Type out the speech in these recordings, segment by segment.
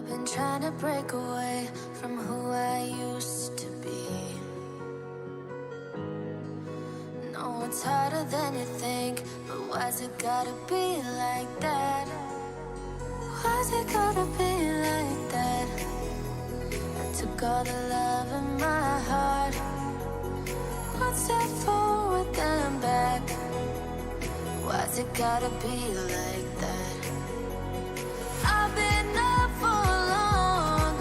I've been trying to break away from who I used to be. No, it's harder than you think, but why's it gotta be like that? Why's it gotta be like that? I took all the love in my heart, one step forward then back. Why's it gotta be like that? I've been up for long,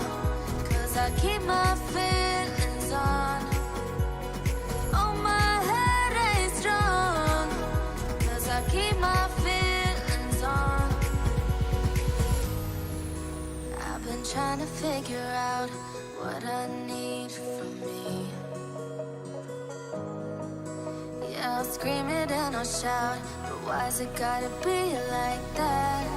'cause I keep my feelings on. Oh, my head ain't strong, 'cause I keep my feelings on. I've been trying to figure out what I need from me. Yeah, I'll scream it and I'll shout, but why's it gotta be like that?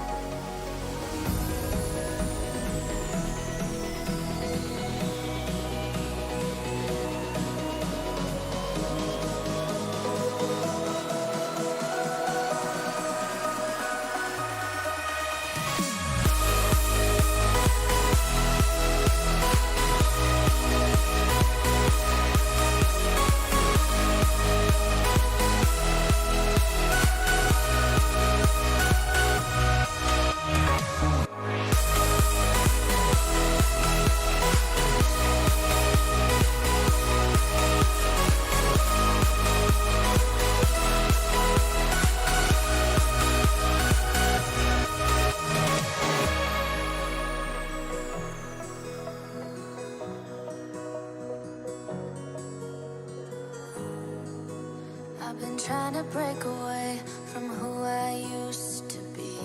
I've been trying to break away from who I used to be.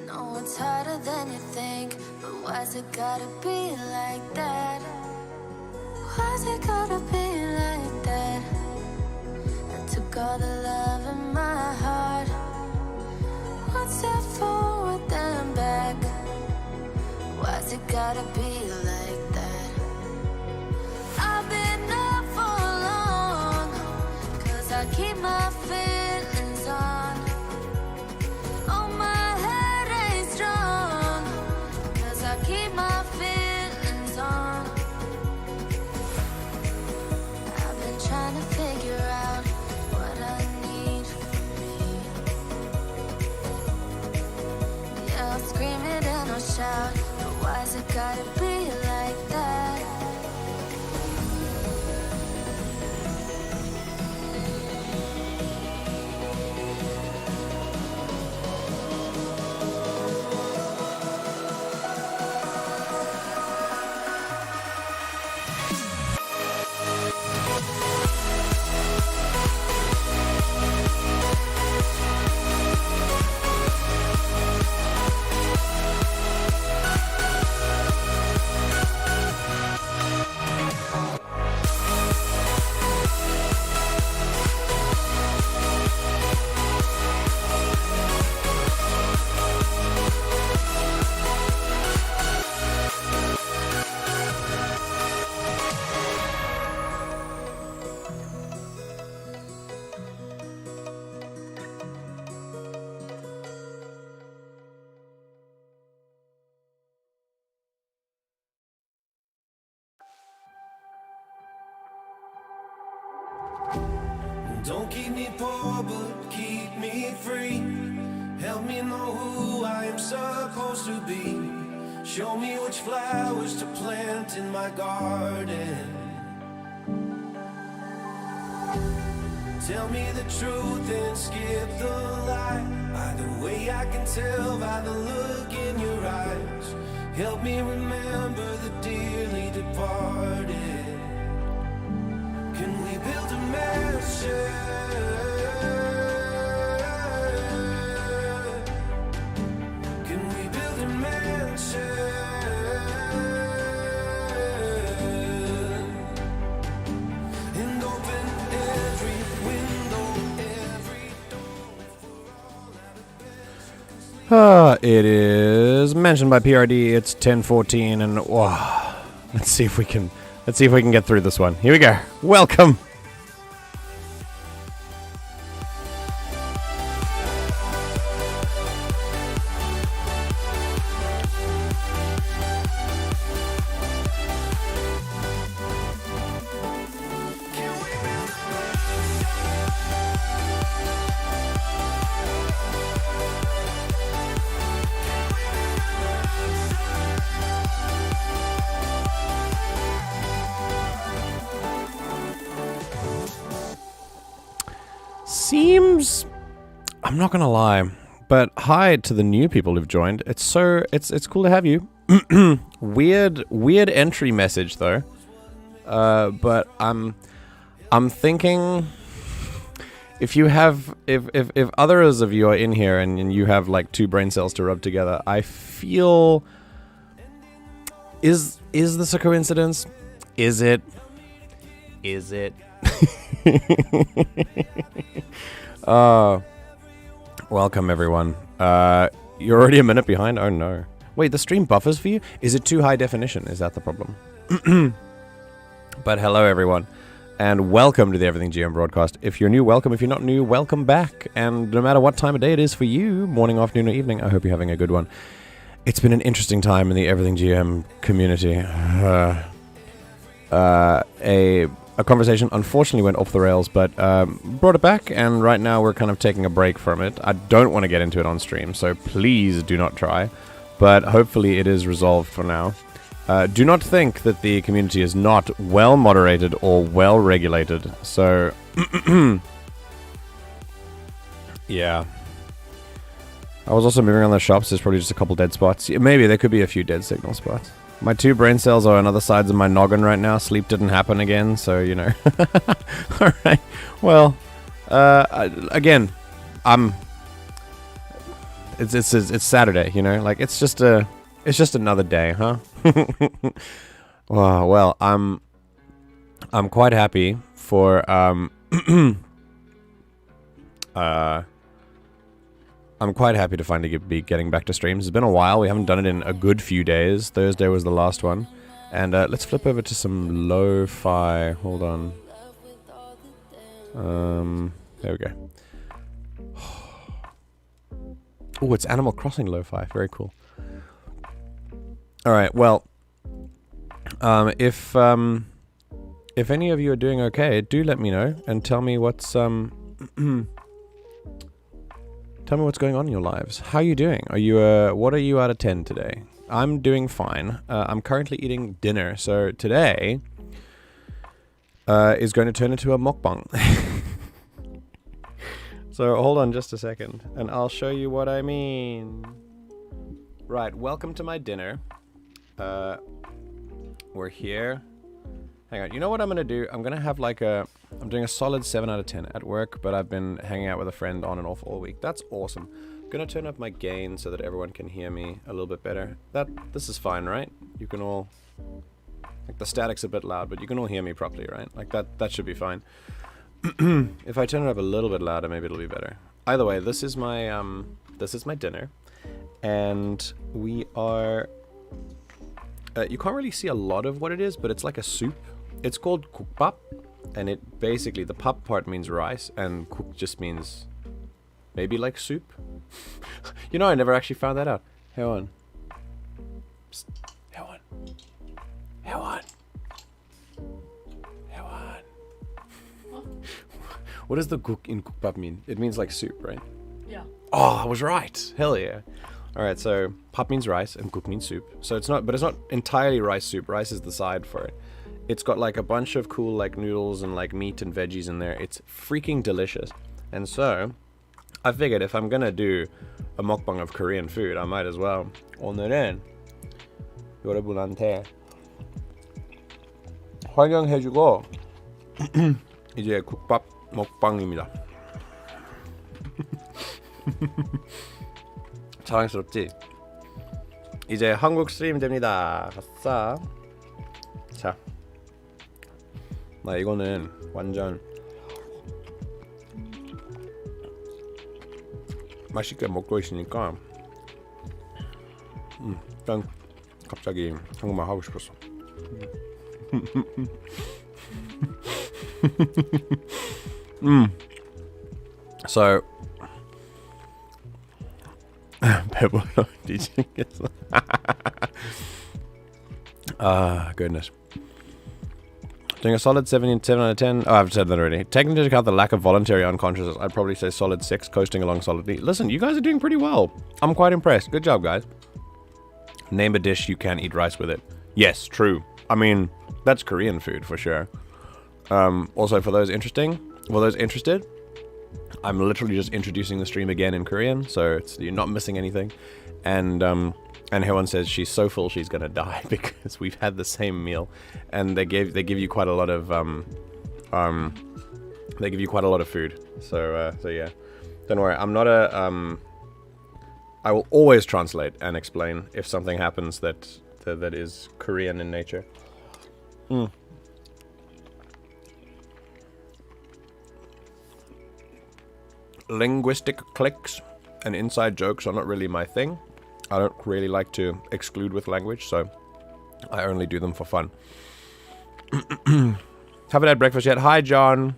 No, it's harder than you think, but why's it gotta be like that? Why's it gotta be like that? I took all the love in my heart, one step forward then back. Why's it gotta be like that? I've been up for long, 'cause I keep my feelings on. Oh, my head ain't strong, 'cause I keep my feelings on. I've been trying to figure out what I need from me. Yeah, I'll scream it and I'll shout, but why's it gotta be like that? Don't keep me poor, but keep me free. Help me know who I am supposed to be. Show me which flowers to plant in my garden. Tell me the truth and skip the lie. Either way I can tell by the look in your eyes. Help me remember the dearly departed. Can we build a mansion? Can we build a mansion? And open every window, every door for all that have been. It is mentioned by PRD. It's 10:14, and wow, let's see if we can get through this one. Here we go. Welcome. seems... I'm not gonna lie, but hi to the new people who've joined. It's cool to have you. Weird entry message though. But I'm thinking if others of you are in here and you have like 2 brain cells to rub together, I feel is this a coincidence? Is it? Welcome everyone. You're already a minute behind? Oh no. Wait, the stream buffers for you? Is it too high definition? Is that the problem? But hello everyone, and welcome to the Everything GM broadcast. If you're new, welcome. If you're not new, welcome back. And no matter what time of day it is for you, morning, afternoon, or evening, I hope you're having a good one. It's been an interesting time in the Everything GM community. A conversation unfortunately went off the rails, but brought it back, and right now we're kind of taking a break from it. I don't want to get into it on stream, so please do not try. But hopefully it is resolved for now. Do not think that the community is not well moderated or well regulated. So, yeah. I was also moving around the shops. There's probably just a couple dead spots. Yeah, maybe there could be a few dead signal spots. My 2 brain cells are on other sides of my noggin right now. Sleep didn't happen again, so you know. All right. Well, again, It's Saturday, you know. Like it's just another day, huh? Well, I'm quite happy for I'm quite happy to finally be getting back to streams. It's been a while. We haven't done it in a good few days. Thursday was the last one. And let's flip over to some lo-fi. Hold on. There we go. Oh, it's Animal Crossing lo-fi. Very cool. Alright, well. If any of you are doing okay, do let me know. And tell me what's, tell me what's going on in your lives. How are you doing? Are you, what are you out of 10 today? I'm doing fine. I'm currently eating dinner, so today is going to turn into a mukbang. So hold on just a second, and I'll show you what I mean. Right, welcome to my dinner. We're here. Hang on, you know what I'm gonna do? I'm gonna have like I'm doing a solid 7 out of 10 at work, but I've been hanging out with a friend on and off all week. That's awesome. I'm gonna turn up my gain so that everyone can hear me a little bit better. This is fine, right? You can all, like the static's a bit loud, but you can all hear me properly, right? Like that should be fine. If I turn it up a little bit louder, maybe it'll be better. Either way, this is my dinner, and we are. You can't really see a lot of what it is, but it's like a soup. It's called kukbap, and it basically, the pap part means rice, and kuk just means maybe like soup. You know, I never actually found that out. Hang on. Psst. Hang on. Hang on. Hang on. What does the kuk in kukbap mean? It means like soup, right? Yeah. Oh, I was right. Hell yeah. Alright, so pap means rice and kuk means soup. So it's not entirely rice soup. Rice is the side for it. It's got like a bunch of cool like noodles and like meat and veggies in there. It's freaking delicious. And so I figured if I'm gonna do a mukbang of Korean food, I might as well. 오늘은 여러분한테 환영해주고 이제 국밥 먹방입니다. 자랑스럽지? 이제 한국 스트림 됩니다. 아싸. 자, 나 이거는 완전 맛있게 먹고 있으니까 일단 갑자기 한국말 하고 싶었어. So 배불러 뒤지겠어. Ah, goodness. Doing a solid 7 out of 10. Oh, I've said that already. Taking into account the lack of voluntary unconsciousness, I'd probably say solid 6, coasting along solidly. Listen, you guys are doing pretty well. I'm quite impressed. Good job, guys. Name a dish you can't eat rice with it. Yes, true. I mean, that's Korean food for sure. Also, for those interested, I'm literally just introducing the stream again in Korean, so you're not missing anything. And Hewan says she's so full she's gonna die because we've had the same meal, and they give you quite a lot of food. So yeah, don't worry. I'm not I will always translate and explain if something happens that is Korean in nature. Linguistic clicks and inside jokes are not really my thing. I don't really like to exclude with language, so I only do them for fun. Haven't had breakfast yet. Hi, John.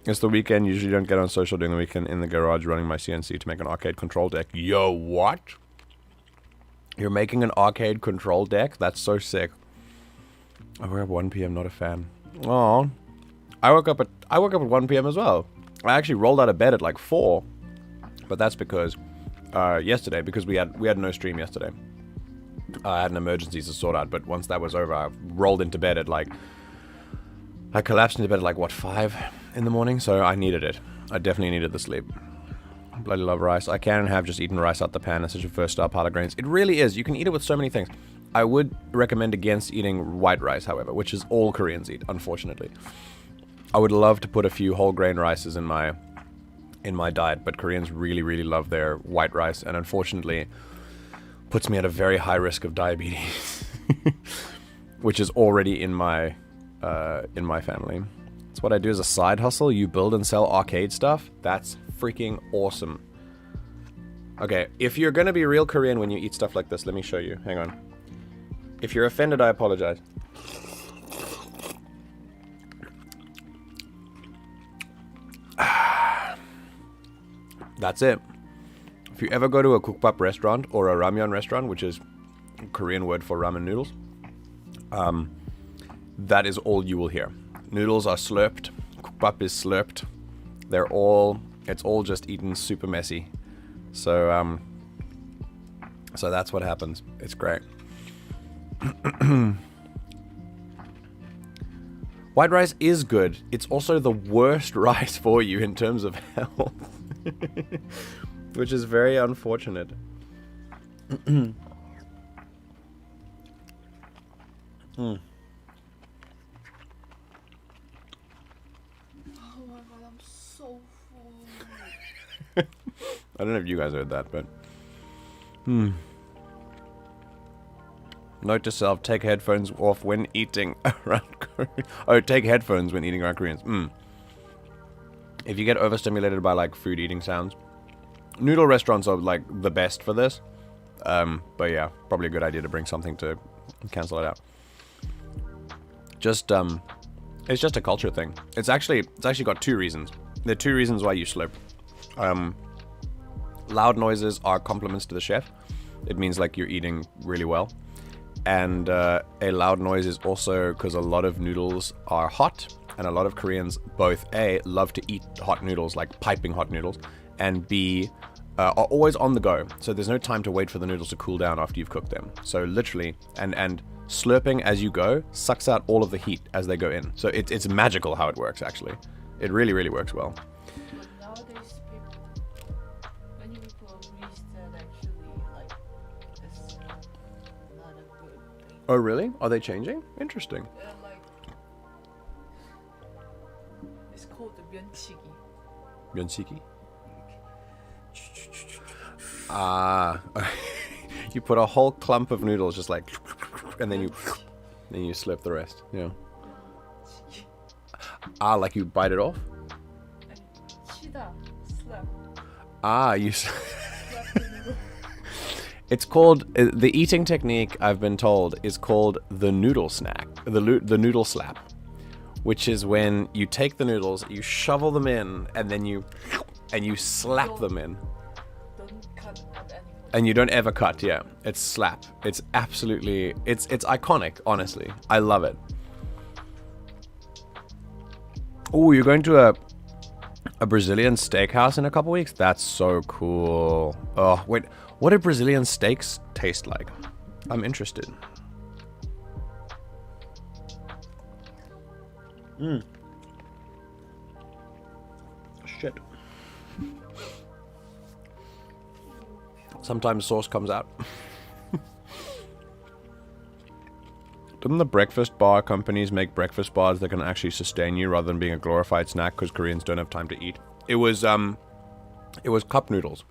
It's the weekend. Usually don't get on social during the weekend. In the garage running my CNC to make an arcade control deck. Yo, what? You're making an arcade control deck? That's so sick. Oh, we're at 1 p.m. Not a fan. Oh, I woke up at 1 p.m. as well. I actually rolled out of bed at like 4, but that's because yesterday, because we had no stream yesterday. I had an emergency to sort out, but once that was over, I rolled into bed at like, I collapsed into bed at like, what, 5 in the morning? So I needed it. I definitely needed the sleep. Bloody love rice. I can have just eaten rice out the pan. It's such a first-star pile of grains. It really is. You can eat it with so many things. I would recommend against eating white rice, however, which is all Koreans eat, unfortunately. I would love to put a few whole grain rices in my diet, but Koreans really, really love their white rice, and unfortunately puts me at a very high risk of diabetes, which is already in my family. It's what I do as a side hustle. You build and sell arcade stuff. That's freaking awesome. Okay, if you're gonna be real Korean when you eat stuff like this, let me show you. Hang on. If you're offended, I apologize. That's it. If you ever go to a kukbap restaurant or a ramyeon restaurant, which is a Korean word for ramen noodles, that is all you will hear. Noodles are slurped. Kukbap is slurped. It's all just eaten super messy. So that's what happens. It's great. White rice is good. It's also the worst rice for you in terms of health. Which is very unfortunate. Oh my god, I'm so full. I don't know if you guys heard that, but... Note to self, take headphones off when eating around Koreans. Oh, take headphones when eating around Koreans. If you get overstimulated by, like, food eating sounds. Noodle restaurants are, like, the best for this. But yeah, probably a good idea to bring something to cancel it out. Just, it's just a culture thing. It's actually got 2 reasons. There are 2 reasons why you slurp. Loud noises are compliments to the chef. It means, like, you're eating really well. And a loud noise is also because a lot of noodles are hot, and a lot of Koreans both A, love to eat hot noodles, like piping hot noodles, and B, are always on the go. So there's no time to wait for the noodles to cool down after you've cooked them. So literally, and slurping as you go sucks out all of the heat as they go in. So it's magical how it works, actually. It really, really works well. But nowadays, many people wish that actually, like, it's not a good thing. Oh, really? Are they changing? Interesting. Like, it's called the 면치기. Yonsiki? You put a whole clump of noodles just like, and then you slurp the rest. Yeah. Like you bite it off? 치다, slap. You. Slap the noodle. It's called the eating technique. I've been told is called the noodle snack, the noodle slap, which is when you take the noodles, you shovel them in, and then you slap them in. Don't cut at any point. And you don't ever cut, yeah. It's slap. It's absolutely... It's iconic, honestly. I love it. Oh, you're going to a Brazilian steakhouse in a couple weeks? That's so cool. Oh, wait. What do Brazilian steaks taste like? I'm interested. shit. Sometimes sauce comes out. Doesn't the breakfast bar companies make breakfast bars that can actually sustain you rather than being a glorified snack because Koreans don't have time to eat? It was cup noodles.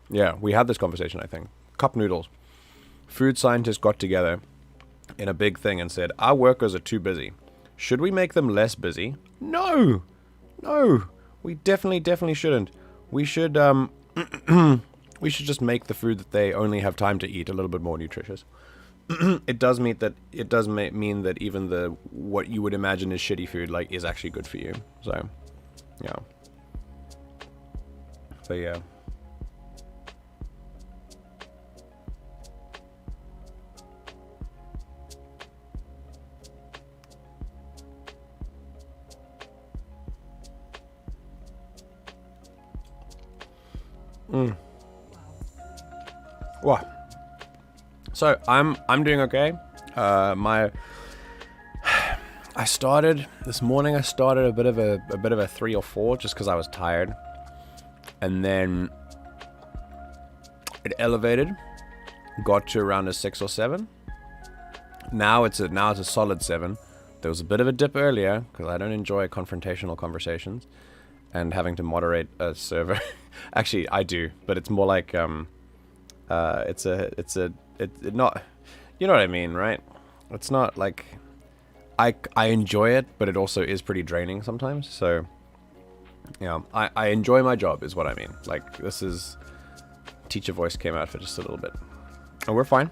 Yeah, we had this conversation, I think. Cup noodles. Food scientists got together in a big thing and said, our workers are too busy. Should we make them less busy? No! No! We definitely shouldn't. We should, we should just make the food that they only have time to eat a little bit more nutritious. It does mean that even the what you would imagine is shitty food like is actually good for you. So, yeah. So yeah. Wow. So I'm doing okay. I started this morning. I started a bit of a 3 or 4 just because I was tired, and then it elevated, got to around a 6 or 7. Now it's a solid 7. There was a bit of a dip earlier because I don't enjoy confrontational conversations and having to moderate a server. Actually, I do, but it's more like it's not, you know what I mean, right? It's not like I enjoy it, but it also is pretty draining sometimes. So yeah, I enjoy my job is what I mean. Like, this is teacher voice came out for just a little bit, and we're fine.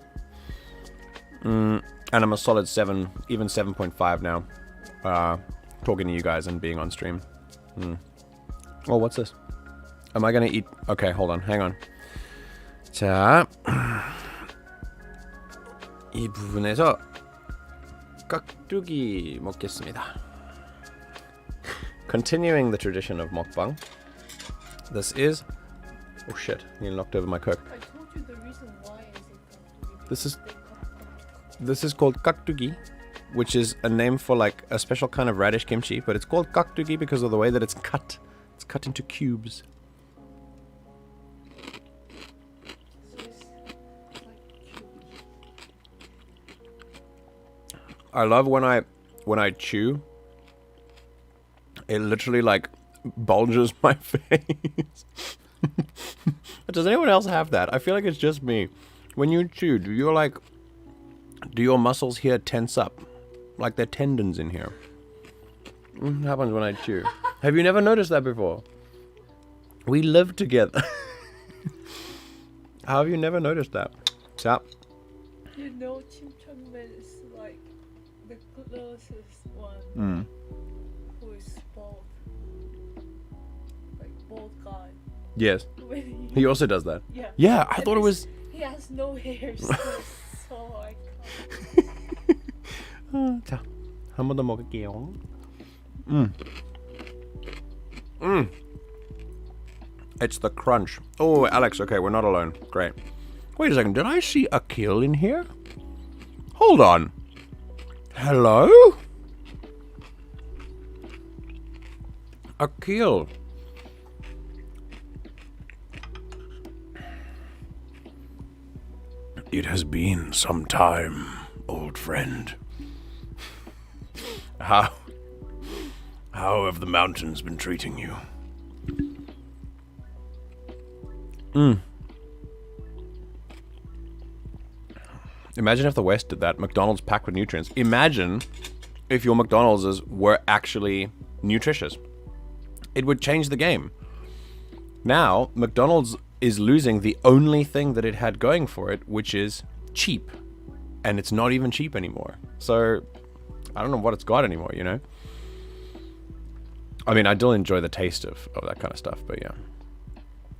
And I'm a solid 7, even 7.5 now, talking to you guys and being on stream. Oh, what's this? Am I gonna eat? Okay, hold on, hang on. 자, 이 부분에서 깍두기 먹겠습니다. Continuing the tradition of mukbang, this is... Oh shit, you knocked over my coke. I told you the reason why This is called 깍두기, which is a name for like a special kind of radish kimchi, but it's called 깍두기 because of the way that it's cut. It's cut into cubes. I love when I chew, it literally like bulges my face. Does anyone else have that? I feel like it's just me. When you chew, do your muscles here tense up? Like they're tendons in here. What happens when I chew? Have you never noticed that before? We live together. How have you never noticed that? Stop. You know, chimchangman is like the closest one who is bald. Like bald guy. Yes. When He also does that. yeah. Yeah, I And thought it was... He has no hair, so I 자, 한 번 더 먹을게요. It's the crunch. Oh, Alex, okay, we're not alone. Great. Wait a second, did I see a kill in here? Hold on. Hello? A kill. It has been some time, old friend. How have the mountains been treating you? Imagine if the West did that. McDonald's packed with nutrients. Imagine if your McDonald's were actually nutritious. It would change the game. Now, McDonald's is losing the only thing that it had going for it, which is cheap. And it's not even cheap anymore. So, I don't know what it's got anymore, you know? I mean, I do enjoy the taste of that kind of stuff, but yeah.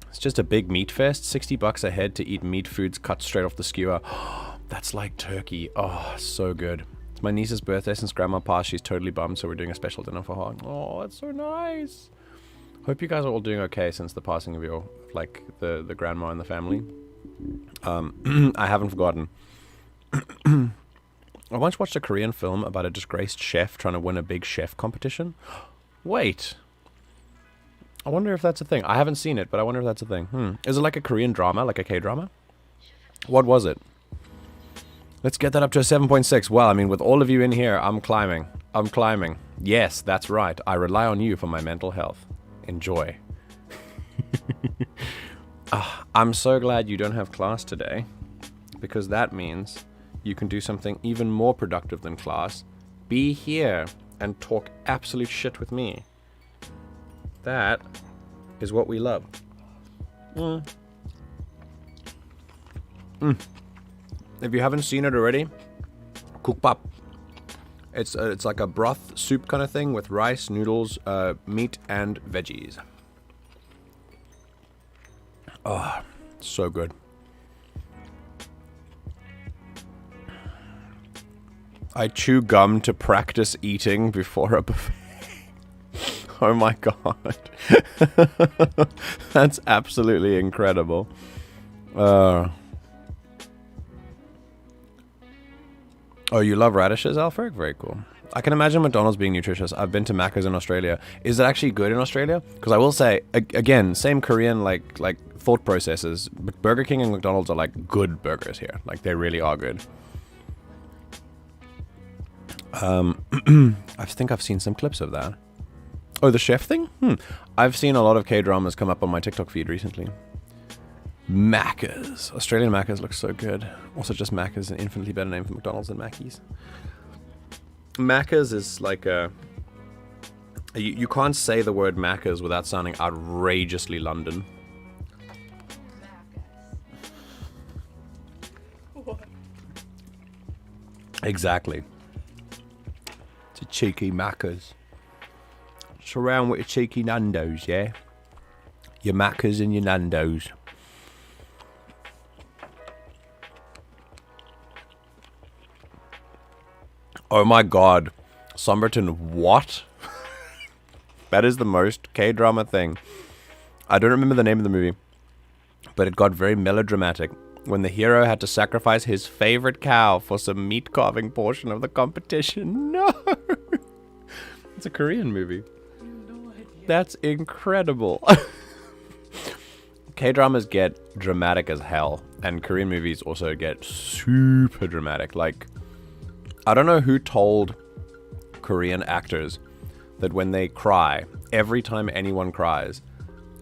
It's just a big meat fest. $60 a head to eat meat foods cut straight off the skewer. That's like turkey. Oh, so good. It's my niece's birthday since Grandma passed. She's totally bummed, so we're doing a special dinner for her. Oh, that's so nice. Hope you guys are all doing okay since the passing of your, like, the grandma in the family. I haven't forgotten. I once watched a Korean film about a disgraced chef trying to win a big chef competition. Wait. I wonder if that's a thing. I haven't seen it, but I wonder if that's a thing. Is it like a Korean drama, like a K-drama? What was it? Let's get that up to a 7.6. Well, I mean, with all of you in here, I'm climbing. I'm climbing. Yes, that's right. I rely on you for my mental health. Enjoy. I'm so glad you don't have class today, because that means you can do something even more productive than class. Be here and talk absolute shit with me. That is what we love. If you haven't seen it already, kukbap. It's like a broth soup kind of thing with rice, noodles, meat, and veggies. Oh, so good. I chew gum to practice eating before a buffet. Oh my god. That's absolutely incredible. Oh, you love radishes, Alfred? Very cool. I can imagine McDonald's being nutritious. I've been to Macca's in Australia. Is it actually good in Australia? Because I will say, again, same Korean like thought processes, but Burger King and McDonald's are like good burgers here. Like they really are good. I think I've seen some clips of that. Oh, the chef thing? I've seen a lot of K-dramas come up on my TikTok feed recently. Macca's. Australian Macca's looks so good. Also, just Macca's is an infinitely better name for McDonald's than Mackey's. Macca's is like a... You can't say the word Macca's without sounding outrageously London. What? Exactly. It's a cheeky Macca's. Surround with your cheeky Nando's, yeah? Your Macca's and your Nando's. Oh my god. Somerton, what? That is the most K-drama thing. I don't remember the name of the movie, but it got very melodramatic when the hero had to sacrifice his favorite cow for some meat carving portion of the competition. No! It's a Korean movie. No idea. That's incredible. K-dramas get dramatic as hell, and Korean movies also get super dramatic. Like, I don't know who told Korean actors that when they cry, every time anyone cries,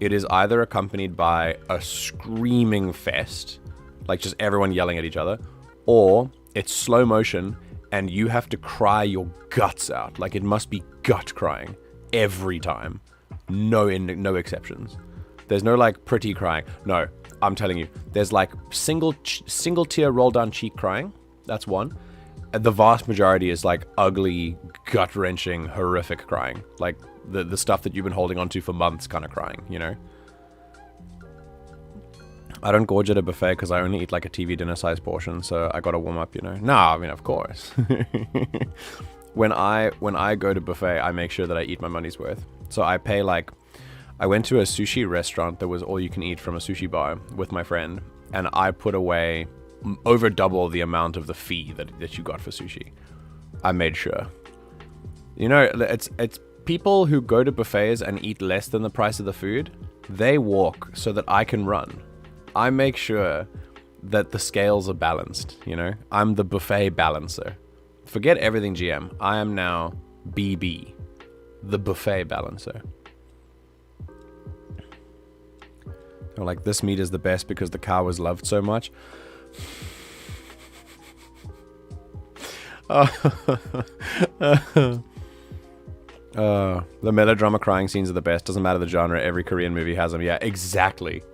it is either accompanied by a screaming fest, like just everyone yelling at each other, or it's slow motion and you have to cry your guts out. Like, it must be gut crying every time. No exceptions. There's no like pretty crying. No, I'm telling you, there's like single tear roll down cheek crying. That's one. And the vast majority is like ugly, gut-wrenching, horrific crying. Like the stuff that you've been holding on to for months kind of crying, you know? I don't gorge at a buffet because I only eat like a TV dinner size portion, so I gotta warm up, you know? No, I mean, of course. When I go to buffet, I make sure that I eat my money's worth. So I pay like... I went to a sushi restaurant that was all you can eat from a sushi bar with my friend, and I put away over double the amount of the fee that you got for sushi. I made sure. You know, it's people who go to buffets and eat less than the price of the food, they walk so that I can run. I make sure that the scales are balanced, you know? I'm the buffet balancer. Forget everything GM. I am now BB, the buffet balancer. Or like, this meat is the best because the cow was loved so much. The melodrama crying scenes are the best. Doesn't matter the genre. Every Korean movie has them. Yeah, exactly.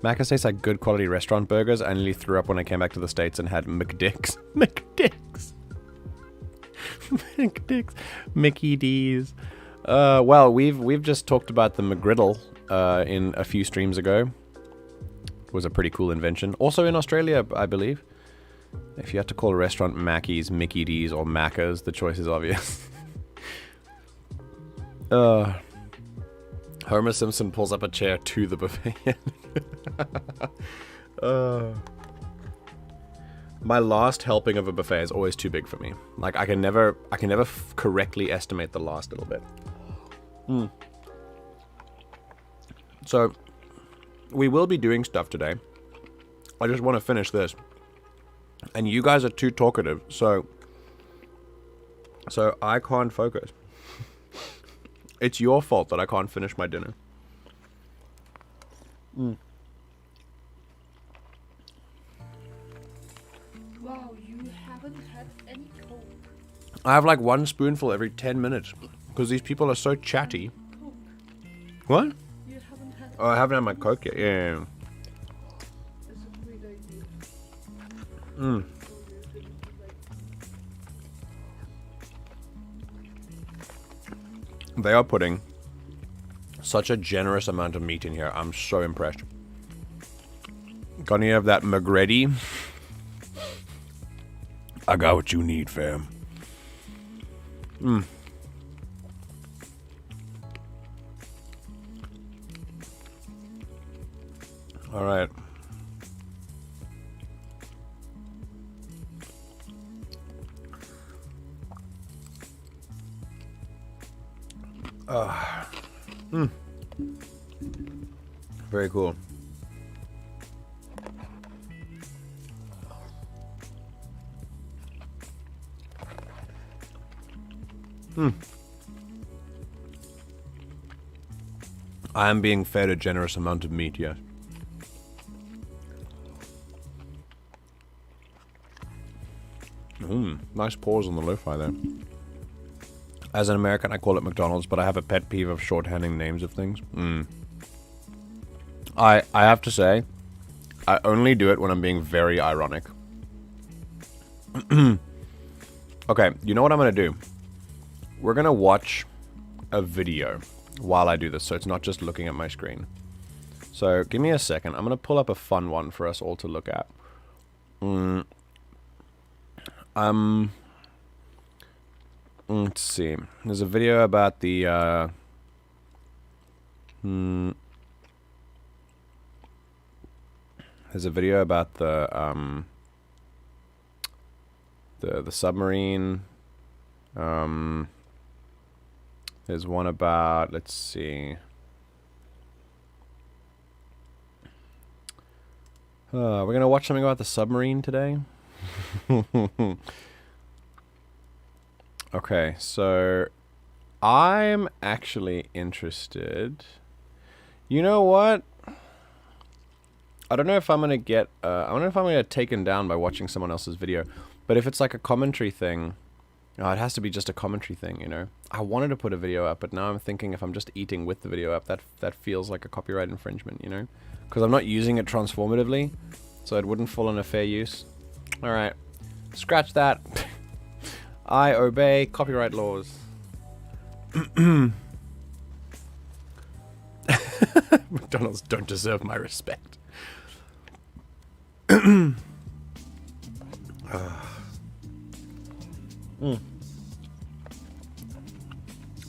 Macca's tastes like good quality restaurant burgers. I nearly threw up when I came back to the States and had McDicks. Mickey D's. Well, we've just talked about the McGriddle in a few streams ago. It was a pretty cool invention. Also in Australia, I believe. If you had to call a restaurant Mackey's, Mickey D's, or Macca's, the choice is obvious. Homer Simpson pulls up a chair to the buffet. My last helping of a buffet is always too big for me. Like, I can never correctly estimate the last little bit. So, we will be doing stuff today. I just want to finish this. And you guys are too talkative, so I can't focus. It's your fault that I can't finish my dinner. Wow, you haven't had any Coke. I have like one spoonful every 10 minutes. Because these people are so chatty. Coke. What? You haven't had. Oh, I haven't had my Coke yet. Yeah. That's a great idea. Mm. So you're gonna be like, They are putting such a generous amount of meat in here. I'm so impressed. Got any of that McGrady? I got what you need, fam. All right. Very cool. I am being fed a generous amount of meat, yes. Nice pause on the lo-fi there. As an American, I call it McDonald's, but I have a pet peeve of shorthanding names of things. I have to say, I only do it when I'm being very ironic. Okay, you know what I'm going to do? We're going to watch a video while I do this, so it's not just looking at my screen. So, give me a second. I'm going to pull up a fun one for us all to look at. Let's see. There's a video about the, there's a video about the submarine. There's one about, let's see. We're gonna watch something about the submarine today. Okay, so I'm actually interested. You know what? I don't know if I'm gonna get. I don't know if I'm gonna get taken down by watching someone else's video. But if it's like a commentary thing, it has to be just a commentary thing, you know. I wanted to put a video up, but now I'm thinking if I'm just eating with the video up, that feels like a copyright infringement, you know, because I'm not using it transformatively, so it wouldn't fall under fair use. All right, scratch that. I obey copyright laws. McDonald's don't deserve my respect.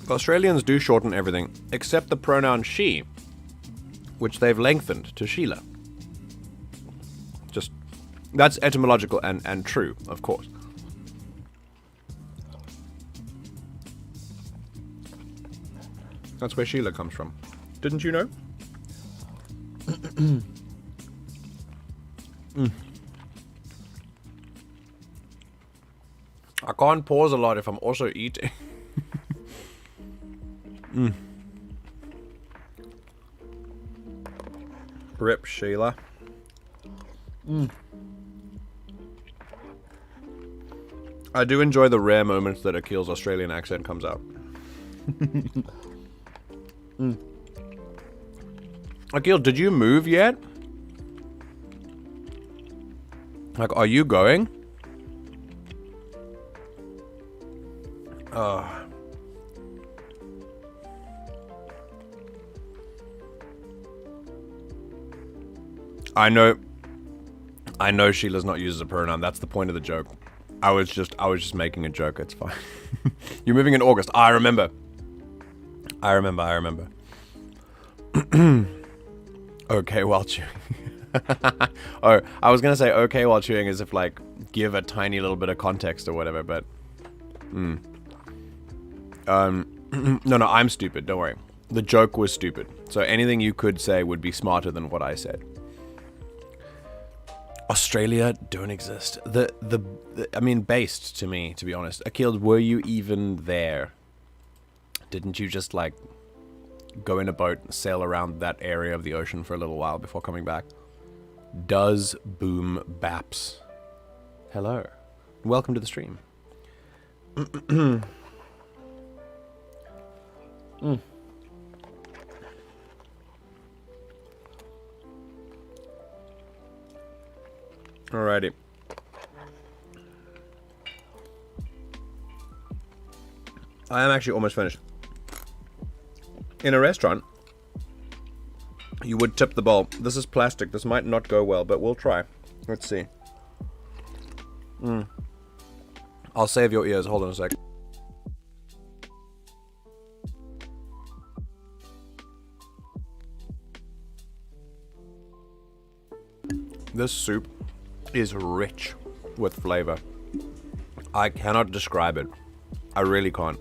Australians do shorten everything, except the pronoun she, which they've lengthened to Sheila. Just, that's etymological and true, of course. That's where Sheila comes from. Didn't you know? I can't pause a lot if I'm also eating. Rip Sheila. I do enjoy the rare moments that Akil's Australian accent comes out. Akil, did you move yet? Like, are you going? I know Sheila's not used as a pronoun. That's the point of the joke. I was just making a joke. It's fine. You're moving in August. I remember. Okay while chewing. Oh, I was gonna say okay while chewing as if like give a tiny little bit of context or whatever, but No, I'm stupid. Don't worry. The joke was stupid. So anything you could say would be smarter than what I said. Australia don't exist. I mean, based to me, to be honest. Akil, were you even there? Didn't you just, like, go in a boat and sail around that area of the ocean for a little while before coming back? Does Boom Baps. Hello. Welcome to the stream. Alrighty. I am actually almost finished. In a restaurant, you would tip the bowl. This is plastic. This might not go well, but we'll try. Let's see. I'll save your ears. Hold on a sec. This soup is rich with flavor. I cannot describe it. I really can't.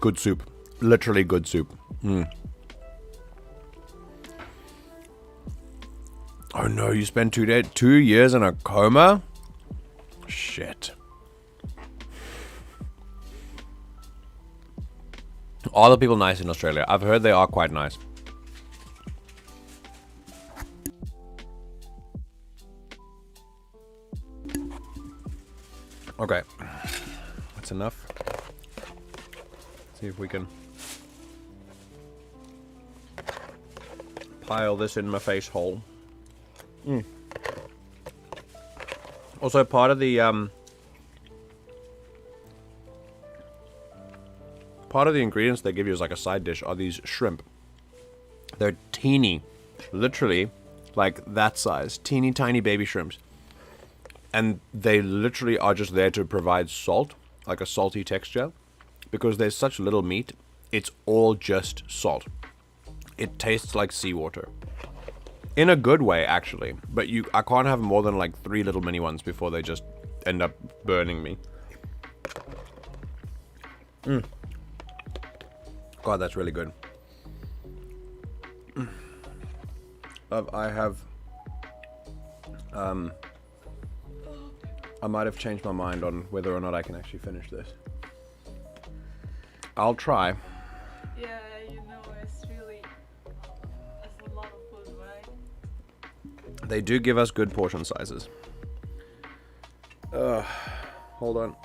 Good soup. Literally good soup. Oh no, you spent 2 years in a coma? Shit. Are the people nice in Australia? I've heard they are quite nice. Okay. That's enough. See if we can pile this in my face hole. Also, part of the ingredients they give you as like a side dish are these shrimp. They're teeny, literally like that size, teeny tiny baby shrimps, and they literally are just there to provide salt, like a salty texture. Because there's such little meat, it's all just salt. It tastes like seawater. In a good way, actually. But I can't have more than like 3 little mini ones before they just end up burning me. God, that's really good. I might have changed my mind on whether or not I can actually finish this. I'll try. Yeah, you know, it's a lot of food, right? They do give us good portion sizes. Hold on.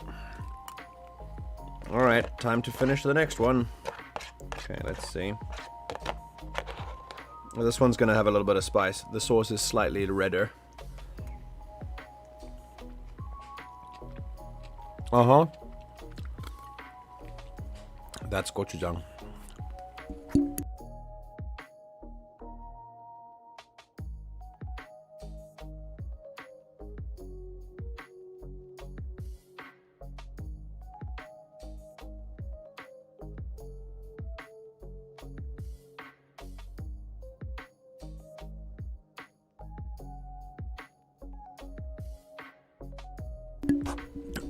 Alright, time to finish the next one. Okay, let's see. Well, this one's gonna have a little bit of spice. The sauce is slightly redder. That's gochujang.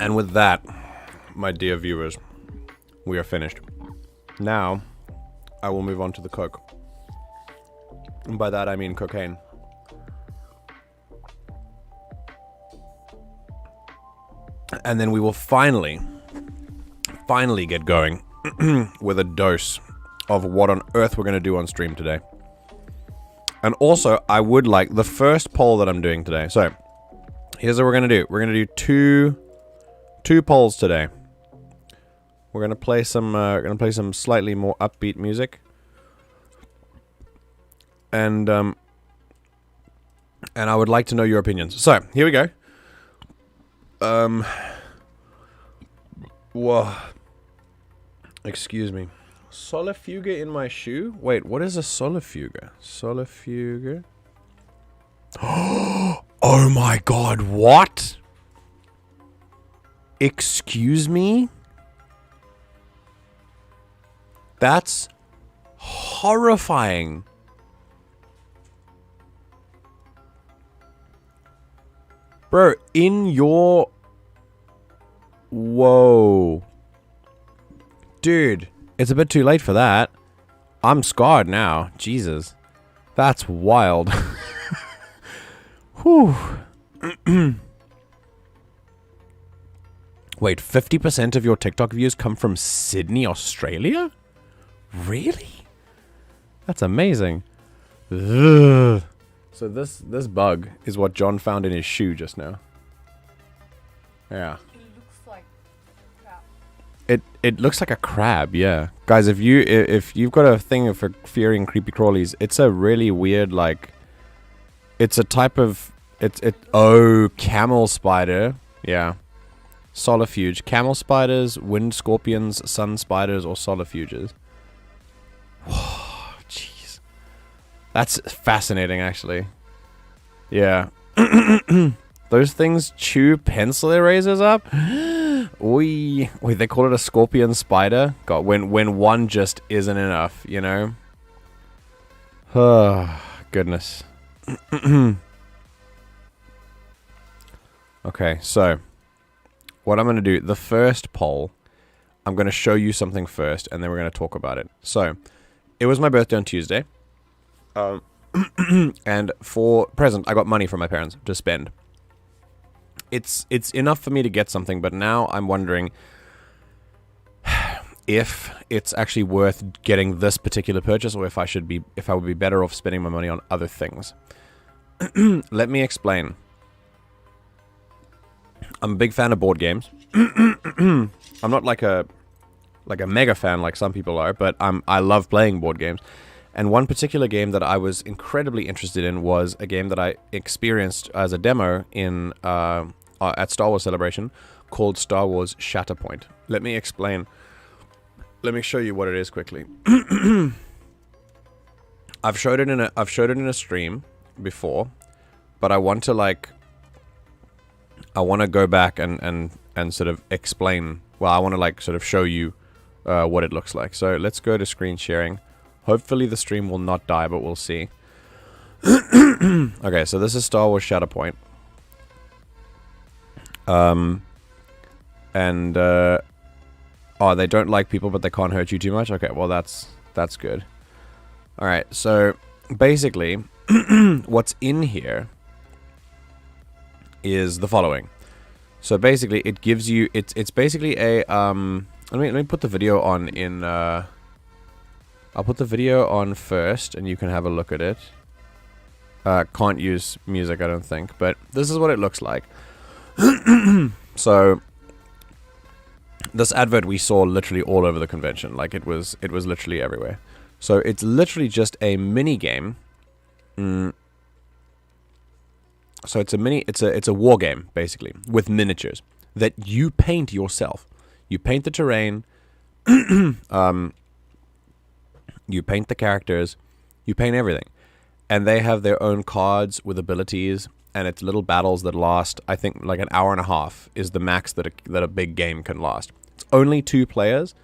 And with that, my dear viewers, we are finished. Now, I will move on to the coke. And by that I mean cocaine. And then we will finally get going with a dose of what on earth we're going to do on stream today. And also, I would like the first poll that I'm doing today. So, here's what we're going to do. We're going to do two polls today. We're gonna play some slightly more upbeat music, and I would like to know your opinions. So here we go. Whoa. Excuse me. Solifuga in my shoe? Wait, what is a solifuga? Solifuga? Oh my god, what? Excuse me? That's horrifying. Bro, in your... Whoa. Dude, it's a bit too late for that. I'm scarred now. Jesus. That's wild. Whew. Wait, 50% of your TikTok views come from Sydney, Australia? Really? That's amazing. Ugh. So this bug is what John found in his shoe just now. Yeah. It looks like crap. It looks like a crab, yeah. Guys, if you've got a thing for fearing creepy crawlies, it's a really weird, like, it's a type of camel spider. Yeah. Solifuge. Camel spiders, wind scorpions, sun spiders, or solifuges. Jeez. That's fascinating, actually. Yeah. Those things chew pencil erasers up? Wait, they call it a scorpion spider? God, when one just isn't enough, you know? Oh, goodness. Okay, so what I'm going to do, the first poll, I'm going to show you something first, and then we're going to talk about it. So, it was my birthday on Tuesday. And for present, I got money from my parents to spend. It's enough for me to get something, but now I'm wondering if it's actually worth getting this particular purchase, or if I would be better off spending my money on other things. Let me explain. I'm a big fan of board games. I'm not like a mega fan like some people are, but I love playing board games. And one particular game that I was incredibly interested in was a game that I experienced as a demo in at Star Wars Celebration called Star Wars Shatterpoint. Let me explain. Let me show you what it is quickly. I've showed it in a stream before, but I want to go back and sort of explain. Well, I want to sort of show you what it looks like. So let's go to screen sharing. Hopefully the stream will not die, but we'll see. Okay, so this is Star Wars Shatterpoint. Oh, they don't like people, but they can't hurt you too much? Okay, well, that's good. Alright, so basically, what's in here is the following. So basically, it gives you... It's basically a... Let me put the video on in... I'll put the video on first, and you can have a look at it. Can't use music, I don't think, but this is what it looks like. So, this advert we saw literally all over the convention. Like, it was literally everywhere. So, it's literally just a mini game. So, it's a war game, basically, with miniatures that you paint yourself. You paint the terrain. You paint the characters, you paint everything. And they have their own cards with abilities, and it's little battles that last, I think, like an hour and a half is the max that a big game can last. It's only 2 players,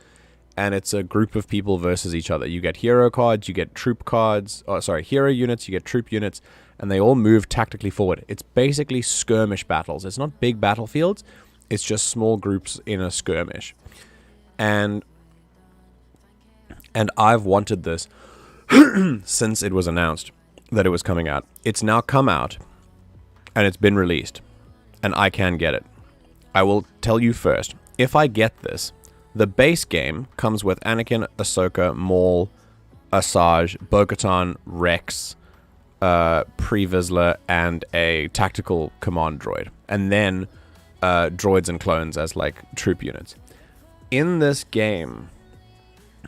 and it's a group of people versus each other. You get hero cards, you get troop cards, hero units, you get troop units, and they all move tactically forward. It's basically skirmish battles. It's not big battlefields, it's just small groups in a skirmish. And I've wanted this since it was announced that it was coming out. It's now come out, and it's been released, and I can get it. I will tell you first, if I get this, the base game comes with Anakin, Ahsoka, Maul, Asajj, Bo-Katan, Rex, Pre Vizsla, and a tactical command droid. And then droids and clones as like troop units. In this game,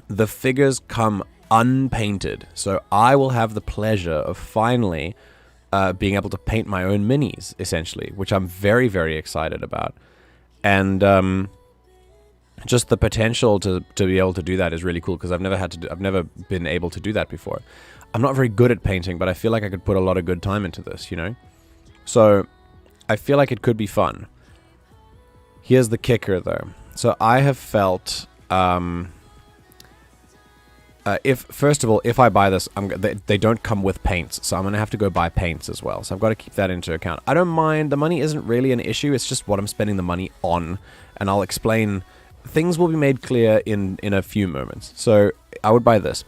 the figures come unpainted, so I will have the pleasure of finally being able to paint my own minis, essentially, which I'm very, very excited about. And just the potential to be able to do that is really cool, because I've never been able to do that before. I'm not very good at painting, but I feel like I could put a lot of good time into this, you know? So I feel like it could be fun. Here's the kicker, though. So I have felt, first of all, if I buy this, they don't come with paints, so I'm going to have to go buy paints as well. So I've got to keep that into account. I don't mind. The money isn't really an issue. It's just what I'm spending the money on, and I'll explain. Things will be made clear in a few moments. So I would buy this.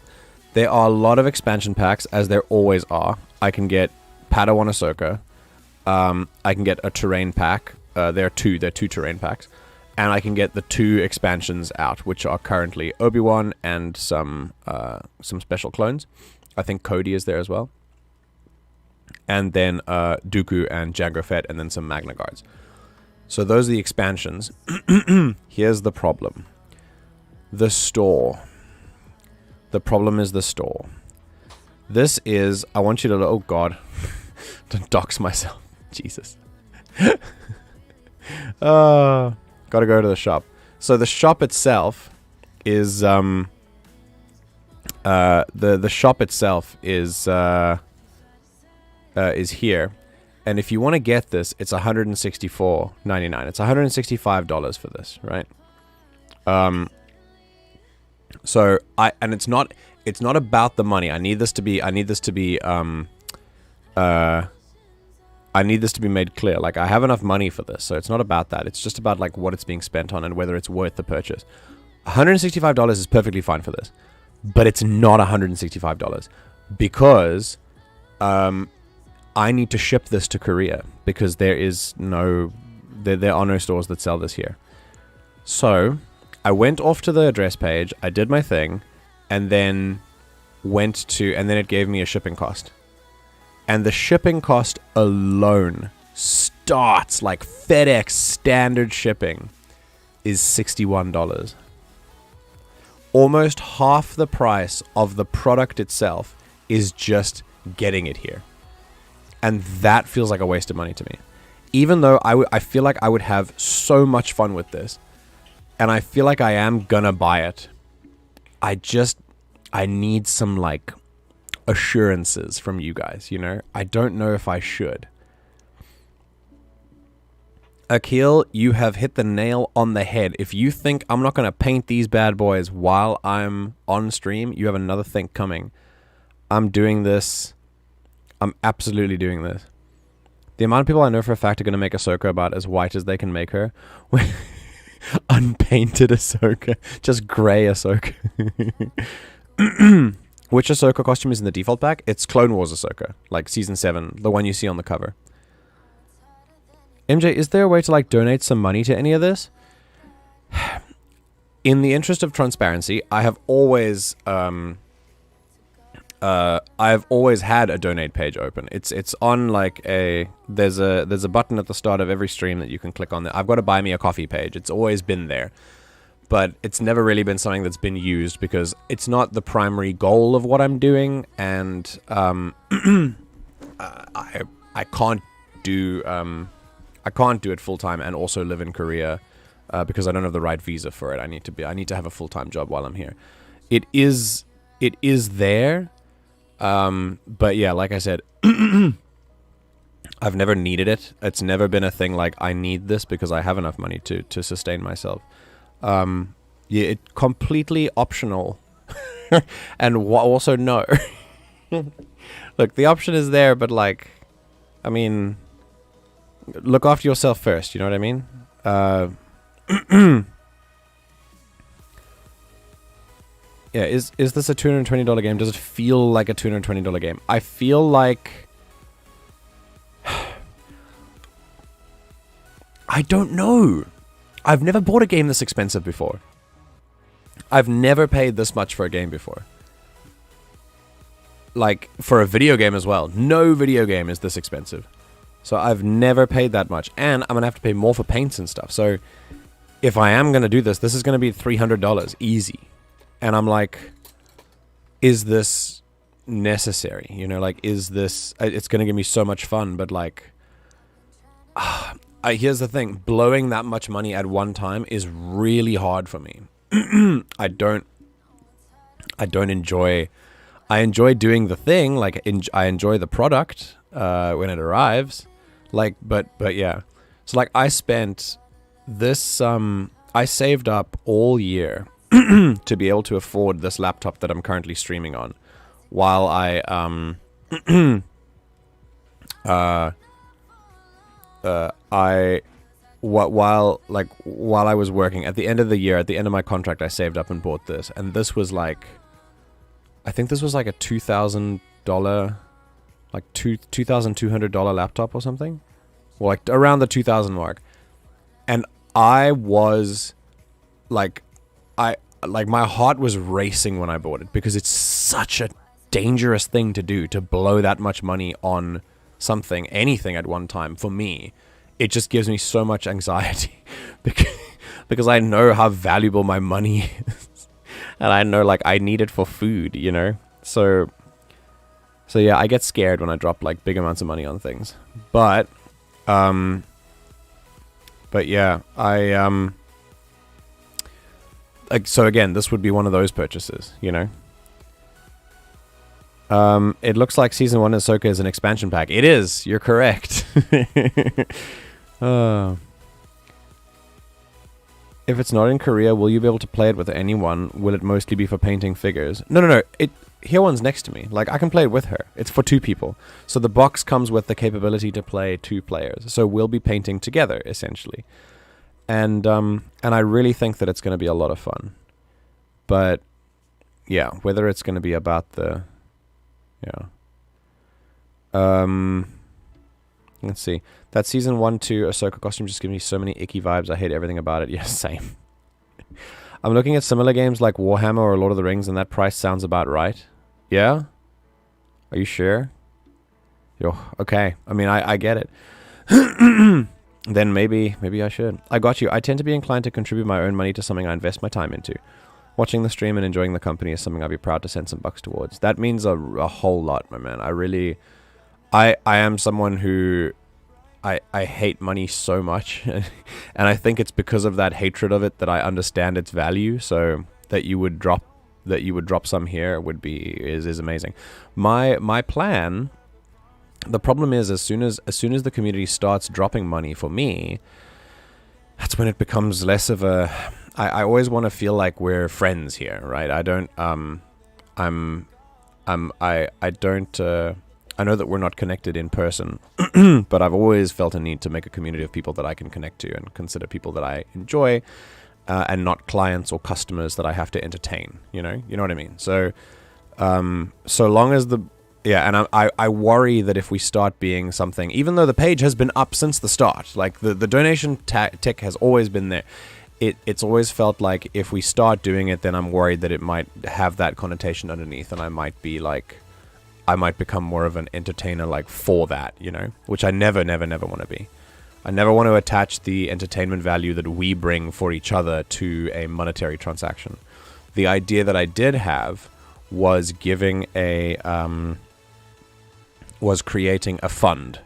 There are a lot of expansion packs, as there always are. I can get Padawan Ahsoka. I can get a terrain pack. There are two terrain packs. And I can get the 2 expansions out, which are currently Obi-Wan and some special clones. I think Cody is there as well. And then Dooku and Jango Fett, and then some Magna Guards. So those are the expansions. Here's the problem. The store. The problem is the store. This is... I want you to... Oh, God. Don't dox myself. Jesus. Gotta go to the shop. So the shop itself is... the shop itself is here. And if you want to get this, it's $164.99. It's $165 for this, right? So it's not about the money. I need this to be made clear. Like, I have enough money for this, so it's not about that. It's just about like what it's being spent on and whether it's worth the purchase. $165 is perfectly fine for this, but it's not $165 because I need to ship this to Korea because there are no stores that sell this here. So I went off to the address page, I did my thing, and then it gave me a shipping cost. And the shipping cost alone starts, like FedEx standard shipping, is $61. Almost half the price of the product itself is just getting it here. And that feels like a waste of money to me. Even though I feel like I would have so much fun with this, and I feel like I am gonna buy it, I need some, like, assurances from you guys, you know? I don't know if I should. Akil, you have hit the nail on the head. If you think I'm not gonna paint these bad boys while I'm on stream, you have another thing coming. I'm doing this. I'm absolutely doing this. The amount of people I know for a fact are going to make Ahsoka about as white as they can make her. Unpainted Ahsoka. Just grey Ahsoka. Which Ahsoka costume is in the default pack? It's Clone Wars Ahsoka. Like Season 7. The one you see on the cover. MJ, is there a way to, like, donate some money to any of this? In the interest of transparency, I have always... I've always had a donate page open. It's on like there's a button at the start of every stream that you can click on there. I've got a buy me a coffee page. It's always been there, but it's never really been something that's been used because it's not the primary goal of what I'm doing, and I can't do it full time and also live in Korea because I don't have the right visa for it. I need to have a full time job while I'm here. It is there. But yeah, like I said, I've never needed it. It's never been a thing like I need this because I have enough money to sustain myself. Yeah, it's completely optional. And also no. Look, the option is there, but like, I mean, look after yourself first, you know what I mean? Yeah, is this a $220 game? Does it feel like a $220 game? I feel like... I don't know. I've never bought a game this expensive before. I've never paid this much for a game before. Like, for a video game as well. No video game is this expensive. So I've never paid that much. And I'm going to have to pay more for paints and stuff. So if I am going to do this, this is going to be $300 easy. And I'm like, is this necessary? You know, like, is this, it's going to give me so much fun, but like, here's the thing, blowing that much money at one time is really hard for me. I don't enjoy, I enjoy doing the thing, like, I enjoy the product, when it arrives, like, but yeah. So like, I spent this, I saved up all year to be able to afford this laptop that I'm currently streaming on, while I while I was working. At the end of the year, at the end of my contract, I saved up and bought this, and this was like, I think this was like a $2,000, like $2,200 laptop or something, or like around the 2,000 mark, and I was like, my heart was racing when I bought it, because it's such a dangerous thing to do, to blow that much money on something, anything at one time. For me, it just gives me so much anxiety because I know how valuable my money is, and I know, like, I need it for food, you know. So yeah, I get scared when I drop like big amounts of money on things, but yeah, like, so again, this would be one of those purchases, you know. It looks like Season 1 of Ahsoka is an expansion pack. It is. You're correct. If it's not in Korea, will you be able to play it with anyone? Will it mostly be for painting figures? No. Here one's next to me. Like, I can play it with her. It's for 2 people. So the box comes with the capability to play 2 players. So we'll be painting together, essentially. And I really think that it's going to be a lot of fun. But yeah, whether it's going to be about the, let's see. That Season 1-2 Ahsoka costume just gives me so many icky vibes. I hate everything about it. Yes, same. I'm looking at similar games like Warhammer or Lord of the Rings, and that price sounds about right. Yeah? Are you sure? Yo, okay. I mean, I get it. Then maybe I should. I got you. I tend to be inclined to contribute my own money to something I invest my time into. Watching the stream and enjoying the company is something I'd be proud to send some bucks towards. That means a whole lot, my man. I am someone who I hate money so much, and I think it's because of that hatred of it that I understand its value. So that you would drop some here is amazing. My plan. The problem is, as soon as the community starts dropping money for me, that's when it becomes less of a. I always want to feel like we're friends here, right? I don't. I don't. I know that we're not connected in person, but I've always felt a need to make a community of people that I can connect to and consider people that I enjoy, and not clients or customers that I have to entertain. You know what I mean? So, so long as the. Yeah, and I worry that if we start being something, even though the page has been up since the start, like the donation tick has always been there, it's always felt like if we start doing it, then I'm worried that it might have that connotation underneath, and I might become more of an entertainer, like, for that, you know, which I never want to be. I never want to attach the entertainment value that we bring for each other to a monetary transaction. The idea that I did have was was creating a fund.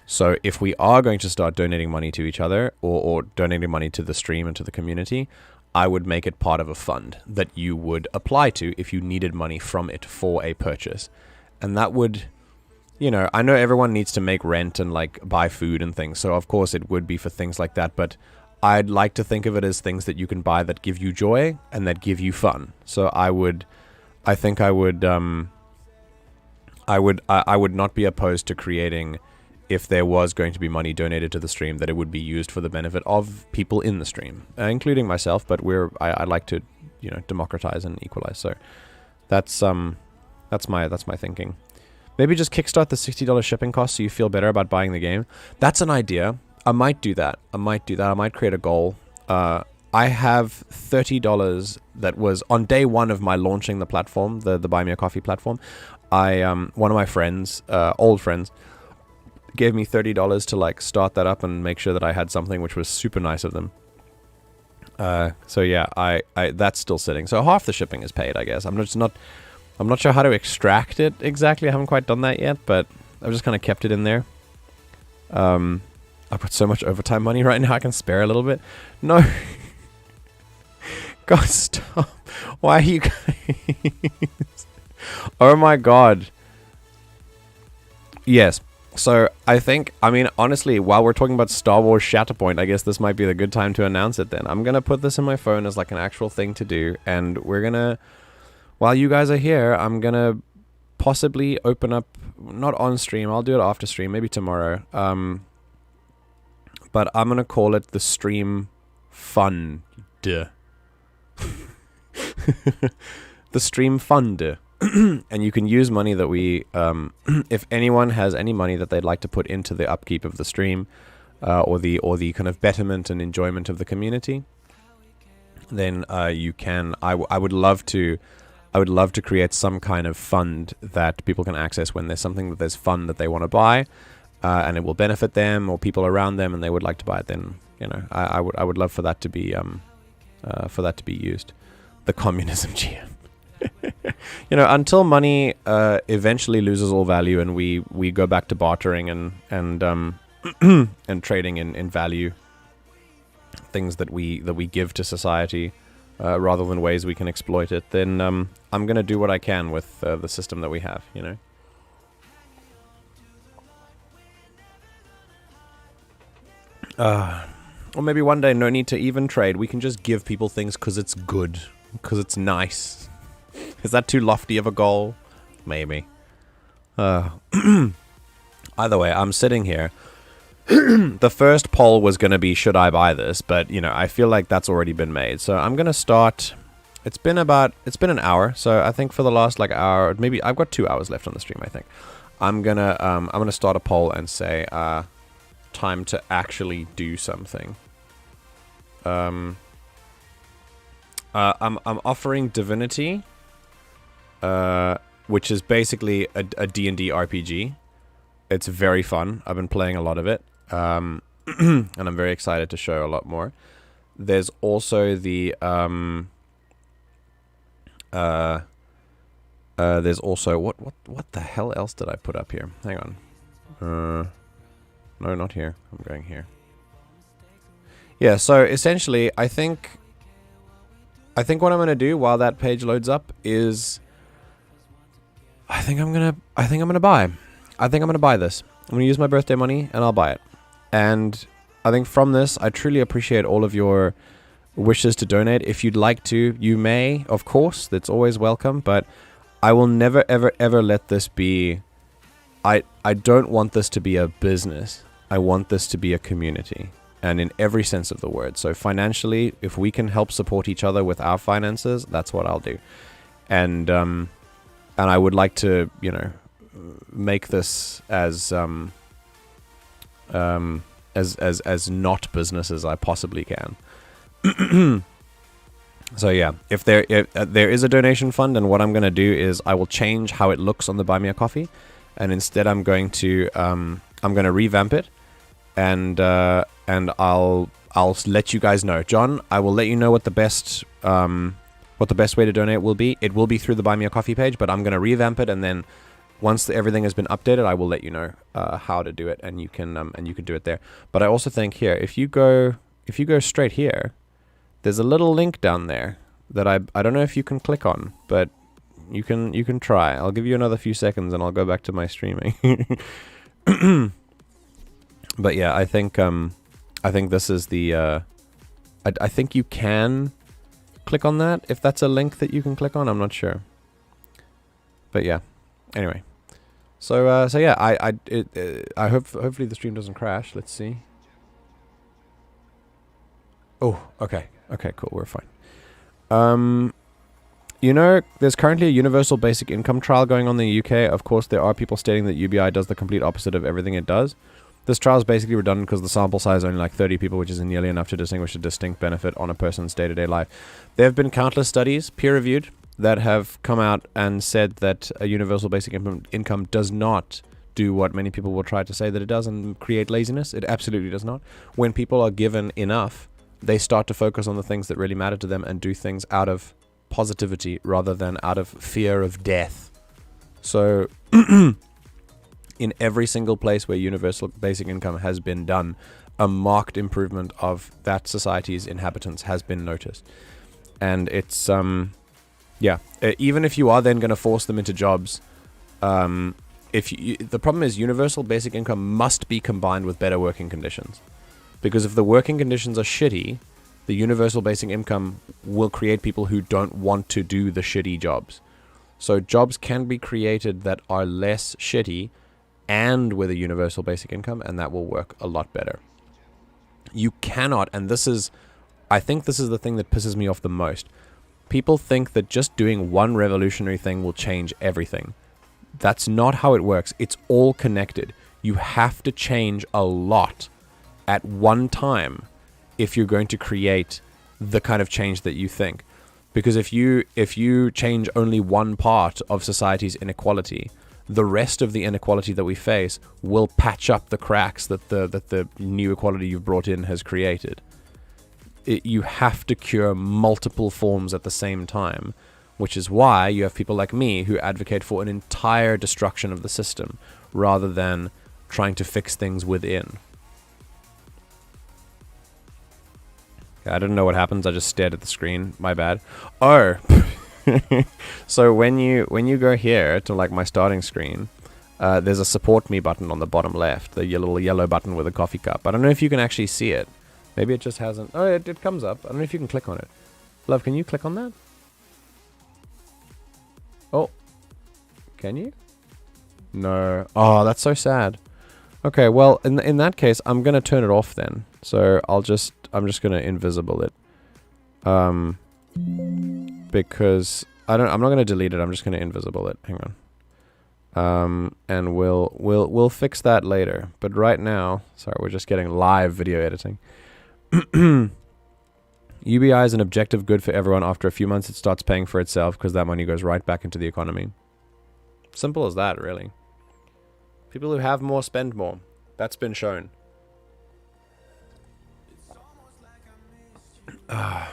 So if we are going to start donating money to each other, or donating money to the stream and to the community, I would make it part of a fund that you would apply to if you needed money from it for a purchase. And that would, I know everyone needs to make rent and like buy food and things, so of course it would be for things like that, but I'd like to think of it as things that you can buy that give you joy and that give you fun. So I would not be opposed to creating, if there was going to be money donated to the stream, that it would be used for the benefit of people in the stream, including myself. But I like to, democratize and equalize. So that's my thinking. Maybe just kickstart the $60 shipping cost so you feel better about buying the game. That's an idea. I might do that. I might create a goal. I have $30 that was on day one of my launching the platform, the Buy Me a Coffee platform. One of my friends, old friends, gave me $30 to like start that up and make sure that I had something, which was super nice of them. So yeah, I that's still sitting. So half the shipping is paid, I guess. I'm I'm not sure how to extract it exactly. I haven't quite done that yet, but I've just kind of kept it in there. I put so much overtime money right now, I can spare a little bit. No. God, stop. Why are you guys... Oh my god. Yes. So, I think, I mean, honestly, while we're talking about Star Wars Shatterpoint, I guess this might be the good time to announce it then. I'm going to put this in my phone as like an actual thing to do, and we're going to, while you guys are here, I'm going to possibly open up, not on stream, I'll do it after stream, maybe tomorrow, but I'm going to call it the Stream Fund. The Stream Fund. And you can use money that we, if anyone has any money that they'd like to put into the upkeep of the stream, or the kind of betterment and enjoyment of the community, then you can. I would love to create some kind of fund that people can access when there's something that there's fun that they want to buy, and it will benefit them or people around them, and they would like to buy it. Then I would love for that to be used. The communism GM. Until money eventually loses all value and we go back to bartering and and trading in value, things that we give to society, rather than ways we can exploit it, then I'm gonna do what I can with the system that we have, or maybe one day no need to even trade. We can just give people things because it's good, because it's nice. Is that too lofty of a goal? Maybe. Either way, I'm sitting here. The first poll was going to be, should I buy this? But, I feel like that's already been made. So I'm going to start... It's been an hour. So I think for the last, hour... Maybe I've got 2 hours left on the stream, I think. I'm going to start a poll and say, time to actually do something. I'm offering Divinity... which is basically a D&D RPG. It's very fun. I've been playing a lot of it. And I'm very excited to show a lot more. There's also the, there's also, what the hell else did I put up here? Hang on. No, not here. I'm going here. Yeah, so essentially, I think what I'm going to do while that page loads up is... I think I'm gonna buy this. I'm gonna use my birthday money and I'll buy it. And I think from this, I truly appreciate all of your wishes to donate. If you'd like to, you may, of course. That's always welcome. But I will never, ever, ever let this be... I don't want this to be a business. I want this to be a community. And in every sense of the word. So financially, if we can help support each other with our finances, that's what I'll do. And I would like to, make this as not business as I possibly can. So yeah, if there is a donation fund, and what I'm going to do is I will change how it looks on the Buy Me a Coffee, and instead I'm going to revamp it, and I'll let you guys know. John, I will let you know what the best way to donate will be. It will be through the Buy Me a Coffee page, but I'm going to revamp it, and then once everything has been updated, I will let you know how to do it, and you can do it there. But I also think here, if you go straight here, there's a little link down there that I don't know if you can click on, but you can try. I'll give you another few seconds, and I'll go back to my streaming. But yeah, I think this is the I think you can click on that if that's a link that you can click on. I'm not sure, but yeah. Anyway, so yeah, I hopefully the stream doesn't crash. Let's see. Oh, okay, cool, we're fine. There's currently a universal basic income trial going on in the UK. Of course, there are people stating that UBI does the complete opposite of everything it does. This trial is basically redundant because the sample size is only 30 people, which isn't nearly enough to distinguish a distinct benefit on a person's day-to-day life. There have been countless studies, peer-reviewed, that have come out and said that a universal basic income does not do what many people will try to say that it does and create laziness. It absolutely does not. When people are given enough, they start to focus on the things that really matter to them and do things out of positivity rather than out of fear of death. So in every single place where universal basic income has been done, a marked improvement of that society's inhabitants has been noticed. And it's even if you are then going to force them into jobs, the problem is universal basic income must be combined with better working conditions, because if the working conditions are shitty, the universal basic income will create people who don't want to do the shitty jobs. So jobs can be created that are less shitty and with a universal basic income, and that will work a lot better. You cannot, and I think this is the thing that pisses me off the most. People think that just doing one revolutionary thing will change everything. That's not how it works. It's all connected. You have to change a lot at one time if you're going to create the kind of change that you think. Because if you change only one part of society's inequality, the rest of the inequality that we face will patch up the cracks that the new equality you've brought in has created. You have to cure multiple forms at the same time, which is why you have people like me who advocate for an entire destruction of the system rather than trying to fix things within. I didn't know what happens. I just stared at the screen. My bad. Oh, so when you go here to like my starting screen, there's a support me button on the bottom left, the little yellow button with a coffee cup. I don't know if you can actually see it. Maybe it just hasn't. Oh, it comes up. I don't know if you can click on it. Love, can you click on that? Oh, can you? No. Oh, that's so sad. Okay, well, in that case, I'm gonna turn it off then. So I'm just gonna invisible it. Because I'm not gonna delete it. I'm just gonna invisible it. Hang on. And we'll fix that later. But right now, sorry, we're just getting live video editing. UBI is an objective good for everyone. After a few months, it starts paying for itself because that money goes right back into the economy. Simple as that, really. People who have more spend more. That's been shown. I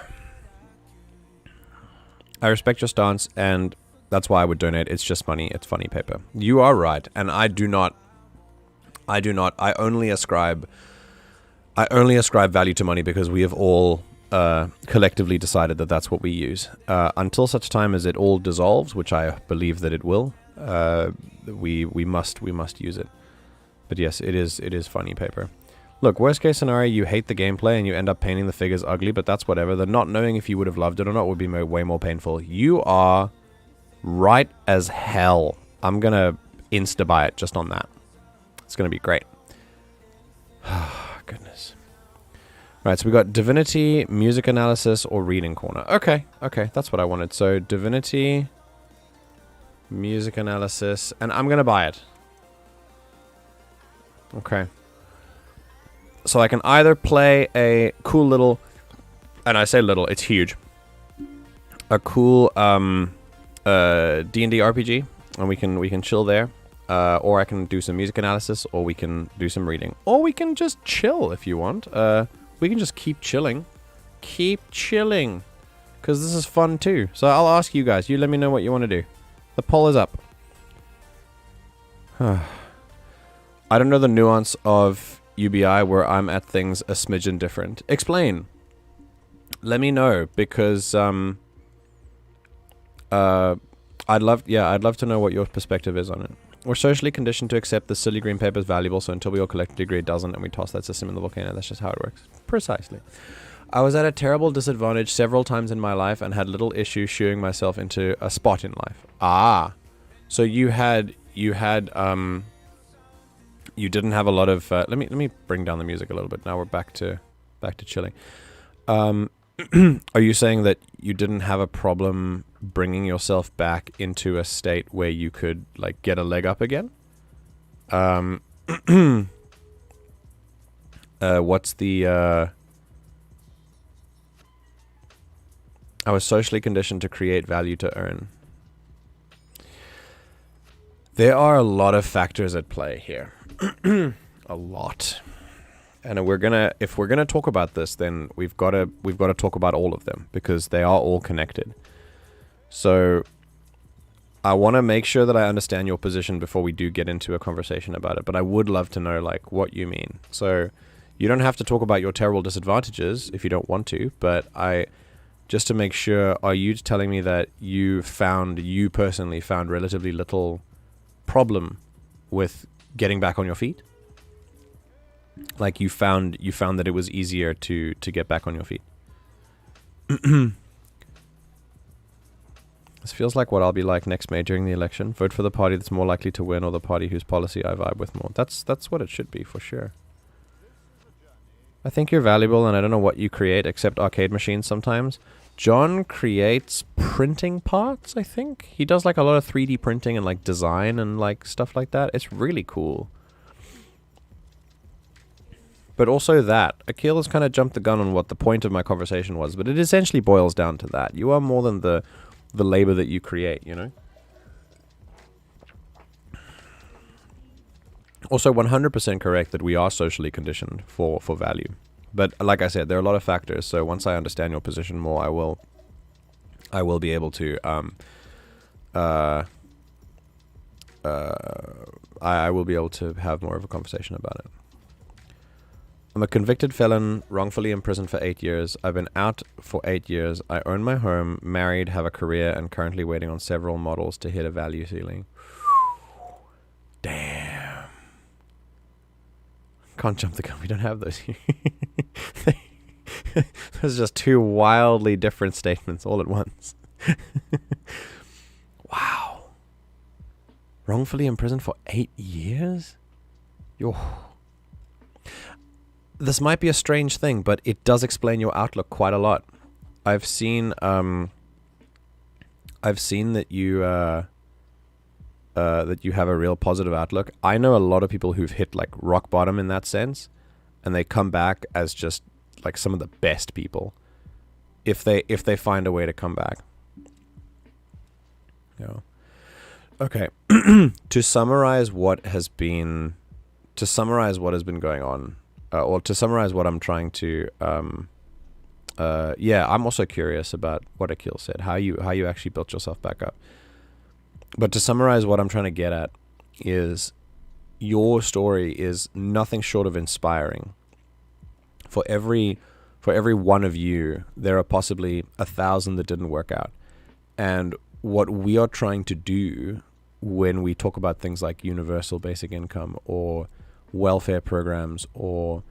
respect your stance, and that's why I would donate. It's just money. It's funny paper. You are right, and I only ascribe value to money because we have all collectively decided that that's what we use. Until such time as it all dissolves, which I believe that it will, we must use it. But yes, it is funny paper. Look, worst case scenario, you hate the gameplay and you end up painting the figures ugly, but that's whatever. The not knowing if you would have loved it or not would be way more painful. You are right as hell. I'm gonna insta-buy it just on that. It's gonna be great. Goodness. Right, so we got Divinity, Music Analysis, or Reading Corner. Okay, that's what I wanted. So Divinity, Music Analysis, and I'm gonna buy it. Okay. So I can either play a cool little, and I say little, it's huge, a cool D&D RPG, and we can chill there, or I can do some music analysis, or we can do some reading, or we can just chill if you want. We can just keep chilling, because this is fun too. So I'll ask you guys. You let me know what you want to do. The poll is up. I don't know the nuance of UBI where I'm at things a smidgen different. Explain. Let me know, because I'd love to know what your perspective is on it. We're socially conditioned to accept the silly green paper is valuable, so until we all collectively agree it doesn't, and we toss that system in the volcano. That's just how it works. Precisely. I was at a terrible disadvantage several times in my life and had little issues shooing myself into a spot in life. Ah. So you didn't have a lot of let me bring down the music a little bit. Now we're back to chilling. Are you saying that you didn't have a problem bringing yourself back into a state where you could like get a leg up again? What's the I was socially conditioned to create value to earn. There are a lot of factors at play here. A lot. And if we're gonna talk about this, then we've got to talk about all of them, because they are all connected. So I want to make sure that I understand your position before we do get into a conversation about it. But I would love to know, like, what you mean. So you don't have to talk about your terrible disadvantages if you don't want to. But just to make sure, are you telling me that you personally found relatively little problem with getting back on your feet? Like you found that it was easier to get back on your feet? This feels like what I'll be like next May during the election. Vote for the party that's more likely to win, or the party whose policy I vibe with more. That's what it should be, for sure. I think you're valuable, and I don't know what you create except arcade machines sometimes. John creates printing parts, I think. He does like a lot of 3D printing and like design and like stuff like that. It's really cool. But also that. Akil has kind of jumped the gun on what the point of my conversation was, but it essentially boils down to that. You are more than the labor that you create, you know? Also 100% correct that we are socially conditioned for value. But like I said, there are a lot of factors, so once I understand your position more, I will be able to I will be able to have more of a conversation about it. I'm a convicted felon, wrongfully imprisoned for 8 years. I've been out for 8 years. I own my home, married, have a career, and currently waiting on several models to hit a value ceiling. Damn. Can't jump the gun. We don't have those here. Those are just two wildly different statements all at once. Wow. Wrongfully imprisoned for 8 years? Yo. This might be a strange thing, but it does explain your outlook quite a lot. I've seen that you that you have a real positive outlook. I know a lot of people who've hit like rock bottom in that sense, and they come back as just like some of the best people if they find a way to come back. Yeah. Okay. To summarize what has been going on. Or to summarize what I'm trying to, I'm also curious about what Akil said, how you actually built yourself back up. But to summarize what I'm trying to get at is your story is nothing short of inspiring. For every one of you, there are possibly 1,000 that didn't work out. And what we are trying to do when we talk about things like universal basic income or welfare programs or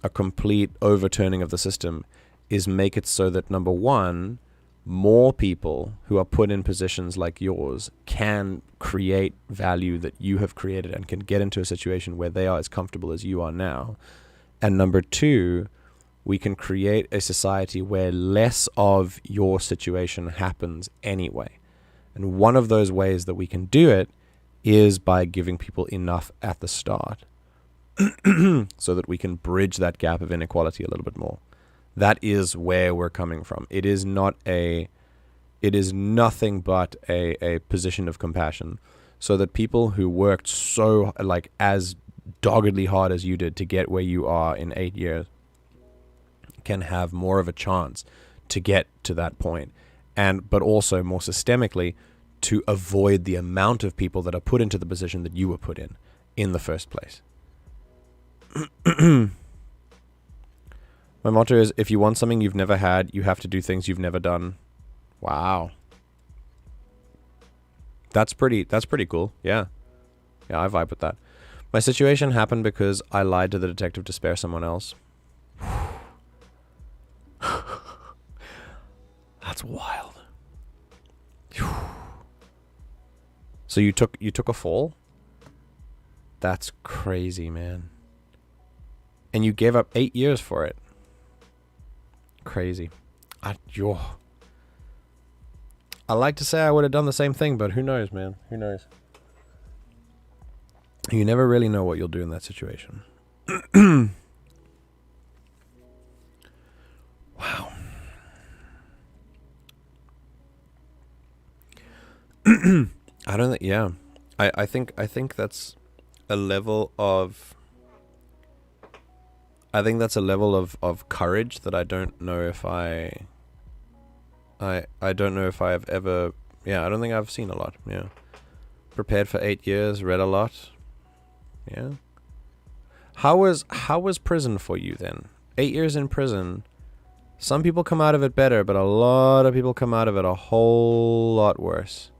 a complete overturning of the system is make it so that, number one, more people who are put in positions like yours can create value that you have created and can get into a situation where they are as comfortable as you are now. And number two, we can create a society where less of your situation happens anyway. And one of those ways that we can do it is by giving people enough at the start so that we can bridge that gap of inequality a little bit more. That is where we're coming from. It is nothing but a position of compassion, so that people who worked so like as doggedly hard as you did to get where you are in 8 years can have more of a chance to get to that point, but also more systemically to avoid the amount of people that are put into the position that you were put in the first place. My motto is, if you want something you've never had, you have to do things you've never done. Wow. That's pretty cool. Yeah, I vibe with that. My situation happened because I lied to the detective to spare someone else. That's wild. So you took a fall? That's crazy, man. And you gave up 8 years for it. Crazy. I like to say I would have done the same thing, but who knows, man? Who knows? You never really know what you'll do in that situation. Wow. I don't think, yeah. I think that's a level of... I think that's a level of courage that I don't know if I I don't know if I've ever... Yeah, I don't think I've seen a lot. Yeah. Prepared for 8 years, read a lot. Yeah. How was prison for you then? 8 years in prison. Some people come out of it better, but a lot of people come out of it a whole lot worse.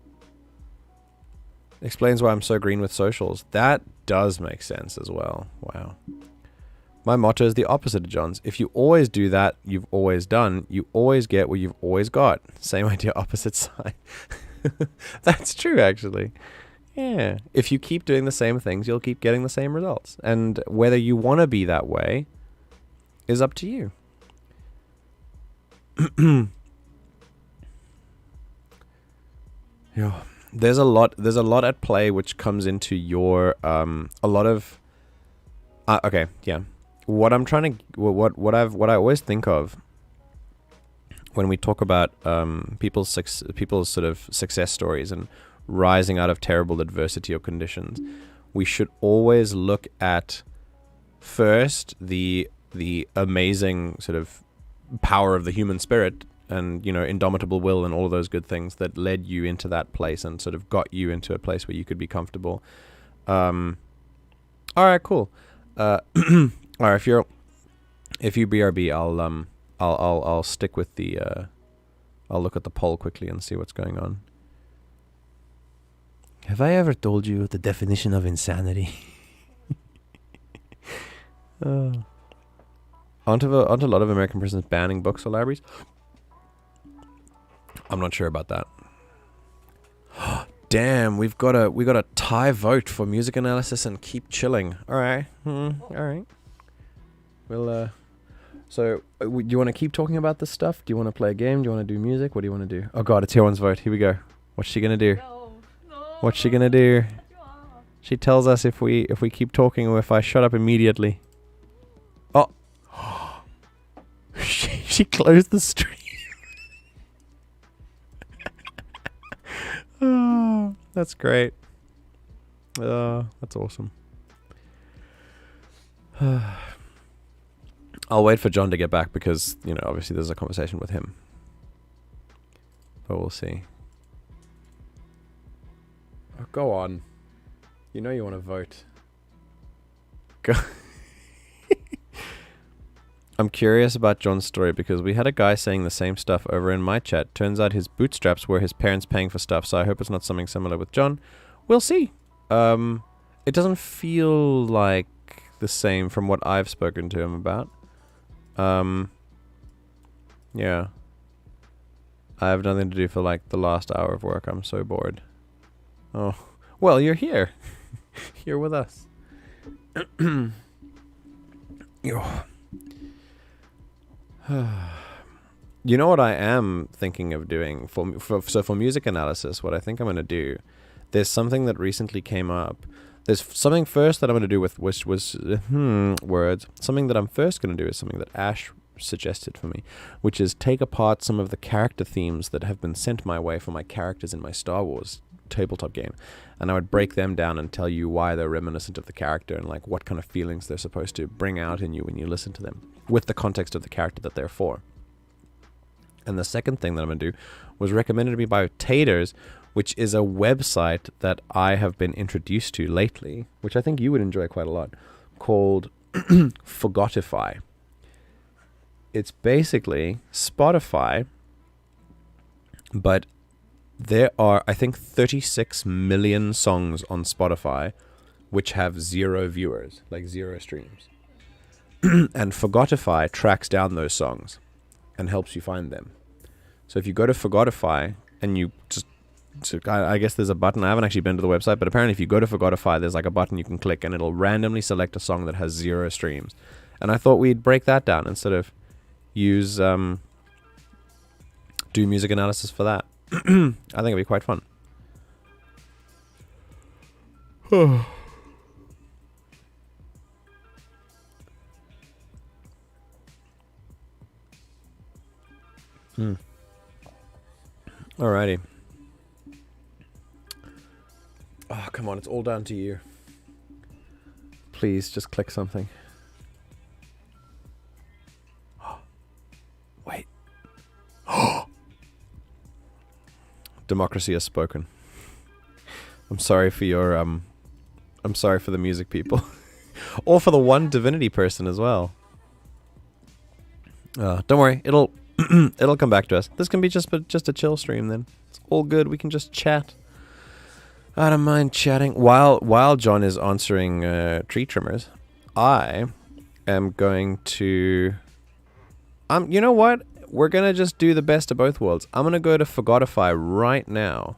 Explains why I'm so green with socials. That does make sense as well. Wow. My motto is the opposite of John's. If you always do that you've always done, you always get what you've always got. Same idea, opposite side. That's true, actually. Yeah. If you keep doing the same things, you'll keep getting the same results. And whether you want to be that way is up to you. Yeah. There's a lot at play which comes into your a lot of okay, yeah. What I'm trying to what I always think of when we talk about people's sort of success stories and rising out of terrible adversity or conditions, we should always look at first the amazing sort of power of the human spirit and, you know, indomitable will and all of those good things that led you into that place and sort of got you into a place where you could be comfortable. All right, cool. All right, if you BRB, I'll stick with the I'll look at the poll quickly and see what's going on. Have I ever told you the definition of insanity? Aren't a lot of American prisons banning books or libraries? I'm not sure about that. Damn, we got a tie vote for music analysis and keep chilling. All right, all right. Well, so do you want to keep talking about this stuff? Do you want to play a game? Do you want to do music? What do you want to do? Oh God, it's Heron's vote. Here we go. What's she gonna do? No. What's she gonna do? She tells us if we keep talking or if I shut up immediately. Oh, she closed the stream. Oh, that's great. That's awesome. I'll wait for John to get back because, you know, obviously there's a conversation with him. But we'll see. Oh, go on. You know you want to vote. Go. I'm curious about John's story because we had a guy saying the same stuff over in my chat. Turns out his bootstraps were his parents paying for stuff, so I hope it's not something similar with John. We'll see. It doesn't feel like the same from what I've spoken to him about. Yeah. I have nothing to do for like the last hour of work. I'm so bored. Oh, well, you're here. You're with us. You know what I am thinking of doing for music analysis? What I think I'm going to do, there's something that recently came up. There's something first that I'm going to do with which was words. Something that I'm first going to do is something that Ash suggested for me, which is take apart some of the character themes that have been sent my way for my characters in my Star Wars tabletop game, and I would break them down and tell you why they're reminiscent of the character and like what kind of feelings they're supposed to bring out in you when you listen to them with the context of the character that they're for. And the second thing that I'm going to do was recommended to me by Taters, which is a website that I have been introduced to lately, which I think you would enjoy quite a lot, called Forgotify. It's basically Spotify, but there are, I think, 36 million songs on Spotify which have 0 viewers, like 0 streams. And Forgotify tracks down those songs and helps you find them. So if you go to Forgotify and you just, I guess there's a button. I haven't actually been to the website, but apparently if you go to Forgotify, there's like a button you can click and it'll randomly select a song that has 0 streams. And I thought we'd break that down instead of use, do music analysis for that. I think it'd be quite fun. Alrighty. Oh, come on, it's all down to you. Please, just click something. Wait. democracy has spoken. I'm sorry for your I'm sorry for the music people. Or for the one divinity person as well. Don't worry, it'll it'll come back to us. This can be just a chill stream then. It's all good. We can just chat. I don't mind chatting while John is answering tree trimmers. I am going to you know what? We're gonna just do the best of both worlds. I'm gonna go to Forgotify right now.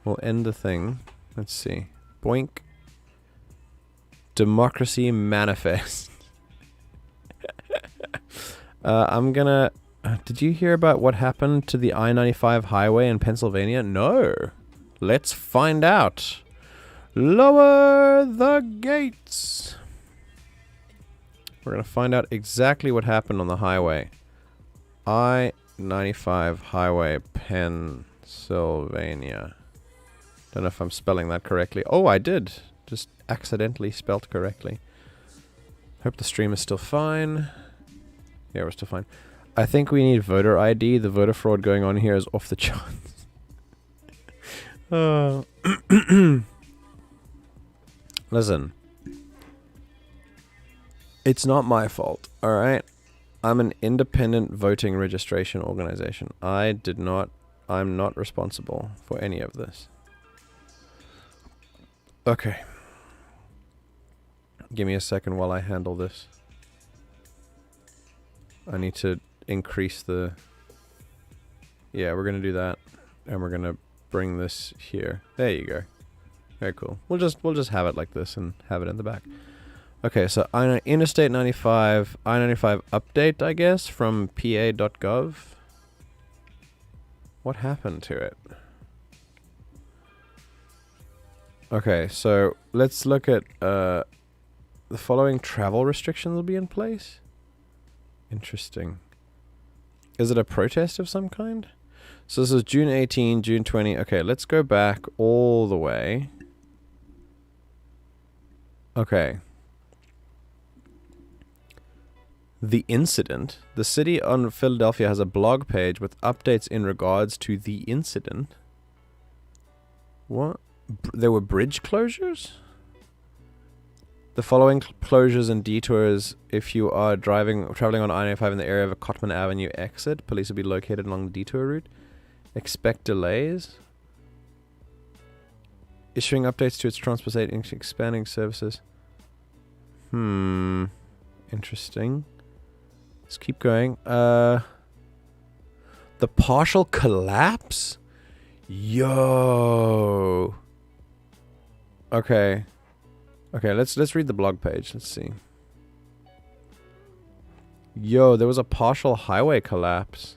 We'll end the thing. Let's see. Boink. Democracy manifest. I'm gonna... did you hear about what happened to the I-95 highway in Pennsylvania? No. Let's find out. Lower the gates. We're gonna find out exactly what happened on the highway. I-95 highway, Pennsylvania. Don't know if I'm spelling that correctly. Oh, I did. Just accidentally spelt correctly. Hope the stream is still fine. Yeah, we're still fine. I think we need voter ID. The voter fraud going on here is off the charts. Listen. It's not my fault, alright? I'm an independent voting registration organization. I'm not responsible for any of this. Okay. Give me a second while I handle this. I need to increase the... Yeah, we're gonna do that. And we're gonna bring this here. There you go. Very cool. We'll just have it like this and have it in the back. Okay, so Interstate 95, I-95 update, I guess, from pa.gov. What happened to it? Okay, so let's look at the following travel restrictions will be in place. Interesting. Is it a protest of some kind? So this is June 18, June 20. Okay, let's go back all the way. Okay. The incident. The city of Philadelphia has a blog page with updates in regards to the incident. What? There were bridge closures? The following closures and detours if you are traveling on I-95 in the area of a Cotman Avenue exit. Police will be located along the detour route. Expect delays. Issuing updates to its transport expanding services. Interesting. Let's keep going. The partial collapse? Yo. Okay. Okay, let's read the blog page. Let's see. Yo, there was a partial highway collapse.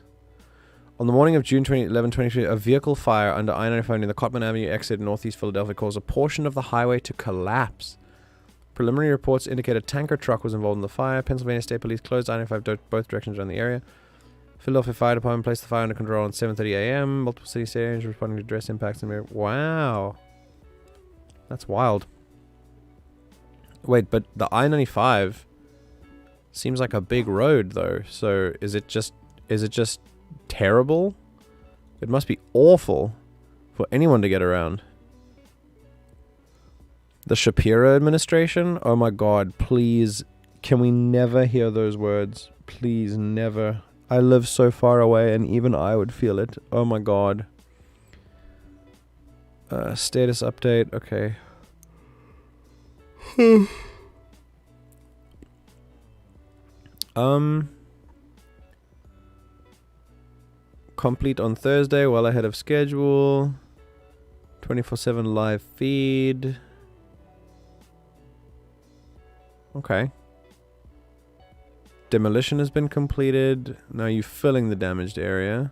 On the morning of June 11, 2023, a vehicle fire under I-95 near the Cotman Avenue exit in northeast Philadelphia caused a portion of the highway to collapse. Preliminary reports indicate a tanker truck was involved in the fire. Pennsylvania State Police closed I-95 both directions around the area. Philadelphia Fire Department placed the fire under control at 7:30 a.m. Multiple city stations responding to address impacts in the area. Wow. That's wild. Wait, but the I-95 seems like a big road though. So is it just terrible? It must be awful for anyone to get around. The Shapiro administration? Oh my god, please. Can we never hear those words? Please, never. I live so far away and even I would feel it. Oh my god. Status update. Okay. Complete on Thursday, well ahead of schedule. 24/7 live feed. Okay. Demolition has been completed. Now you're filling the damaged area.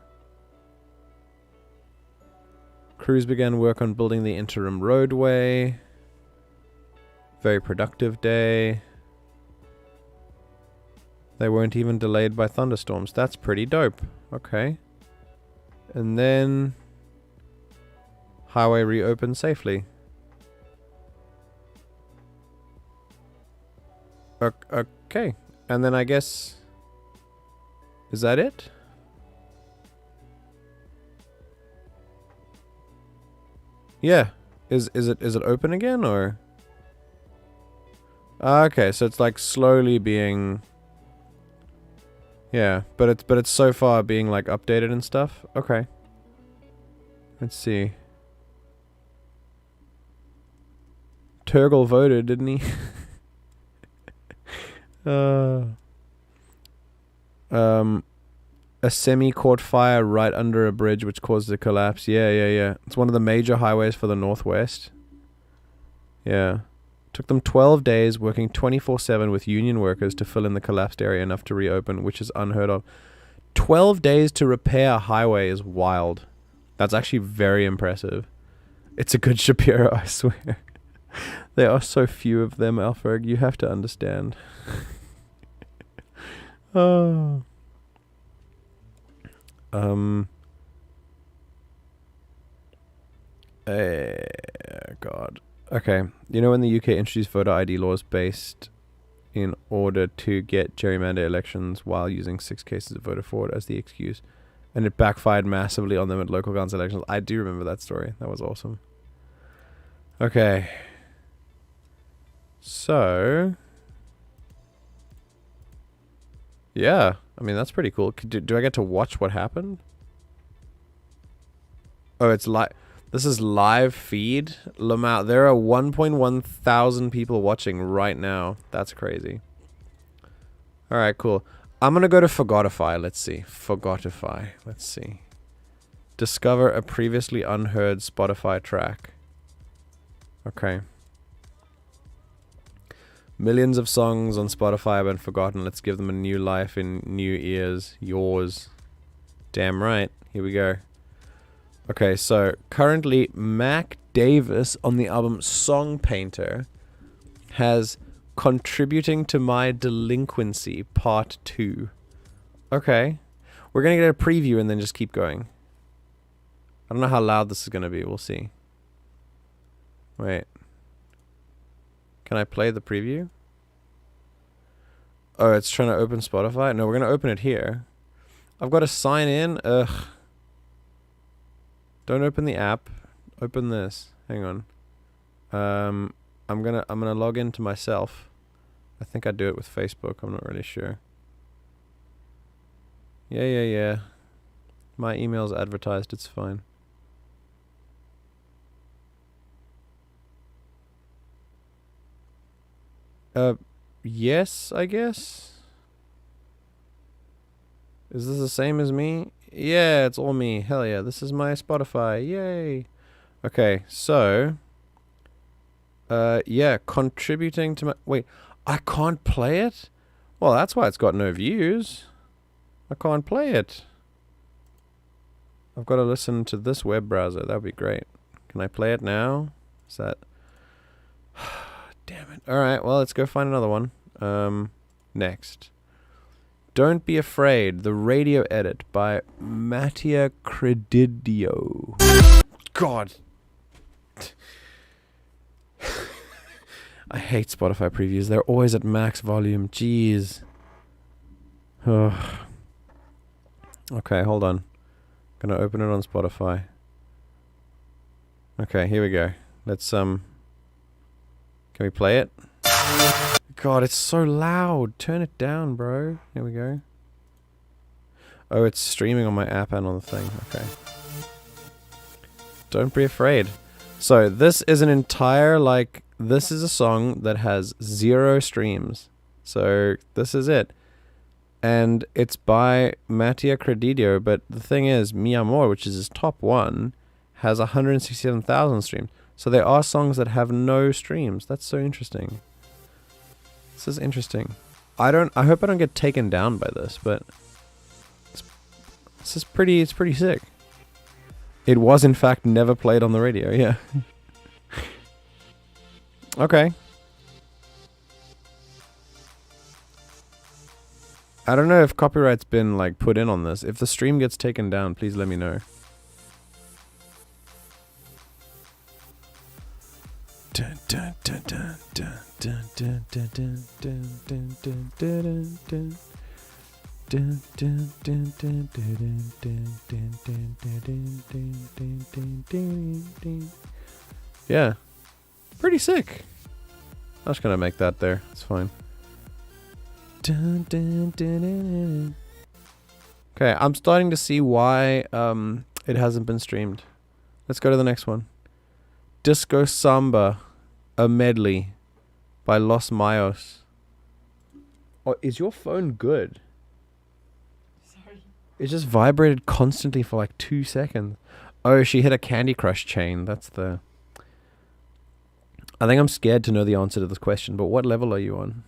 Crews began work on building the interim roadway. Very productive day. They weren't even delayed by thunderstorms. That's pretty dope. Okay. And then highway reopened safely. Okay. And then I guess... Is that it? Yeah. Is it open again or? Okay, so it's like slowly being. Yeah, but it's so far being like updated and stuff. Okay. Let's see. Turgle voted, didn't he? A semi caught fire right under a bridge which caused a collapse. Yeah. It's one of the major highways for the Northwest. Yeah. Took them 12 days working 24/7 with union workers to fill in the collapsed area enough to reopen, which is unheard of. 12 days to repair a highway is wild. That's actually very impressive. It's a good Shapiro, I swear. There are so few of them, Alfred. You have to understand. Oh. God. Okay. You know when the UK introduced voter ID laws based in order to get gerrymander elections while using 6 cases of voter fraud as the excuse, and it backfired massively on them at local council elections? I do remember that story. That was awesome. Okay. So, yeah. I mean, that's pretty cool. Do I get to watch what happened? Oh, it's live. This is live feed. Lamau. There are 1.1 thousand people watching right now. That's crazy. Alright, cool. I'm going to go to Forgotify. Let's see. Forgotify. Let's see. Discover a previously unheard Spotify track. Okay. Millions of songs on Spotify have been forgotten. Let's give them a new life in new ears. Yours. Damn right. Here we go. Okay, so currently Mac Davis on the album Song Painter has Contributing to My Delinquency Part 2. Okay. We're going to get a preview and then just keep going. I don't know how loud this is going to be. We'll see. Wait. Can I play the preview? Oh, it's trying to open Spotify? No, we're going to open it here. I've got to sign in. Ugh. Don't open the app. Open this. Hang on. I'm gonna log into myself. I think I do it with Facebook. I'm not really sure. Yeah. My email's advertised. It's fine. Yes, I guess. Is this the same as me? Yeah, it's all me. Hell yeah. This is my Spotify. Yay. Okay, so. Yeah, contributing to my... Wait, I can't play it? Well, that's why it's got no views. I can't play it. I've got to listen to this web browser. That would be great. Can I play it now? Is that... Damn it. Alright, well, let's go find another one. Next. Don't Be Afraid, the radio edit by Mattia Credidio. God. I hate Spotify previews. They're always at max volume. Jeez. Ugh. Okay, hold on. Gonna open it on Spotify. Okay, here we go. Let's can we play it? God, it's so loud. Turn it down, bro. Here we go. Oh, it's streaming on my app and on the thing. Okay. Don't Be Afraid. So this is an entire, like, this is a song that has 0 streams. So this is it. And it's by Mattia Credidio, but the thing is, Mi Amor, which is his top one, has 167,000 streams. So there are songs that have no streams. That's so interesting. This is interesting. I hope I don't get taken down by this, but it's pretty sick. It was in fact never played on the radio, yeah. Okay. I don't know if copyright's been like put in on this. If the stream gets taken down, please let me know. Dun, dun, dun, dun, dun, dun, dun, dun, dun, dun, dun, dun, dun, dun. Dun, dun, dun, dun, dun, dun, dun, dun, dun, dun, dun, dun, dun, dun, dun. Yeah. Pretty sick. I'm just gonna make that there. It's fine. Dun, dun, dun, dun, dun. Okay, I'm starting to see why it hasn't been streamed. Let's go to the next one. Disco Samba, a medley by Los Mayos. Oh, is your phone good? Sorry. It just vibrated constantly for like 2 seconds. Oh, she hit a Candy Crush chain. That's the... I think I'm scared to know the answer to this question, but what level are you on?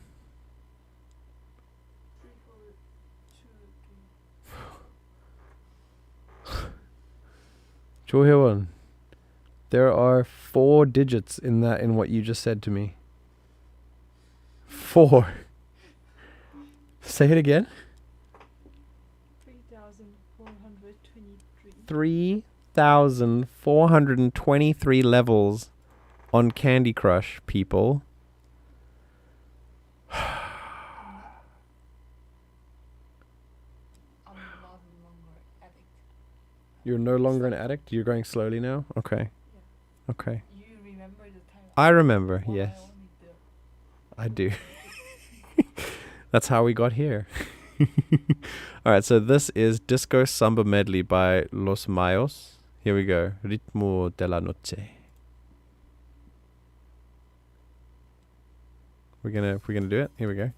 3, 4, 2, 3. Johewan, there are 4 digits in that, in what you just said to me. 4. Say it again. 3,423. 3,423 levels on Candy Crush, people. I'm not longer addict. You're no longer an addict? You're going slowly now? Okay. Yeah. Okay. You remember the time? I remember, Well, yes. I only do. I do. That's how we got here. Alright, so this is Disco Samba Medley by Los Mayos. Here we go. Ritmo de la Noche. We're gonna do it. Here we go.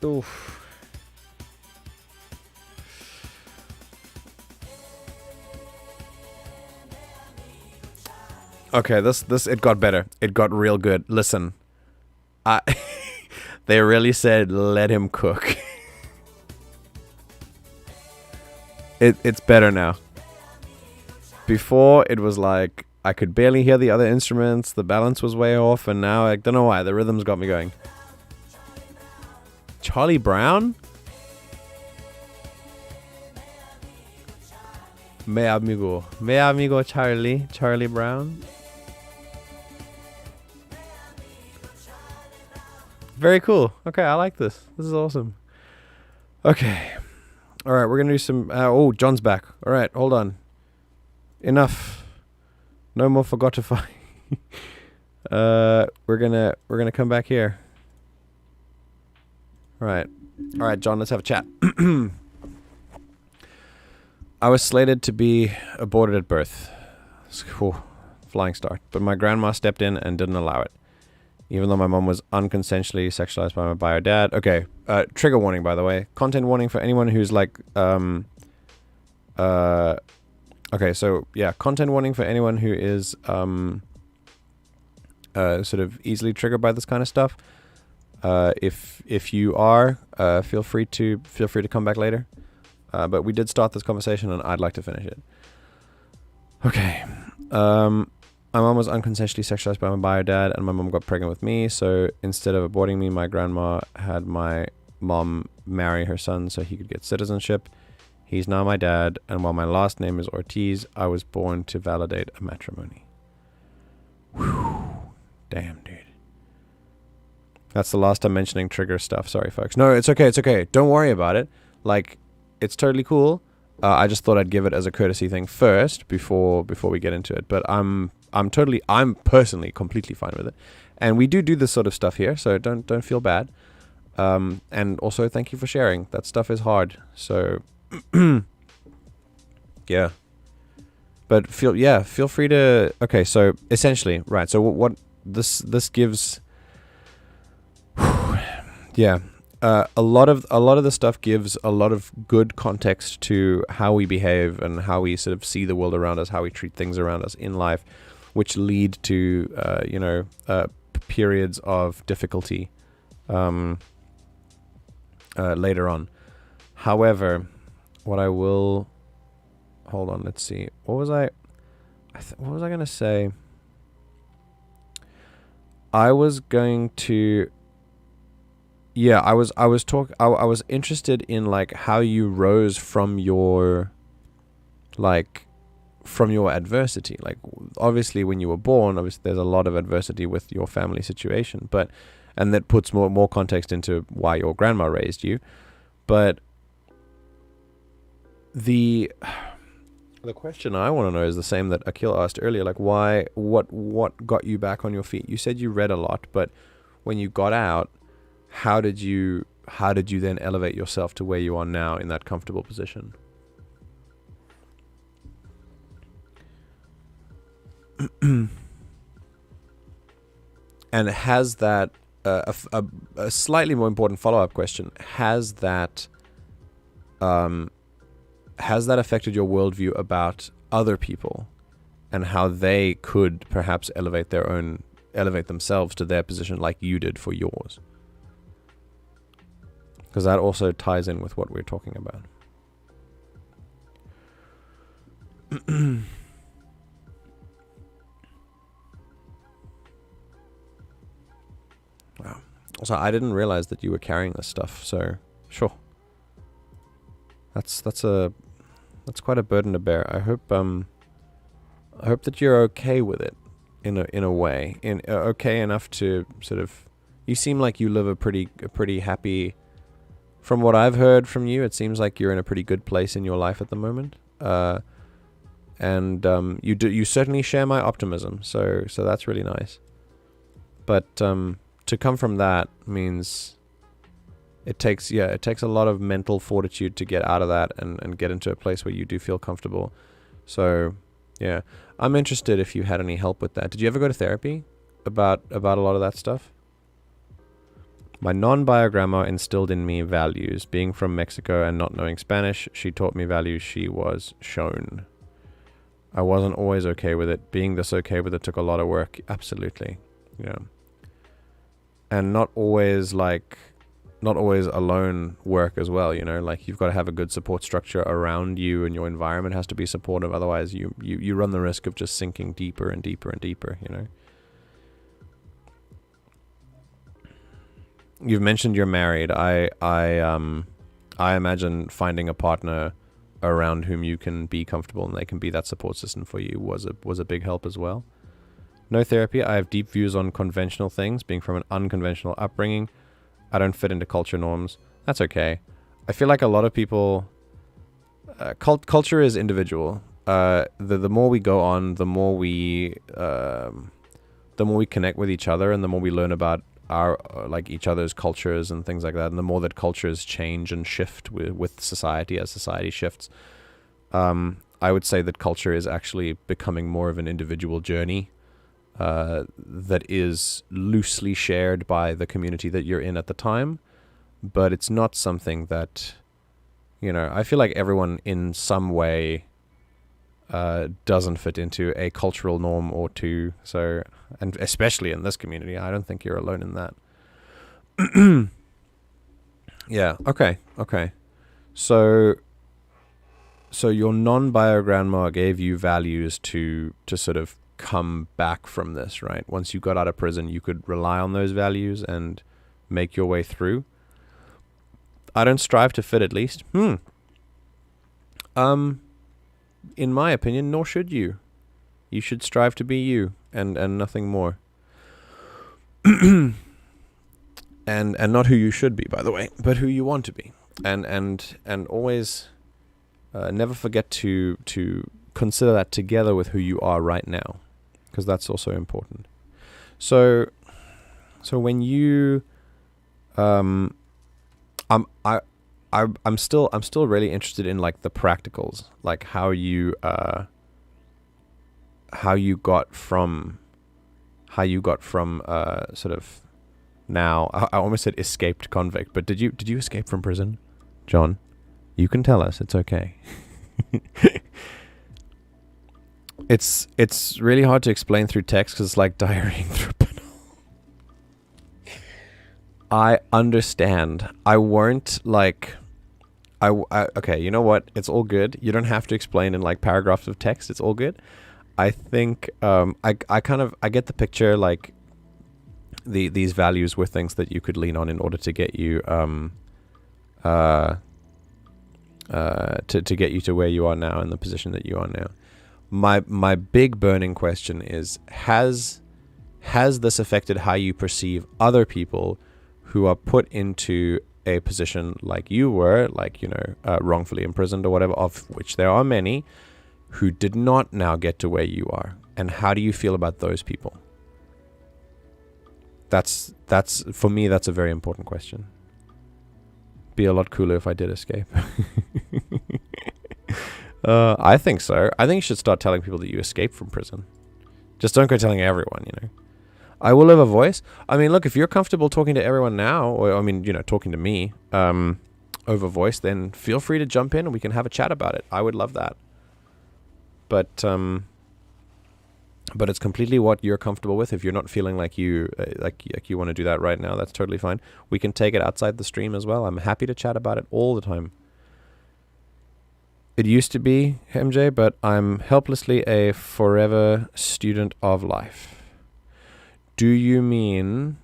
Oof. Okay, this it got better. It got real good. Listen. They really said let him cook. It's better now. Before it was like I could barely hear the other instruments, the balance was way off, and now I don't know why, the rhythm's got me going. Charlie Brown? Me amigo Charlie Brown. Very cool. Okay, I like this. This is awesome. Okay. All right, we're going to do some... oh, John's back. All right, hold on. Enough. No more Forgotify. We're gonna come back here. All right, John, let's have a chat. I was slated to be aborted at birth. Cool. Flying start. But my grandma stepped in and didn't allow it. Even though my mom was unconsensually sexualized by her dad. Okay, trigger warning, by the way. Content warning for anyone who's like... okay, so, yeah, content warning for anyone who is sort of easily triggered by this kind of stuff. If you are, feel free to come back later. But we did start this conversation, and I'd like to finish it. Okay. My mom was unconsensually sexualized by my bio dad, and my mom got pregnant with me. So instead of aborting me, my grandma had my mom marry her son so he could get citizenship. He's now my dad, and while my last name is Ortiz, I was born to validate a matrimony. Whew. Damn, dude. That's the last time mentioning trigger stuff. Sorry, folks. No, it's okay. It's okay. Don't worry about it. Like, it's totally cool. I just thought I'd give it as a courtesy thing first before we get into it. But I'm personally completely fine with it. And we do this sort of stuff here, so don't feel bad. And also thank you for sharing. That stuff is hard. So yeah. But feel free to... Okay, so essentially, right. So what this gives... yeah. A lot of the stuff gives a lot of good context to how we behave and how we sort of see the world around us, how we treat things around us in life, which lead to periods of difficulty later on. However, what I will... Hold on, let's see. What was I going to say? I was going to... yeah, I was interested in like how you rose from your adversity. Like obviously when you were born, obviously there's a lot of adversity with your family situation, and that puts more context into why your grandma raised you. But the question I want to know is the same that Akil asked earlier. Like what got you back on your feet? You said you read a lot, but when you got out, how did you then elevate yourself to where you are now in that comfortable position? And has that a slightly more important follow-up question, has that affected your worldview about other people and how they could perhaps elevate themselves to their position like you did for yours? Because that also ties in with what we're talking about. Wow. Also, I didn't realize that you were carrying this stuff, so sure. That's quite a burden to bear. I hope that you're okay with it in a way, okay enough to sort of. You seem like you live a pretty happy. From what I've heard from you, it seems like you're in a pretty good place in your life at the moment, and you certainly share my optimism. So that's really nice. But to come from that means it takes a lot of mental fortitude to get out of that and get into a place where you do feel comfortable. So yeah, I'm interested if you had any help with that. Did you ever go to therapy about a lot of that stuff? My non-bio grandma instilled in me values. Being from Mexico and not knowing Spanish, she taught me values she was shown. I wasn't always okay with it. Being this okay with it took a lot of work. Absolutely. Yeah. And not always alone work as well, you know, like you've got to have a good support structure around you, and your environment has to be supportive. Otherwise you run the risk of just sinking deeper and deeper and deeper, you know. You've mentioned you're married. I imagine finding a partner around whom you can be comfortable and they can be that support system for you was a big help as well. No therapy. I have deep views on conventional things. Being from an unconventional upbringing, I don't fit into culture norms. That's okay. I feel like a lot of people, culture is individual. The more we go on, the more we connect with each other, and the more we learn about our each other's cultures and things like that, and the more that cultures change and shift with society as society shifts. I would say that culture is actually becoming more of an individual journey that is loosely shared by the community that you're in at the time, but it's not something that, you know, I feel like everyone in some way doesn't fit into a cultural norm or two. So, and especially in this community, I don't think you're alone in that. Yeah. Okay. So your non-bio grandma gave you values to sort of come back from this, right? Once you got out of prison, you could rely on those values and make your way through. I don't strive to fit, at least. In my opinion, nor should you. You should strive to be you and nothing more. and not who you should be, by the way, but who you want to be. And always never forget to consider that together with who you are right now, because that's also important. So when you I'm still really interested in like the practicals, like how you got from sort of now, I almost said escaped convict, but did you escape from prison, John? You can tell us, it's okay. It's really hard to explain through text because it's like diarrheaing through a panel. I understand. I weren't like, okay, you know what? It's all good. You don't have to explain in like paragraphs of text. It's all good. I think I get the picture. Like these values were things that you could lean on in order to get you to get you to where you are now in the position that you are now. My big burning question is, has this affected how you perceive other people who are put into a position like you were, like, wrongfully imprisoned or whatever, of which there are many, who did not now get to where you are? And how do you feel about those people? That's for me, that's a very important question. Be a lot cooler if I did escape. I think so. I think you should start telling people that you escaped from prison. Just don't go telling everyone, I will have a voice. I mean, look, if you're comfortable talking to everyone now, or, talking to me over voice, then feel free to jump in and we can have a chat about it. I would love that. But it's completely what you're comfortable with. If you're not feeling like you want to do that right now, that's totally fine. We can take it outside the stream as well. I'm happy to chat about it all the time. It used to be, MJ, but I'm helplessly a forever student of life. Do you mean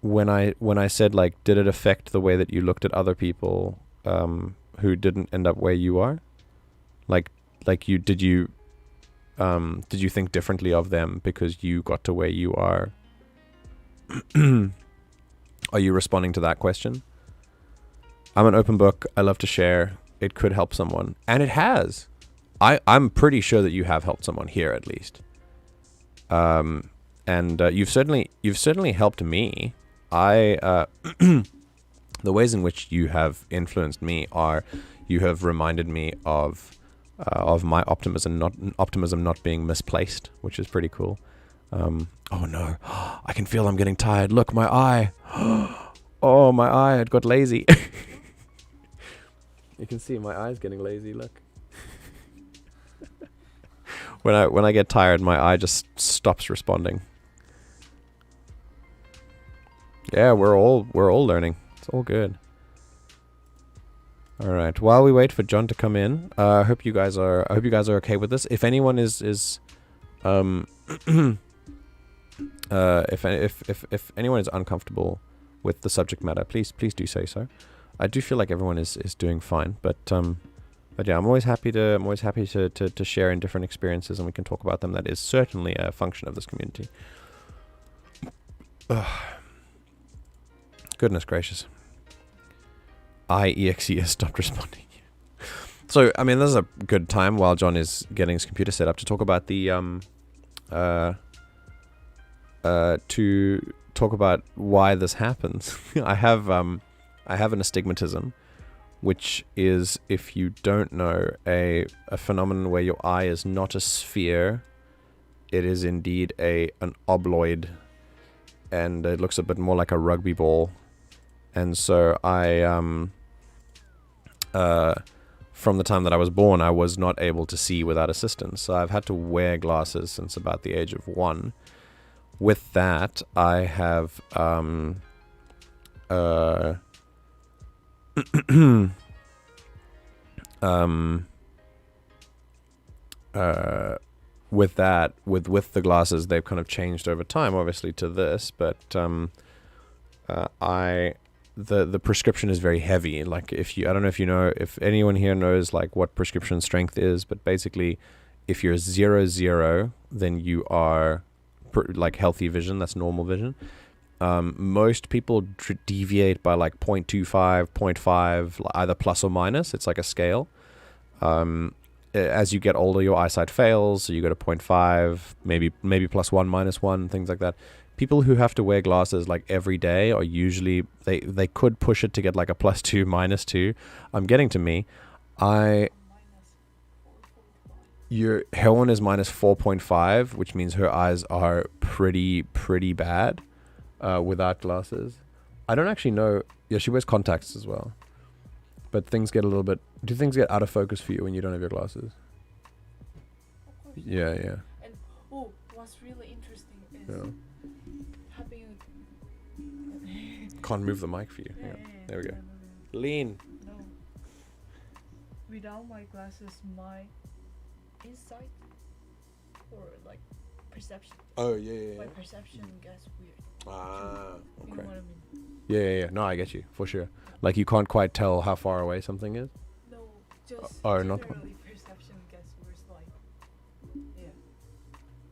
when I said, like, did it affect the way that you looked at other people who didn't end up where you are? Did you think differently of them because you got to where you are? Are you responding to that question? I'm an open book. I love to share. It could help someone, and it has. I'm pretty sure that you have helped someone here, at least. And you've certainly helped me. The ways in which you have influenced me are, you have reminded me of my optimism not being misplaced, which is pretty cool. Oh no, I can feel I'm getting tired. Look, my eye. Oh, my eye, it got lazy. You can see my eye's getting lazy, look. When I get tired, my eye just stops responding. Yeah, we're all learning. It's all good. All right. While we wait for John to come in, I hope you guys are okay with this. If anyone is if anyone is uncomfortable with the subject matter, please do say so. I do feel like everyone is doing fine, but yeah, I'm always happy to share in different experiences, and we can talk about them. That is certainly a function of this community. Ugh. Goodness gracious. IEXE has stopped responding. So, I mean, this is a good time while John is getting his computer set up to talk about to talk about why this happens. I have an astigmatism, which is, if you don't know, a phenomenon where your eye is not a sphere. It is indeed an obloid, and it looks a bit more like a rugby ball. And so from the time that I was born, I was not able to see without assistance. So I've had to wear glasses since about the age of 1. With that, I have with the glasses, they've kind of changed over time, obviously, to this, but the prescription is very heavy. Like, I don't know if anyone here knows like what prescription strength is, but basically, if you're 0/0, then you are like healthy vision. That's normal vision. Most people deviate by like 0.25, 0.5, either plus or minus. It's like a scale. As you get older, your eyesight fails, so you go to 0.5, maybe +1, -1, things like that. People who have to wear glasses like every day are usually, they could push it to get like a +2, -2. I'm getting to me. Your Helen is -4.5, which means her eyes are pretty bad without glasses. I don't actually know. Yeah, she wears contacts as well. But things get a little bit... Do things get out of focus for you when you don't have your glasses? Yeah. And what's really interesting is having... Can't move the mic for you. Hang on. There we go. Lean. No. Without my glasses, my insight or like perception. Oh, yeah. My perception gets weird. Ah, You okay. know what I mean? Yeah. No, I get you, for sure. Like, you can't quite tell how far away something is? No, just Oh, not- generally perception gets worse. Like, yeah,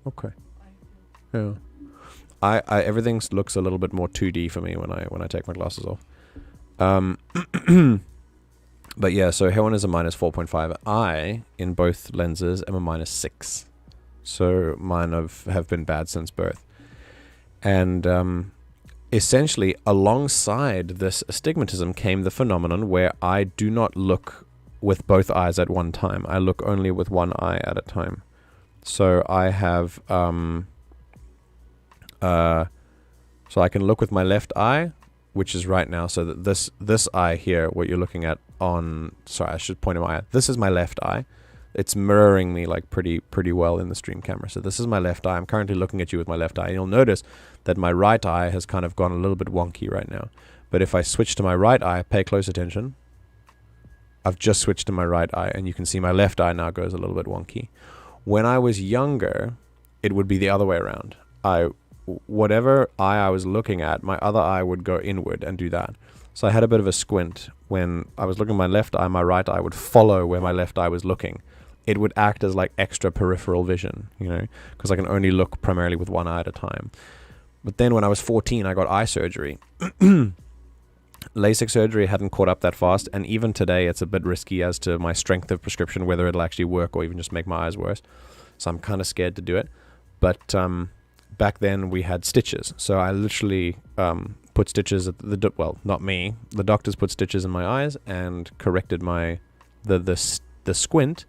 Okay. I feel. Yeah. I everything looks a little bit more 2D for me when I take my glasses off. But yeah, so Hewan is a -4.5. I, in both lenses, am a -6. So mine have been bad since birth. And essentially, alongside this astigmatism came the phenomenon where I do not look with both eyes at one time. I look only with one eye at a time. So I have... so I can look with my left eye, which is right now. So that this eye here, what you're looking at on, sorry, I should point at my eye. This is my left eye. It's mirroring me like pretty well in the stream camera. So this is my left eye. I'm currently looking at you with my left eye. And you'll notice that my right eye has kind of gone a little bit wonky right now. But if I switch to my right eye, pay close attention. I've just switched to my right eye, and you can see my left eye now goes a little bit wonky. When I was younger, it would be the other way around. Whatever eye I was looking at, my other eye would go inward and do that. So I had a bit of a squint. When I was looking at my left eye, my right eye would follow where my left eye was looking. It would act as like extra peripheral vision, you know, because I can only look primarily with one eye at a time. But then when I was 14, I got eye surgery. LASIK surgery hadn't caught up that fast, and even today it's a bit risky as to my strength of prescription, whether it'll actually work or even just make my eyes worse. So I'm kind of scared to do it. But back then we had stitches, so I literally put stitches at well, not me. The doctors put stitches in my eyes and corrected my the squint,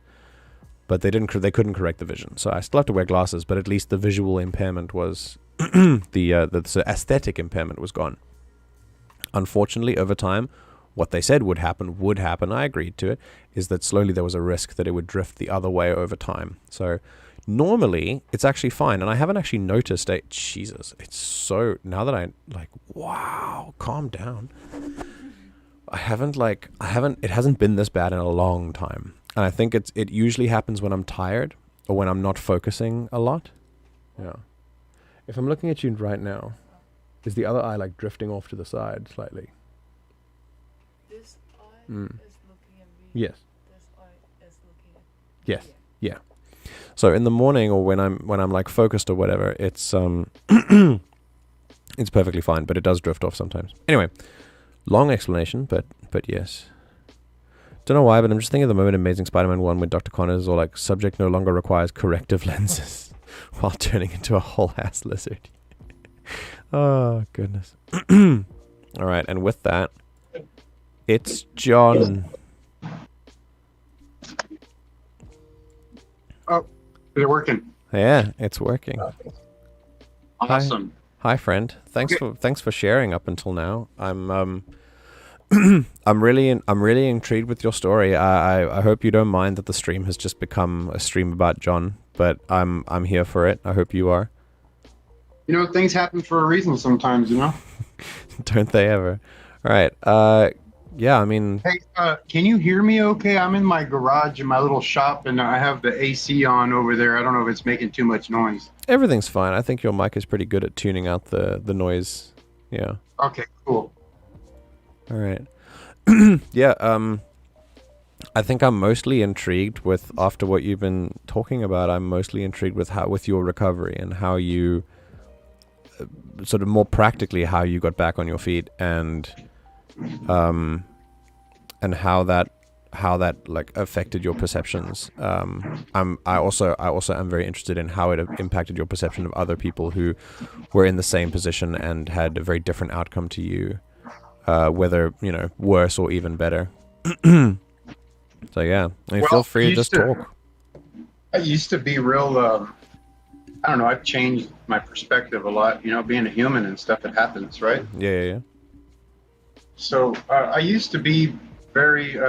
but they couldn't correct the vision. So I still have to wear glasses, but at least the visual impairment was the aesthetic impairment was gone. Unfortunately, over time, what they said would happen. I agreed to it. Is that slowly there was a risk that it would drift the other way over time. So normally, it's actually fine, and I haven't actually noticed it. Jesus, it's so... Now that I, like, wow, calm down. It hasn't been this bad in a long time. And I think it usually happens when I'm tired, or when I'm not focusing a lot. Yeah. If I'm looking at you right now, is the other eye, like, drifting off to the side slightly? This eye Mm. is looking at me. Yes. This eye is looking at me. Yes. Yeah. So in the morning, or when I'm like focused or whatever, it's it's perfectly fine, but it does drift off sometimes. Anyway, long explanation, but yes. Don't know why, but I'm just thinking of the moment in Amazing Spider-Man 1 when Dr. Connors, or like, subject no longer requires corrective lenses while turning into a whole ass lizard. Oh goodness. All right, and with that, it's John. Oh, is it working? Yeah, it's working. Awesome. Hi, friend. Thanks for sharing up until now. I'm I'm really intrigued with your story. I hope you don't mind that the stream has just become a stream about John, but I'm here for it. I hope you are. You know, things happen for a reason sometimes, you know? Don't they ever? All right. Yeah, I mean... Hey, can you hear me okay? I'm in my garage in my little shop, and I have the AC on over there. I don't know if it's making too much noise. Everything's fine. I think your mic is pretty good at tuning out the noise. Yeah. Okay, cool. All right. Yeah, I think I'm mostly intrigued with, after what you've been talking about, I'm mostly intrigued with your recovery and how you... sort of more practically how you got back on your feet, and how that like affected your perceptions. I also am very interested in how it impacted your perception of other people who were in the same position and had a very different outcome to you, whether, you know, worse or even better. So yeah, I mean, feel free to just talk. I used to be real, I don't know, I've changed my perspective a lot, you know, being a human and stuff, it happens, right? Yeah. So I used to be very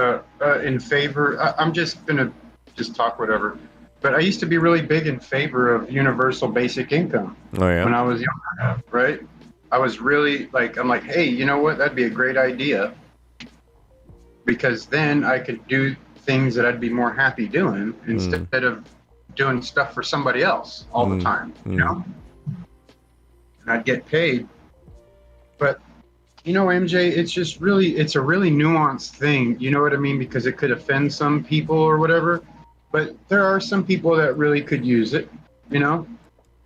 in favor, I'm just going to talk whatever, but I used to be really big in favor of universal basic income. Oh yeah. When I was younger, right? I was really like, I'm like, hey, you know what? That'd be a great idea, because then I could do things that I'd be more happy doing instead of doing stuff for somebody else all the time, you know? And I'd get paid. But, you know, MJ, it's just really, it's a really nuanced thing. You know what I mean? Because it could offend some people or whatever. But there are some people that really could use it, you know?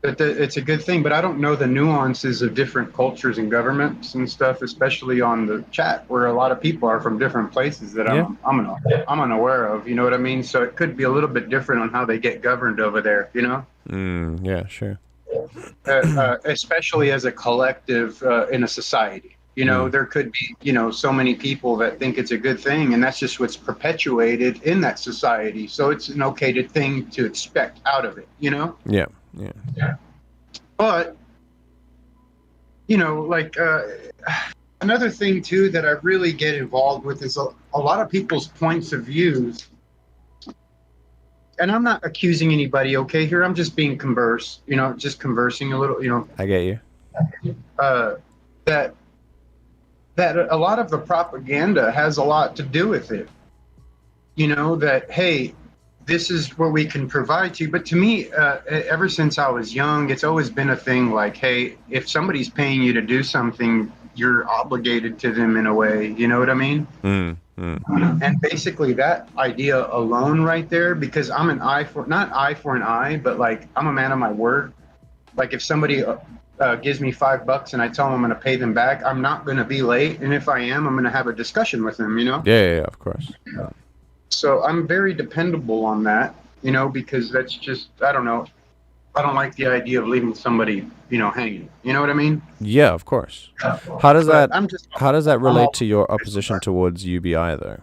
That it's a good thing, but I don't know the nuances of different cultures and governments and stuff, especially on the chat where a lot of people are from different places that I'm unaware of. You know what I mean? So it could be a little bit different on how they get governed over there. You know? Yeah, sure. Especially as a collective in a society. You know, there could be, you know, so many people that think it's a good thing, and that's just what's perpetuated in that society. So it's an okay thing to expect out of it. You know? Yeah. But, you know, like another thing too that I really get involved with is a lot of people's points of views. And I'm not accusing anybody, okay, here. I'm just being just conversing a little, you know. I get you. That a lot of the propaganda has a lot to do with it. You know, that, hey, this is what we can provide to you. But to me, ever since I was young, it's always been a thing like, hey, if somebody's paying you to do something, you're obligated to them in a way. You know what I mean? And basically that idea alone right there, because I'm an not eye for an eye, but like I'm a man of my word. Like if somebody gives me $5 and I tell them I'm going to pay them back, I'm not going to be late. And if I am, I'm going to have a discussion with them, you know? Yeah, of course. So I'm very dependable on that, you know, because that's just, I don't know. I don't like the idea of leaving somebody, you know, hanging. You know what I mean? Yeah, of course. How does that relate to your opposition towards UBI though?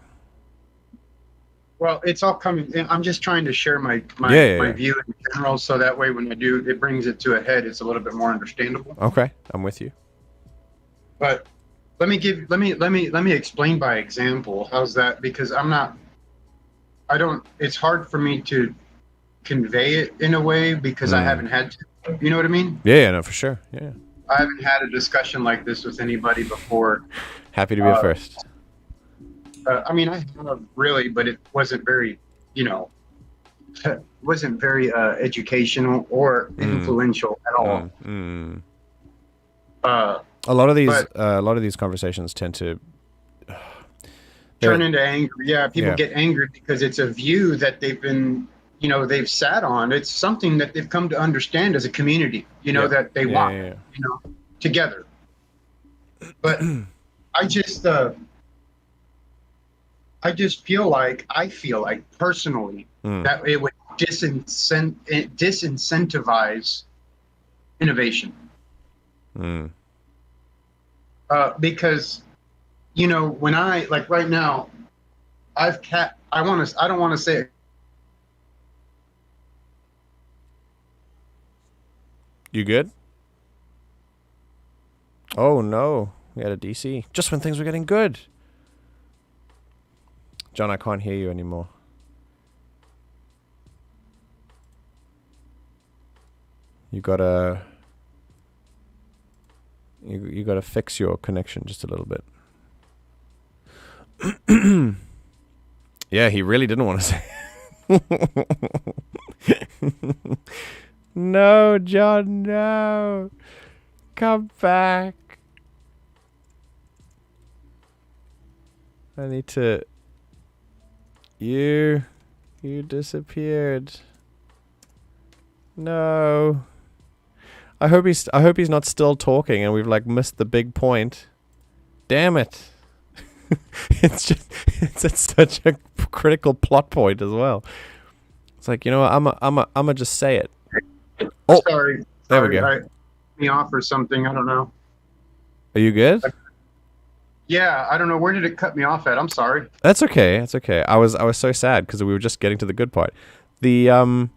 Well, it's all coming. I'm just trying to share my view in general, so that way when I do, it brings it to a head. It's a little bit more understandable. Okay, I'm with you. But let me explain by example. How's that? Because it's hard for me to convey it in a way because I haven't had to. You know what I mean? Yeah, no, for sure. Yeah. I haven't had a discussion like this with anybody before. Happy to be the first. I mean, I have really, but it wasn't very, you know, educational or influential at all. A lot of these conversations tend to turn into anger. Yeah, people get angry because it's a view that they've sat on. It's something that they've come to understand as a community, you know, that they want, you know, together. But I feel like personally that it would disincentivize innovation. Because, you know, when I, like right now, I don't want to say it. You good? Oh no, we had a DC. Just when things were getting good. John, I can't hear you anymore. You gotta fix your connection just a little bit. Yeah, he really didn't want to say. No, John, no. Come back. I need to... You disappeared. No. I hope he's not still talking and we've like missed the big point. Damn it. it's such a critical plot point as well. It's like, you know what, I'm just say it. Oh, sorry. There we go. Let me offer something. I don't know. Are you good? Yeah, I don't know. Where did it cut me off at? I'm sorry. That's okay. That's okay. I was so sad because we were just getting to the good part. You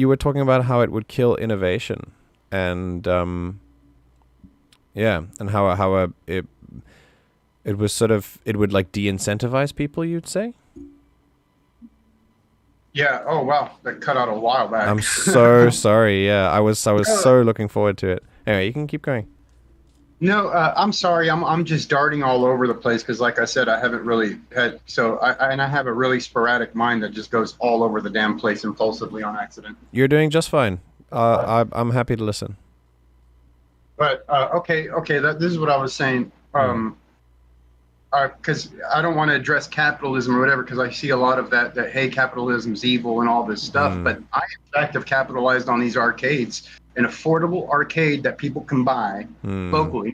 were talking about how it would kill innovation, and and how it was sort of, it would like de-incentivize people, you'd say. Yeah. Oh wow, that cut out a while back. I'm so sorry. Yeah, I was so looking forward to it. Anyway, you can keep going. No, I'm sorry. I'm just darting all over the place because, like I said, I haven't really had. So and I have a really sporadic mind that just goes all over the damn place impulsively on accident. You're doing just fine. I'm happy to listen. But okay. This is what I was saying. Mm. Because I don't want to address capitalism or whatever, because I see a lot of that hey, capitalism's evil and all this stuff. But I, in fact, have capitalized on these arcades, an affordable arcade that people can buy locally.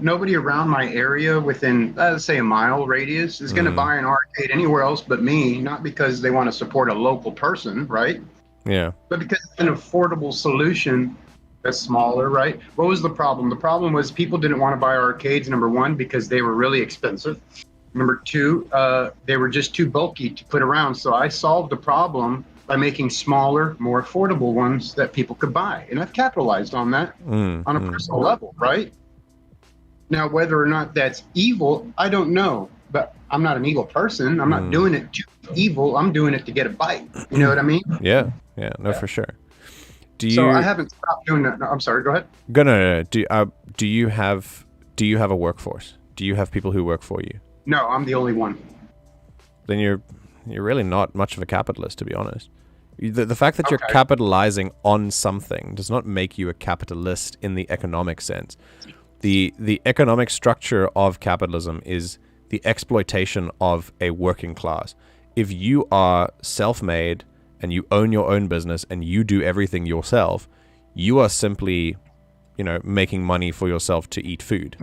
Nobody around my area within, let's say, a mile radius is going to buy an arcade anywhere else but me, not because they want to support a local person, right? Yeah. But because it's an affordable solution that's smaller, right? What was the problem? The problem was people didn't want to buy arcades, number one, because they were really expensive. Number two, they were just too bulky to put around. So I solved the problem by making smaller, more affordable ones that people could buy. And I've capitalized on that on a personal level, right? Now, whether or not that's evil, I don't know. But I'm not an evil person. I'm not doing it to be evil. I'm doing it to get a bite. You know what I mean? Yeah. No, for sure. So I haven't stopped doing that. No, I'm sorry. Go ahead. No. Do you have a workforce? Do you have people who work for you? No, I'm the only one. Then you're really not much of a capitalist, to be honest. The fact that you're capitalizing on something does not make you a capitalist in the economic sense. The economic structure of capitalism is the exploitation of a working class. If you are self-made and you own your own business and you do everything yourself, you are simply, making money for yourself to eat food.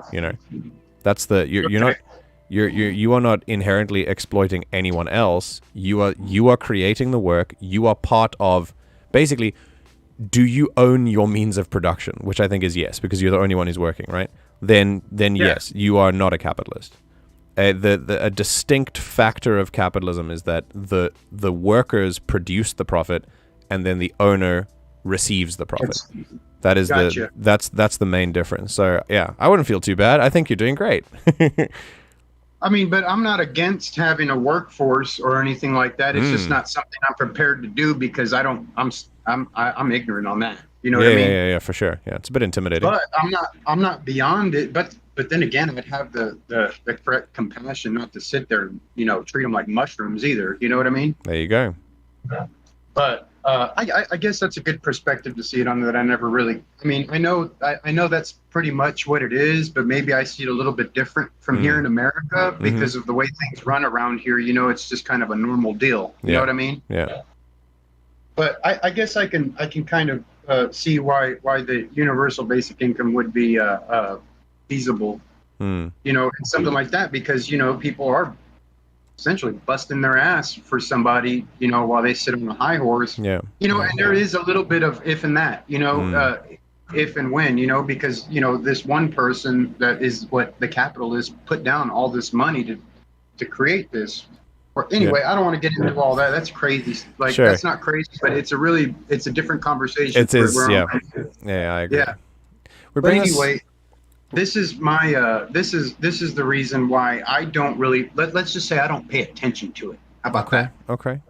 That's you are not inherently exploiting anyone else. You are creating the work. You are part of, basically. Do you own your means of production? Which I think is yes, because you're the only one who's working, right? Then yes, you are not a capitalist. A distinct factor of capitalism is that the workers produce the profit, and then the owner receives the profit. That is that's the main difference. So yeah, I wouldn't feel too bad. I think you're doing great. I mean, but I'm not against having a workforce or anything like that. It's just not something I'm prepared to do because I'm ignorant on that. You know what I mean? Yeah, for sure. Yeah, it's a bit intimidating. But I'm not beyond it. But then again, I'd have the correct compassion not to sit there and, treat them like mushrooms either. You know what I mean? There you go. But I guess that's a good perspective to see it on that. I never really. I mean, I know that's pretty much what it is, but maybe I see it a little bit different from here in America because of the way things run around here. It's just kind of a normal deal. You know what I mean? Yeah. But I guess I can kind of see why the universal basic income would be feasible. And something like that because people are essentially busting their ass for somebody, while they sit on a high horse. Yeah. And there is a little bit of if and that, if and when, because, this one person that is what the capitalists put down all this money to create this. Or anyway, I don't want to get into all that. That's crazy. Like that's not crazy, but it's a different conversation. It is, yeah. Yeah, I agree. Yeah. But anyway, this is my this is the reason why I don't really let's just say I don't pay attention to it. How about that? Okay.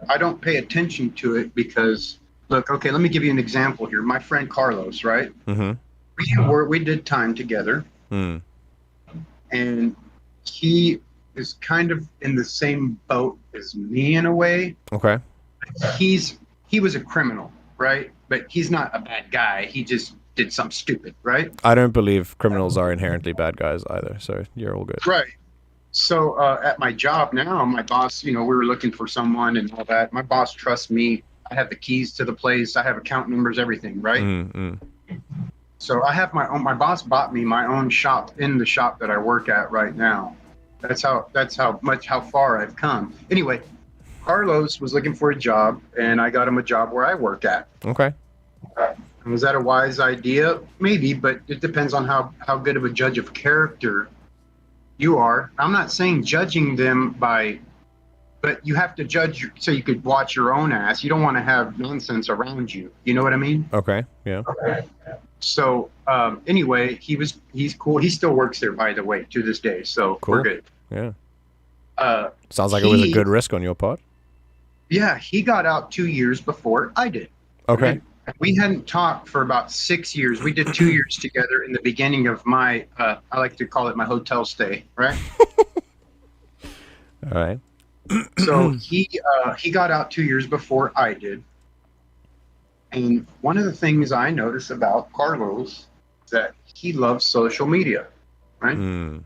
I don't pay attention to it because look, okay, let me give you an example here. My friend Carlos, right? We did time together, and he is kind of in the same boat as me in a way. Okay. He was a criminal, right? But he's not a bad guy. He just did something stupid, right? I don't believe criminals are inherently bad guys either, so you're all good. Right. So at my job now, my boss, we were looking for someone and all that. My boss trusts me. I have the keys to the place. I have account numbers, everything, right? So I have my boss bought me my own shop in the shop that I work at right now. That's how far I've come. Anyway, Carlos was looking for a job, and I got him a job where I work at. Okay. Was that a wise idea? Maybe, but it depends on how good of a judge of character you are. I'm not saying judging them but you have to judge so you could watch your own ass. You don't want to have nonsense around you. You know what I mean? Okay. Yeah. So anyway, he's cool. He still works there, by the way, to this day. So cool. We're good. Yeah. Sounds like it was a good risk on your part. Yeah, he got out 2 years before I did. Okay. We hadn't talked for about 6 years. We did 2 years together in the beginning of my, I like to call it my hotel stay, right? All right. So he got out 2 years before I did. And one of the things I notice about Carlos is that he loves social media, right? Mm.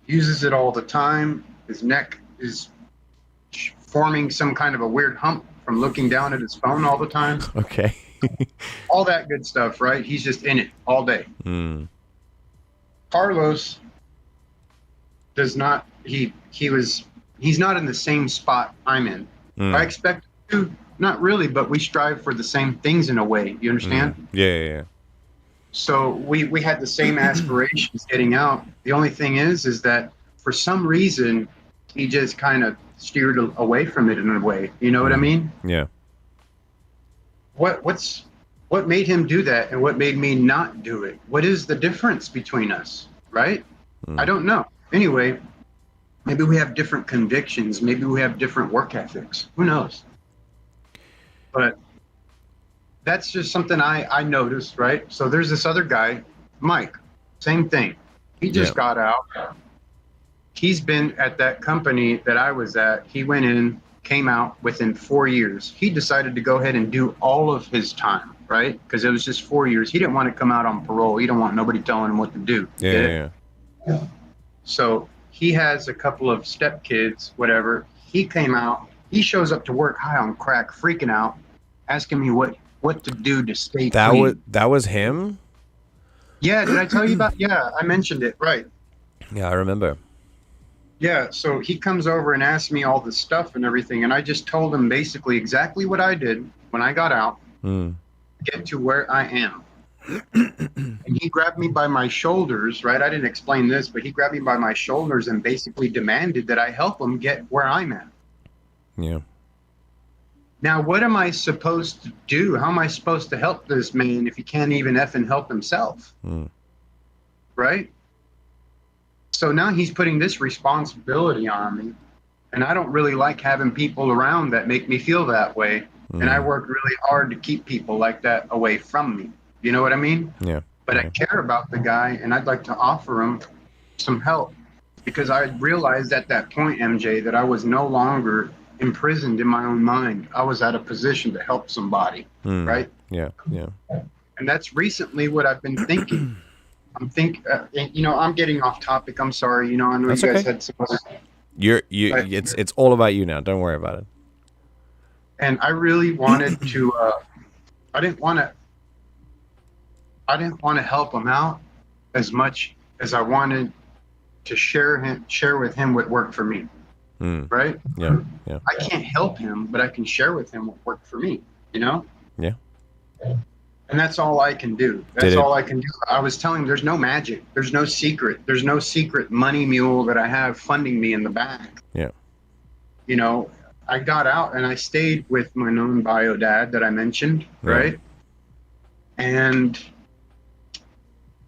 Uses it all the time. His neck is forming some kind of a weird hump from looking down at his phone all the time. Okay. All that good stuff, right? He's just in it all day. Mm. Carlos does not. He's not in the same spot I'm in. I expect to, not really, but we strive for the same things in a way. You understand? Yeah. So we had the same aspirations getting out. The only thing is that for some reason he just kind of steered away from it in a way. You know what I mean? Yeah. What made him do that, and what made me not do it? What is the difference between us, right? I don't know. Anyway, maybe we have different convictions. Maybe we have different work ethics. Who knows? But that's just something I noticed, right? So there's this other guy, Mike, same thing. He just got out. He's been at that company that I was at. He went in, came out within 4 years. He decided to go ahead and do all of his time, right? Because it was just 4 years. He didn't want to come out on parole. He didn't want nobody telling him what to do. Yeah. So he has a couple of stepkids, whatever. He came out. He shows up to work high on crack, freaking out, asking me what to do to stay clean. That was him? Yeah, did I tell you about? Yeah, I mentioned it, right. Yeah, I remember. Yeah, so he comes over and asks me all this stuff and everything, and I just told him basically exactly what I did when I got out, get to where I am. And he grabbed me by my shoulders, right? I didn't explain this, but he grabbed me by my shoulders and basically demanded that I help him get where I'm at. Yeah. Now, what am I supposed to do? How am I supposed to help this man if he can't even effing help himself? Right? So now he's putting this responsibility on me, and I don't really like having people around that make me feel that way. And I work really hard to keep people like that away from me. You know what I mean? Yeah. But I care about the guy, and I'd like to offer him some help, because I realized at that point, MJ, that I was no longer imprisoned in my own mind. I was at a position to help somebody, right? Yeah. And that's recently what I've been thinking. I'm getting off topic. I'm sorry. I know That's you guys okay. had some other. It's all about you now. Don't worry about it. And I really wanted to. I didn't want to help him out as much as I wanted to share with him what worked for me. Right? Yeah. I can't help him, but I can share with him what worked for me. Yeah. And that's all I can do. That's all I can do. I was telling him there's no magic. There's no secret. There's no secret money mule that I have funding me in the back. Yeah. I got out and I stayed with my non-bio dad that I mentioned, right? And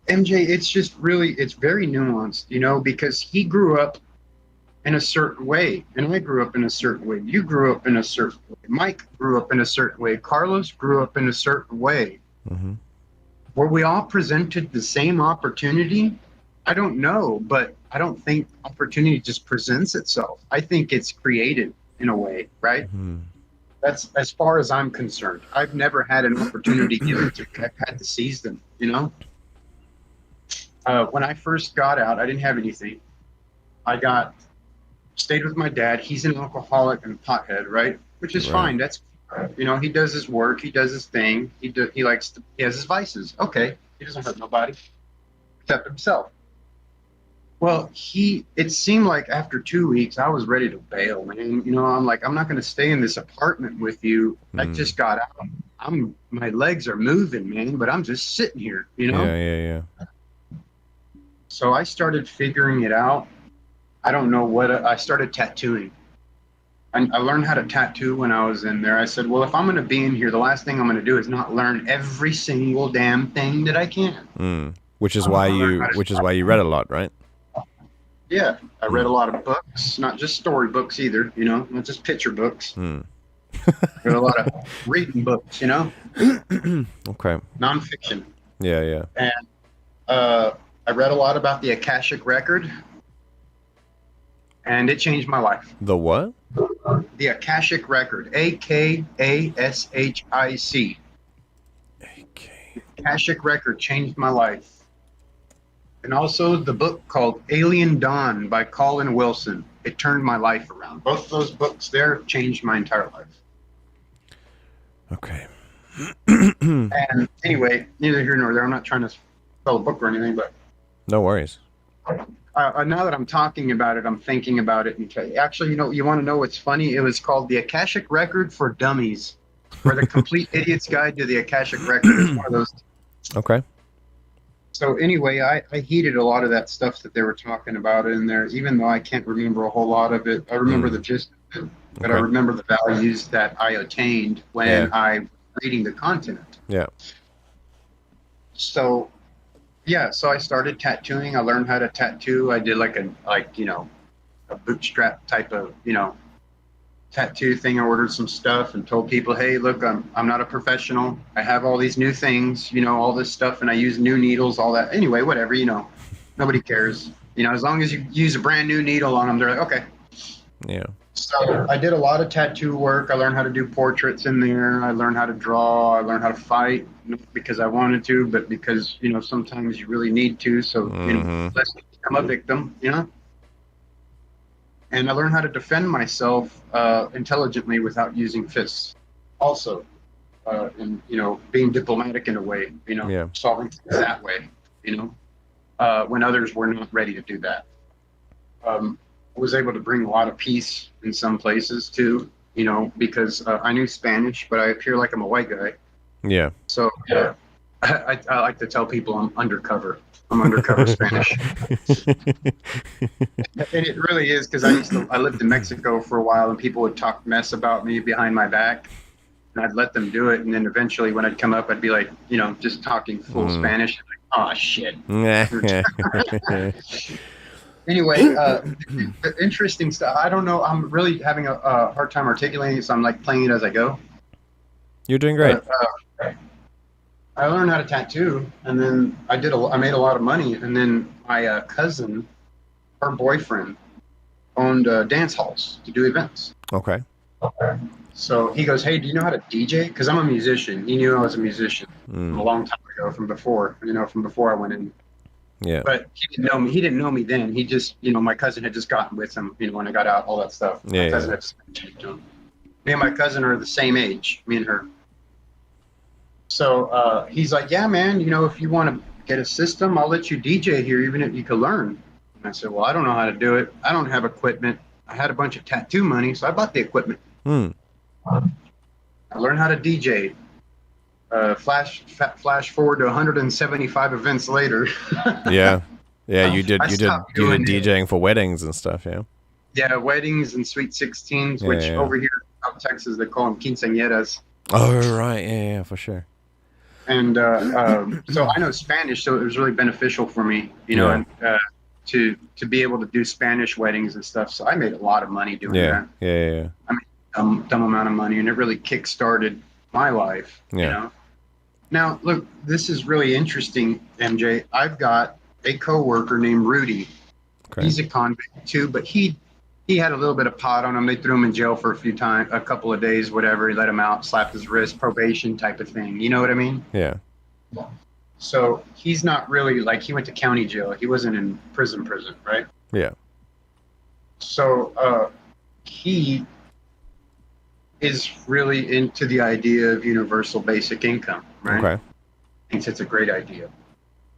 MJ, it's very nuanced, because he grew up in a certain way, and I grew up in a certain way. You grew up in a certain way. Mike grew up in a certain way. Carlos grew up in a certain way. Were we all presented the same opportunity? I don't know, but I don't think opportunity just presents itself. I think it's created in a way, right? That's as far as I'm concerned. I've never had an opportunity given to me. I've had to seize them, When I first got out, I didn't have anything. I stayed with my dad. He's an alcoholic and pothead, right? Which is fine. That's, he does his work. He does his thing. He has his vices. Okay. He doesn't hurt nobody except himself. Well, it seemed like after 2 weeks, I was ready to bail, man. I'm like, I'm not going to stay in this apartment with you. I just got out. My legs are moving, man, but I'm just sitting here, Yeah. So I started figuring it out. I don't know I started tattooing. I learned how to tattoo when I was in there. I said, well, if I'm going to be in here, the last thing I'm going to do is not learn every single damn thing that I can. Which is why you read a lot, right? Yeah, I read a lot of books, not just story books either, not just picture books. Read a lot of reading books, you know, Okay. nonfiction. Yeah, yeah. And I read a lot about the Akashic Record, and it changed my life. The what? The Akashic Record, Akashic. Okay. Akashic Record changed my life. And also the book called Alien Dawn by Colin Wilson. It turned my life around. Both of those books there changed my entire life. Okay. And anyway, neither here nor there. I'm not trying to sell a book or anything, but No worries. now that I'm talking about it, I'm thinking about it. And actually, you want to know what's funny? It was called the Akashic Record for Dummies, or the Complete Idiot's Guide to the Akashic Record. It's one of those. Okay. So anyway, I heeded a lot of that stuff that they were talking about in there, even though I can't remember a whole lot of it. I remember the gist of it, but I Okay. remember the values that I attained when I was reading the content. Yeah. So, yeah, so I started tattooing. I learned how to tattoo. I did a bootstrap type of, tattoo thing. I ordered some stuff and told people, hey, look, I'm not a professional. I have all these new things, all this stuff, and I use new needles, all that. Anyway, whatever, nobody cares. As long as you use a brand new needle on them, they're like, okay. Yeah. So I did a lot of tattoo work. I learned how to do portraits in there. I learned how to draw. I learned how to fight, not because I wanted to, but because, sometimes you really need to. So, let's become a victim, And I learned how to defend myself intelligently without using fists. Also, and being diplomatic in a way, solving things that way, when others were not ready to do that. I was able to bring a lot of peace in some places too, because I knew Spanish, but I appear like I'm a white guy. Yeah. So I like to tell people I'm undercover. I'm undercover Spanish. And it really is, because I lived in Mexico for a while, and people would talk mess about me behind my back, and I'd let them do it. And then eventually when I'd come up, I'd be like, just talking full Spanish. Like, oh, shit. Anyway, the interesting stuff, I don't know. I'm really having a hard time articulating it, so I'm like playing it as I go. You're doing great. I learned how to tattoo, and then I made a lot of money, and then my cousin, her boyfriend, owned dance halls to do events. Okay. So he goes, hey, do you know how to DJ? Because I'm a musician. He knew I was a musician a long time ago, from before I went in. Yeah. But he didn't know me. He didn't know me then. He just, my cousin had just gotten with him, when I got out, all that stuff. My cousin had just to him. Me and my cousin are the same age, me and her. So he's like, yeah, man, if you want to get a system, I'll let you DJ here, even if you could learn. And I said, well, I don't know how to do it. I don't have equipment. I had a bunch of tattoo money, so I bought the equipment. I learned how to DJ. Flash forward to 175 events later. Yeah. You did stopped DJing doing for weddings and stuff. Yeah. Yeah, weddings and sweet 16s, which over here in South Texas they call them quinceañeras. Oh right, yeah, for sure. And so I know Spanish, so it was really beneficial for me, and to be able to do Spanish weddings and stuff. So I made a lot of money doing that. Yeah. I mean, dumb amount of money, and it really kick-started my life. Now, look, this is really interesting, MJ. I've got a coworker named Rudy. Okay. He's a convict too, but he had a little bit of pot on him. They threw him in jail for a couple of days, whatever. He let him out, slapped his wrist, probation type of thing. You know what I mean? Yeah. So he's not really he went to county jail. He wasn't in prison, right? Yeah. So he is really into the idea of universal basic income, right? Okay. Thinks it's a great idea.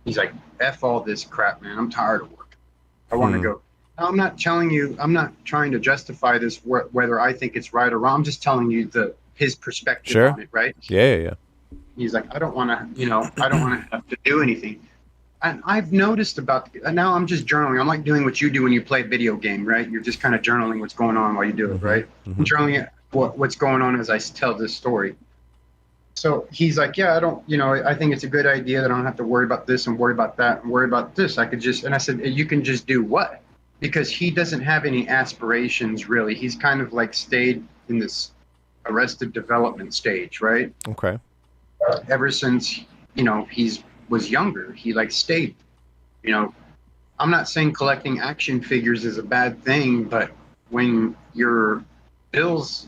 He's like, F all this crap, man. I'm tired of work. I want to go. I'm not telling you, I'm not trying to justify this, whether I think it's right or wrong. I'm just telling you his perspective on it, right? Yeah. He's like, I don't want to, I don't want to have to do anything. And I've noticed now I'm just journaling. I'm like doing what you do when you play a video game, right? You're just kind of journaling what's going on while you do it, right? I'm journaling what's going on as I tell this story. So he's like, yeah, I don't, I think it's a good idea that I don't have to worry about this and worry about that and worry about this. I could just, and I said, you can just do what? Because he doesn't have any aspirations really. He's kind of stayed in this Arrested Development stage, right? Okay. Ever since, you know, he's was younger, he like stayed, you know, I'm not saying collecting action figures is a bad thing, but when your bills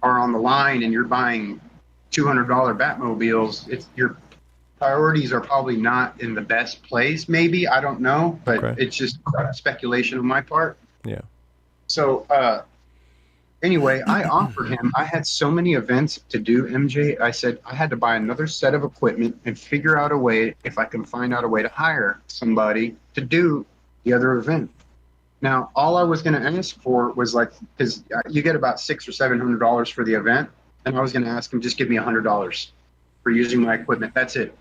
are on the line and you're buying $200 Batmobiles, it's your priorities are probably not in the best place. Maybe, I don't know, but Okay. it's just speculation on my part. Yeah. So anyway, I offered him. I had so many events to do, MJ. I said I had to buy another set of equipment and figure out a way, if I can find out a way to hire somebody to do the other event. Now, all I was going to ask for was like, because you get about $600 or $700 for the event, and I was going to ask him just give me $100 for using my equipment. That's it.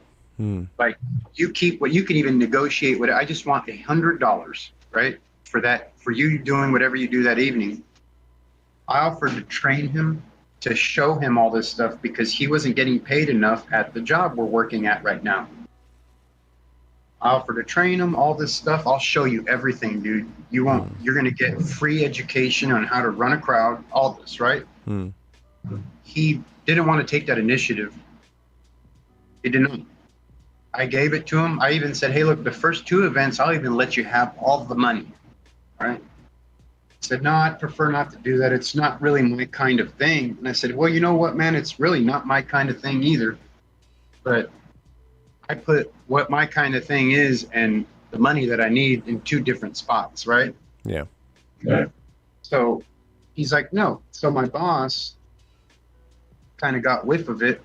Like, you keep what you can even negotiate with it. I just want $100, right, for that, for you doing whatever you do that evening. I offered to train him, to show him all this stuff, because he wasn't getting paid enough at the job we're working at right now. I offered to train him, all this stuff. I'll show you everything, dude. You won't. You're going to get free education on how to run a crowd, all this, right? He didn't want to take that initiative. He didn't. I gave it to him. I even said, hey, look, the first 2 events, I'll even let you have all the money, right? He said, no, I'd prefer not to do that. It's not really my kind of thing. And I said, well, you know what, man? It's really not my kind of thing either. But I put what my kind of thing is and the money that I need in 2 different spots, right? Yeah. So he's like, no. So my boss kind of got whiff of it.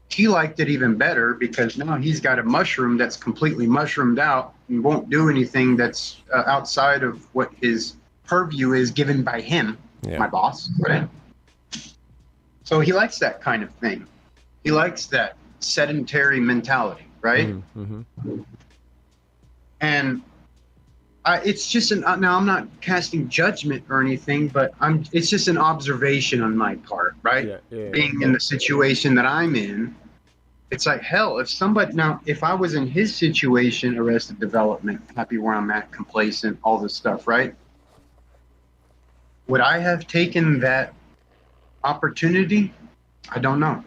He liked it even better because now he's got a mushroom that's completely mushroomed out and won't do anything that's outside of what his purview is given by him, my boss, right? So he likes that kind of thing. He likes that sedentary mentality, right? And it's just now I'm not casting judgment or anything, but it's just an observation on my part, right? Being in the situation that I'm in, it's like, hell, if I was in his situation, Arrested Development, happy where I'm at, complacent, all this stuff, right? Would I have taken that opportunity? I don't know.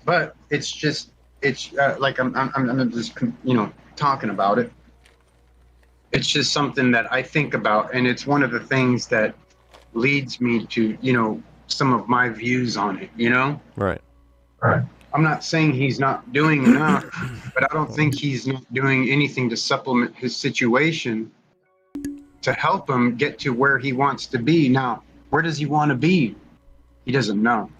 But it's like I'm just, you know, talking about it. It's just something that I think about, and it's one of the things that leads me to, you know, some of my views on it, you know? Right. I'm not saying he's not doing enough, but I don't think he's not doing anything to supplement his situation to help him get to where he wants to be. Now, where does he want to be? He doesn't know.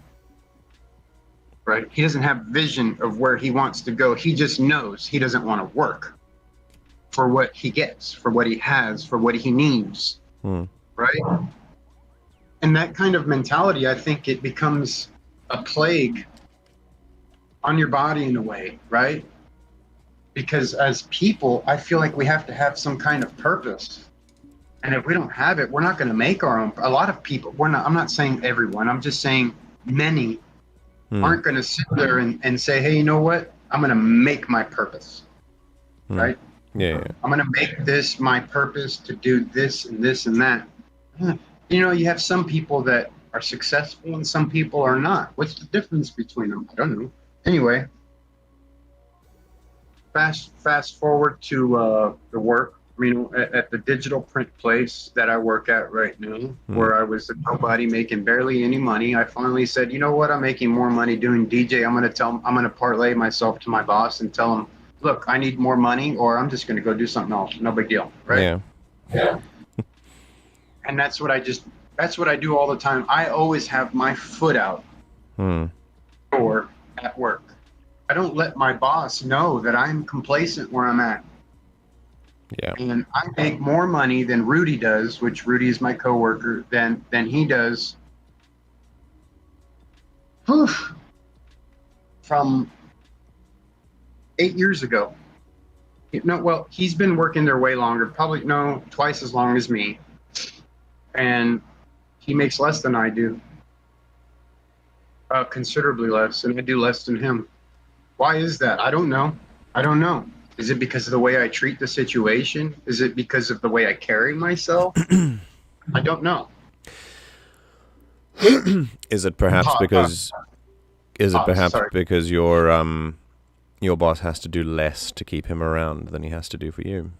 Right? He doesn't have vision of where he wants to go. He just knows he doesn't want to work for what he gets, for what he has, for what he needs. Right? And that kind of mentality, I think it becomes a plague on your body in a way, right? Because as people, I feel like we have to have some kind of purpose. And if we don't have it, we're not going to make our own. A lot of people, I'm not saying everyone, I'm just saying many aren't going to sit there and say, hey, you know what? I'm going to make my purpose, right? Yeah. I'm going to make this my purpose to do this and this and that. You know, you have some people that are successful and some people are not. What's the difference between them? I don't know. Anyway, fast forward to the work. I mean, at the digital print place that I work at right now, where I was a nobody making barely any money, I finally said, you know what? I'm making more money doing DJ. I'm going to parlay myself to my boss and tell him, look, I need more money, or I'm just going to go do something else. No big deal, right? Yeah. And that's what I do all the time. I always have my foot out or at work. I don't let my boss know that I'm complacent where I'm at. Yeah. And I make more money than Rudy does, which Rudy is my coworker, than he does. From 8 years ago. Well, he's been working there way longer, probably twice as long as me. And he makes less than I do. Considerably less, and I do less than him. Why is that? I don't know. Is it because of the way I treat the situation? Is it because of the way I carry myself? I don't know. Is it perhaps Uh, uh, because sorry. your boss has to do less to keep him around than he has to do for you?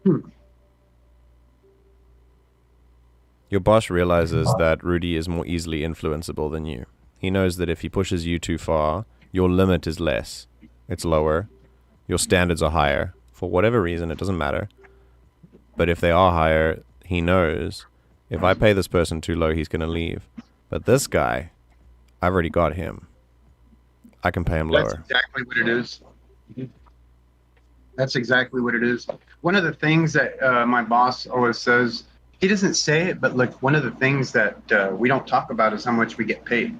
Hmm. Your boss realizes that Rudy is more easily influenceable than you. He knows that if he pushes you too far, your limit is less. It's lower. Your standards are higher. For whatever reason, it doesn't matter. But if they are higher, he knows if I pay this person too low, he's going to leave. But this guy, I've already got him. I can pay him That's lower. exactly what it is. That's exactly what it is. One of the things that my boss always says, he doesn't say it, but like one of the things that we don't talk about is how much we get paid,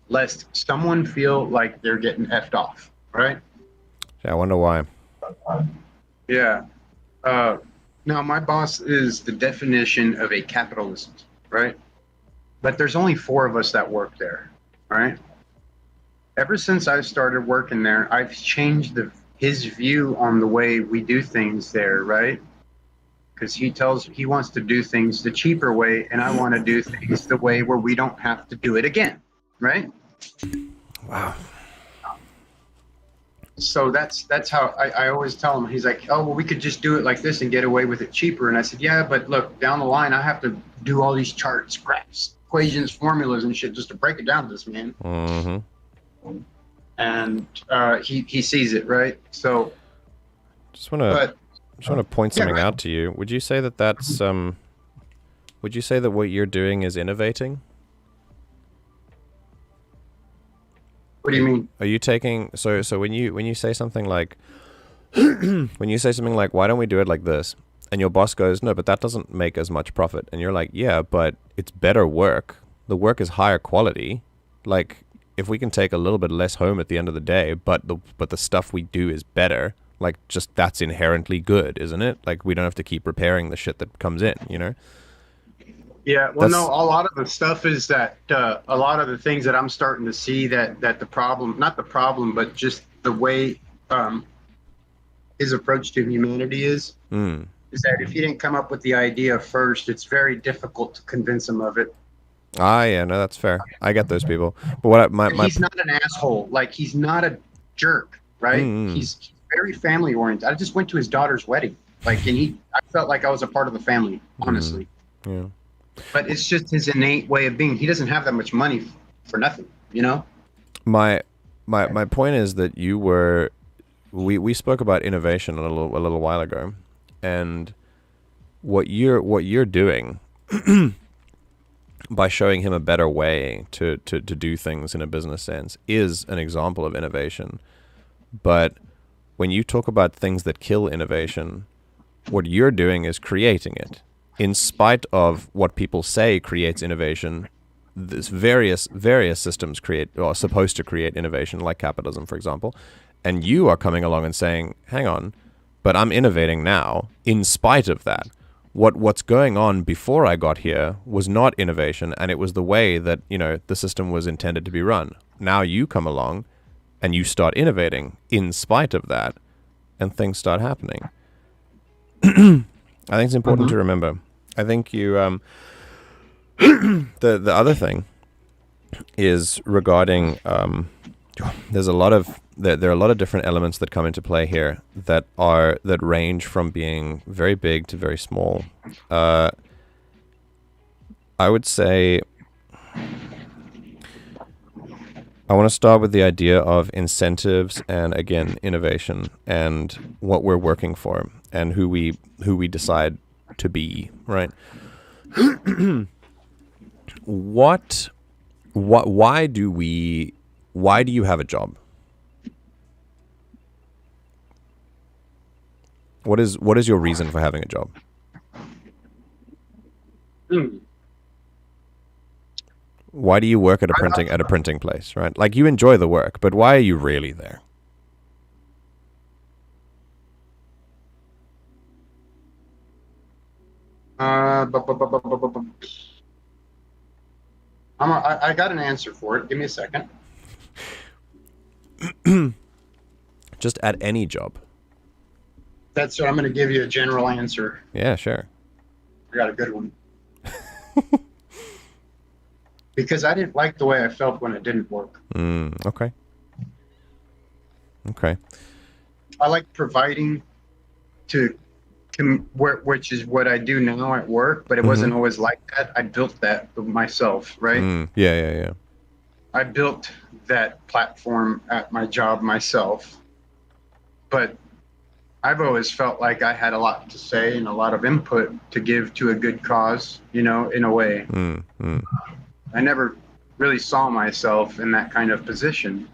lest someone feel like they're getting effed off, right? Yeah, I wonder why. Yeah. Uh, now, my boss is the definition of a capitalist, right? But there's only 4 of us that work there, right? Ever since I started working there, I've changed his view on the way we do things there, right? Because he wants to do things the cheaper way, and I want to do things the way where we don't have to do it again, right? Wow. So that's how I always tell him. He's like, oh, well, we could just do it like this and get away with it cheaper. And I said, yeah, but look, down the line, I have to do all these charts, graphs, equations, formulas, and shit just to break it down to this, man. Mm-hmm. And he sees it, right? So, Just want to point something out to you. Would you say that that's would you say that what you're doing is innovating? What do you mean? Are you taking so when you say something like when you say something like, why don't we do it like this? And your boss goes, no, but that doesn't make as much profit. And you're like, yeah, but it's better work. The work is higher quality. Like, if we can take a little bit less home at the end of the day, but the stuff we do is better, like, just that's inherently good, isn't it? Like, we don't have to keep repairing the shit that comes in, you know? Yeah, well, no, a lot of the stuff is that a lot of the things that I'm starting to see that the problem, not the problem, but just the way his approach to humanity is that if he didn't come up with the idea first, it's very difficult to convince him of it. Ah, yeah, no, that's fair. I get those people. But what He's not an asshole. Like, he's not a jerk, right? He's very family oriented. I just went to his daughter's wedding. Like, and I felt like I was a part of the family, honestly. Yeah. But it's just his innate way of being. He doesn't have that much money for nothing, you know? My point is that we spoke about innovation a little while ago, and what you're doing by showing him a better way to do things in a business sense is an example of innovation. But when you talk about things that kill innovation, what you're doing is creating it. In spite of what people say creates innovation, this various systems are supposed to create innovation, like capitalism, for example. And you are coming along and saying, hang on, but I'm innovating now in spite of that. What's going on before I got here was not innovation, and it was the way that, you know, the system was intended to be run. Now you come along and you start innovating in spite of that, and things start happening. I think it's important to remember. I think you the other thing is regarding there are a lot of different elements that come into play here that range from being very big to very small. I would say I want to start with the idea of incentives and, again, innovation and what we're working for and who we decide to be, right? Why do you have a job? What is your reason for having a job? Why do you work at a printing place, right? Like, you enjoy the work, but why are you really there? I got an answer for it. Give me a second. Just at any job. That's what I'm going to give you a general answer. Yeah, sure. I got a good one. Because I didn't like the way I felt when it didn't work. Okay. Okay. I like providing to which is what I do now at work, but it wasn't always like that. I built that myself, right? Yeah. I built that platform at my job myself, but I've always felt like I had a lot to say and a lot of input to give to a good cause, in a way. I never really saw myself in that kind of position.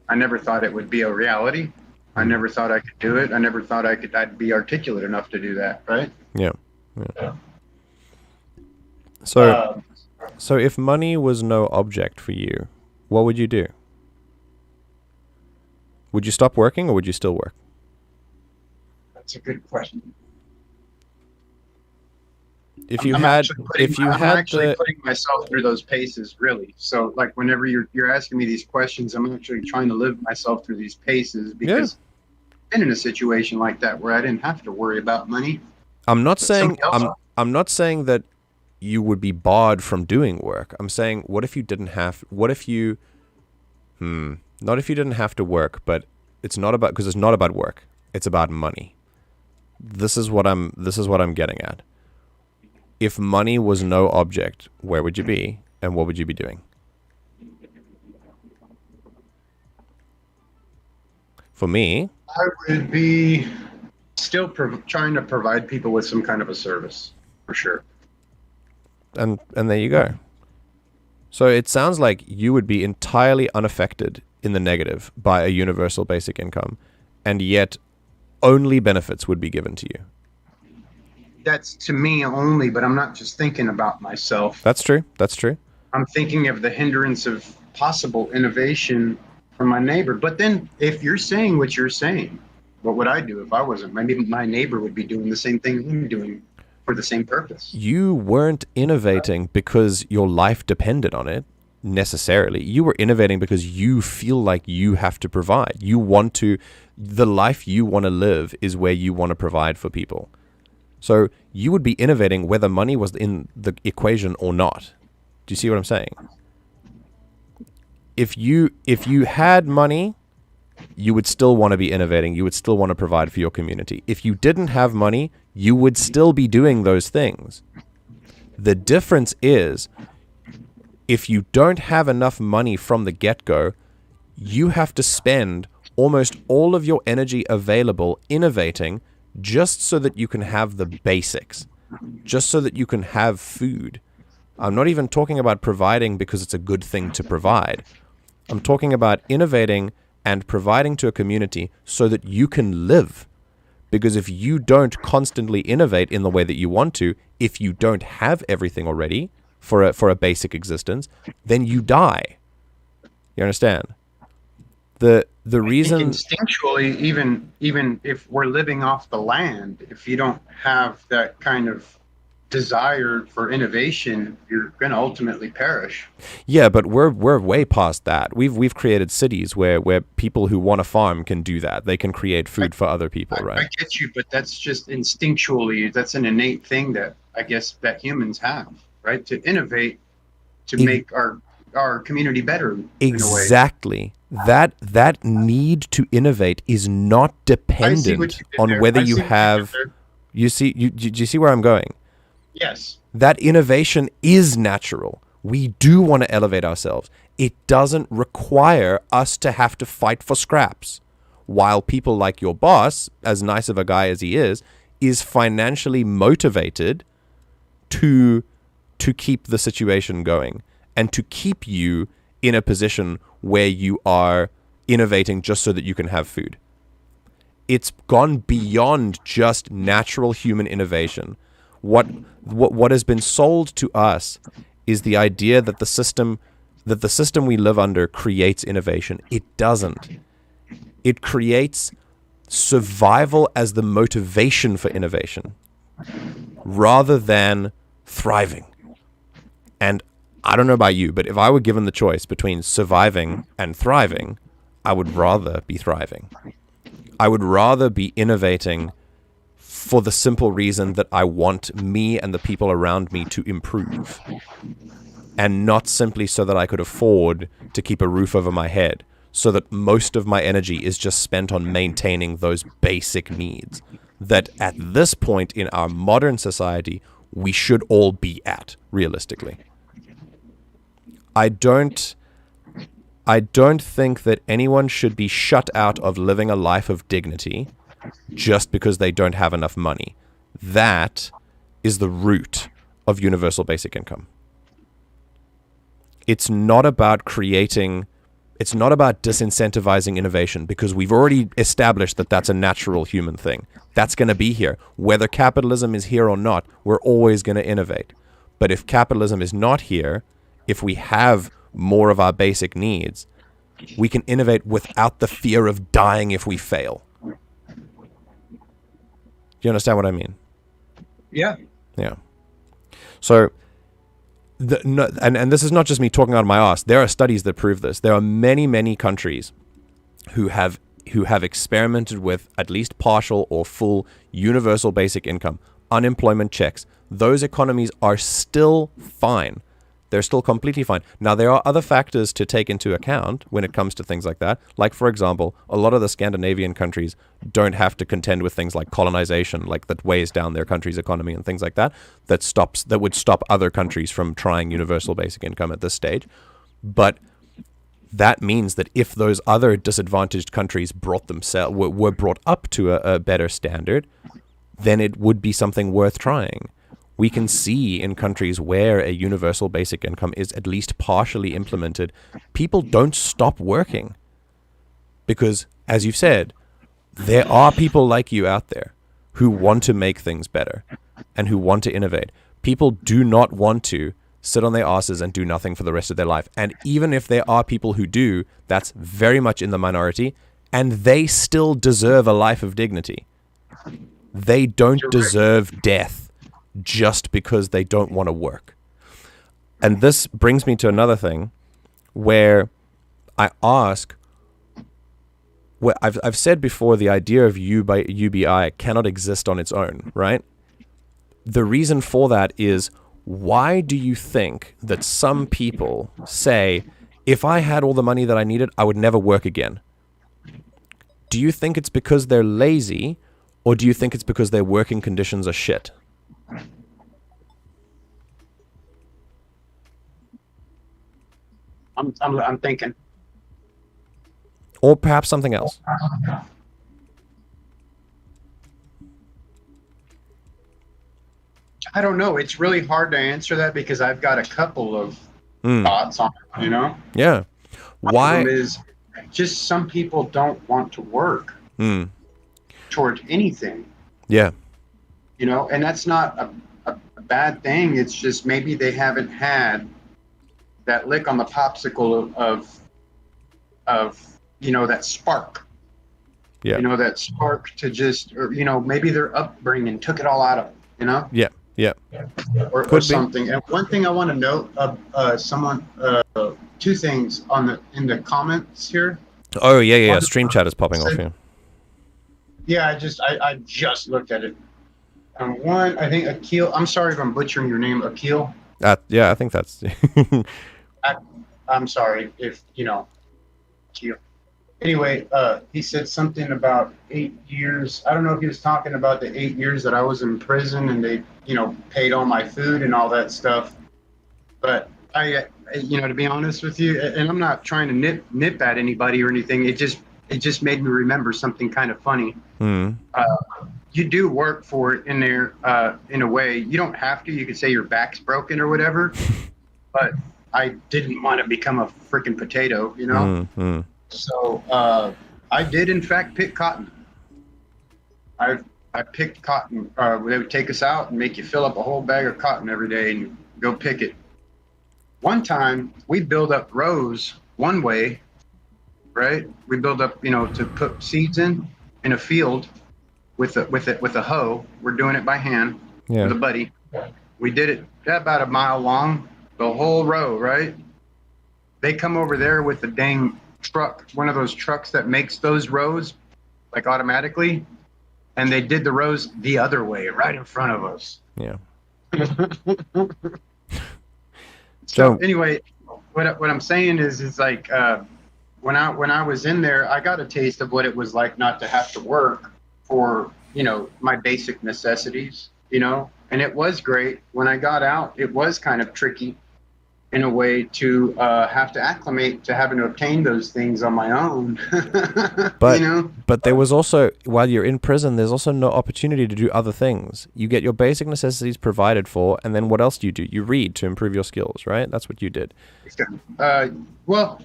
I never thought it would be a reality. I never thought I could do it. I never thought I'd be articulate enough to do that, right? Yeah. So if money was no object for you, what would you do? Would you stop working or would you still work? That's a good question. I'm actually putting myself through those paces, really. So, like, whenever you're asking me these questions, I'm actually trying to live myself through these paces because I've been in a situation like that where I didn't have to worry about money. I'm not saying that you would be barred from doing work. I'm saying, not if you didn't have to work, but it's not about work. It's about money. This is what I'm getting at. If money was no object, where would you be and what would you be doing? For me, I would be still trying to provide people with some kind of a service, for sure. And there you go. So it sounds like you would be entirely unaffected in the negative by a universal basic income, and yet only benefits would be given to you. That's to me only, but I'm not just thinking about myself. That's true. I'm thinking of the hindrance of possible innovation from my neighbor. But then if you're saying what you're saying, what would I do if I wasn't? Maybe my neighbor would be doing the same thing I'm doing for the same purpose. You weren't innovating because your life depended on it necessarily. You were innovating because you feel like you have to provide. The life you want to live is where you want to provide for people. So you would be innovating whether money was in the equation or not. Do you see what I'm saying? If you had money, you would still want to be innovating. You would still want to provide for your community. If you didn't have money, you would still be doing those things. The difference is, if you don't have enough money from the get-go, you have to spend almost all of your energy available innovating just so that you can have the basics, just so that you can have food. I'm not even talking about providing because it's a good thing to provide. I'm talking about innovating and providing to a community so that you can live. Because if you don't constantly innovate in the way that you want to, if you don't have everything already for a basic existence, then you die. You understand? The reason instinctually, even if we're living off the land, if you don't have that kind of desire for innovation, you're going to ultimately perish. Yeah, but we're way past that. We've created cities where people who want to farm can do that. They can create food for other people, right? I get you, but that's just instinctually, that's an innate thing that I guess that humans have, right? To innovate, to make our community better. Exactly. That need to innovate is not dependent on whether you have. You see where I'm going? Yes. That innovation is natural. We do want to elevate ourselves. It doesn't require us to have to fight for scraps. While people like your boss, as nice of a guy as he is financially motivated to keep the situation going and to keep you in a position where you are innovating just so that you can have food. It's gone beyond just natural human innovation. What has been sold to us is the idea that the system we live under creates innovation. It doesn't. It creates survival as the motivation for innovation rather than thriving. And I don't know about you, but if I were given the choice between surviving and thriving, I would rather be thriving. I would rather be innovating for the simple reason that I want me and the people around me to improve, and not simply so that I could afford to keep a roof over my head, so that most of my energy is just spent on maintaining those basic needs that at this point in our modern society we should all be at, realistically. I don't think that anyone should be shut out of living a life of dignity just because they don't have enough money. That is the root of universal basic income. It's not about disincentivizing innovation, because we've already established that that's a natural human thing. That's going to be here. Whether capitalism is here or not, we're always going to innovate. But if capitalism is not here, if we have more of our basic needs, we can innovate without the fear of dying if we fail. Do you understand what I mean? Yeah. Yeah. So, and this is not just me talking out of my ass. There are studies that prove this. There are many, many countries who have experimented with at least partial or full universal basic income, unemployment checks. Those economies are still fine. They're still completely fine. Now, there are other factors to take into account when it comes to things like that. Like, for example, a lot of the Scandinavian countries don't have to contend with things like colonization, like that weighs down their country's economy and things like that, that would stop other countries from trying universal basic income at this stage. But that means that if those other disadvantaged countries were brought up to a better standard, then it would be something worth trying. We can see in countries where a universal basic income is at least partially implemented, people don't stop working. Because, as you've said, there are people like you out there who want to make things better and who want to innovate. People do not want to sit on their asses and do nothing for the rest of their life. And even if there are people who do, that's very much in the minority, and they still deserve a life of dignity. They don't deserve death just because they don't want to work. And this brings me to another thing where I ask, well, I've said before, the idea of UBI cannot exist on its own, right? The reason for that is, why do you think that some people say, if I had all the money that I needed, I would never work again? Do you think it's because they're lazy, or do you think it's because their working conditions are shit? I'm thinking. Or perhaps something else. I don't know. It's really hard to answer that because I've got a couple of thoughts on it, you know? Yeah. Why? One of them is just some people don't want to work towards anything. Yeah. You know, and that's not a bad thing. It's just maybe they haven't had that lick on the popsicle of you know, that spark. Yeah. You know, that spark to just, or, you know, maybe their upbringing took it all out of them, you know? Yeah. Yeah. Or something. And one thing I want to note, two things in the comments here. Oh, yeah. Stream chat is popping off here. Yeah, I just looked at it. One, I think Akil. I'm sorry if I'm butchering your name, Akil. Yeah, I think that's. I'm sorry if Akil. Anyway, he said something about 8 years. I don't know if he was talking about the 8 years that I was in prison and they, paid all my food and all that stuff. But I, to be honest with you, and I'm not trying to nip at anybody or anything. It just made me remember something kind of funny. You do work for it in there, in a way. You don't have to. You could say your back's broken or whatever. But I didn't want to become a freaking potato, So I did, in fact, pick cotton. I picked cotton. They would take us out and make you fill up a whole bag of cotton every day and go pick it. One time, we build up rows one way, right? We build up, to put seeds in a field with a hoe. We're doing it by hand with a buddy. We did it about a mile long, the whole row, right? They come over there with the dang truck, one of those trucks that makes those rows, like automatically, and they did the rows the other way, right in front of us. Yeah. So anyway, what I'm saying is like when I was in there, I got a taste of what it was like not to have to work for, you know, my basic necessities, you know, and it was great. When I got out, it was kind of tricky in a way to have to acclimate to having to obtain those things on my own. But, you know? but there was also, while you're in prison, there's also no opportunity to do other things. You get your basic necessities provided for, and then what else do? You read to improve your skills, right? That's what you did. Well,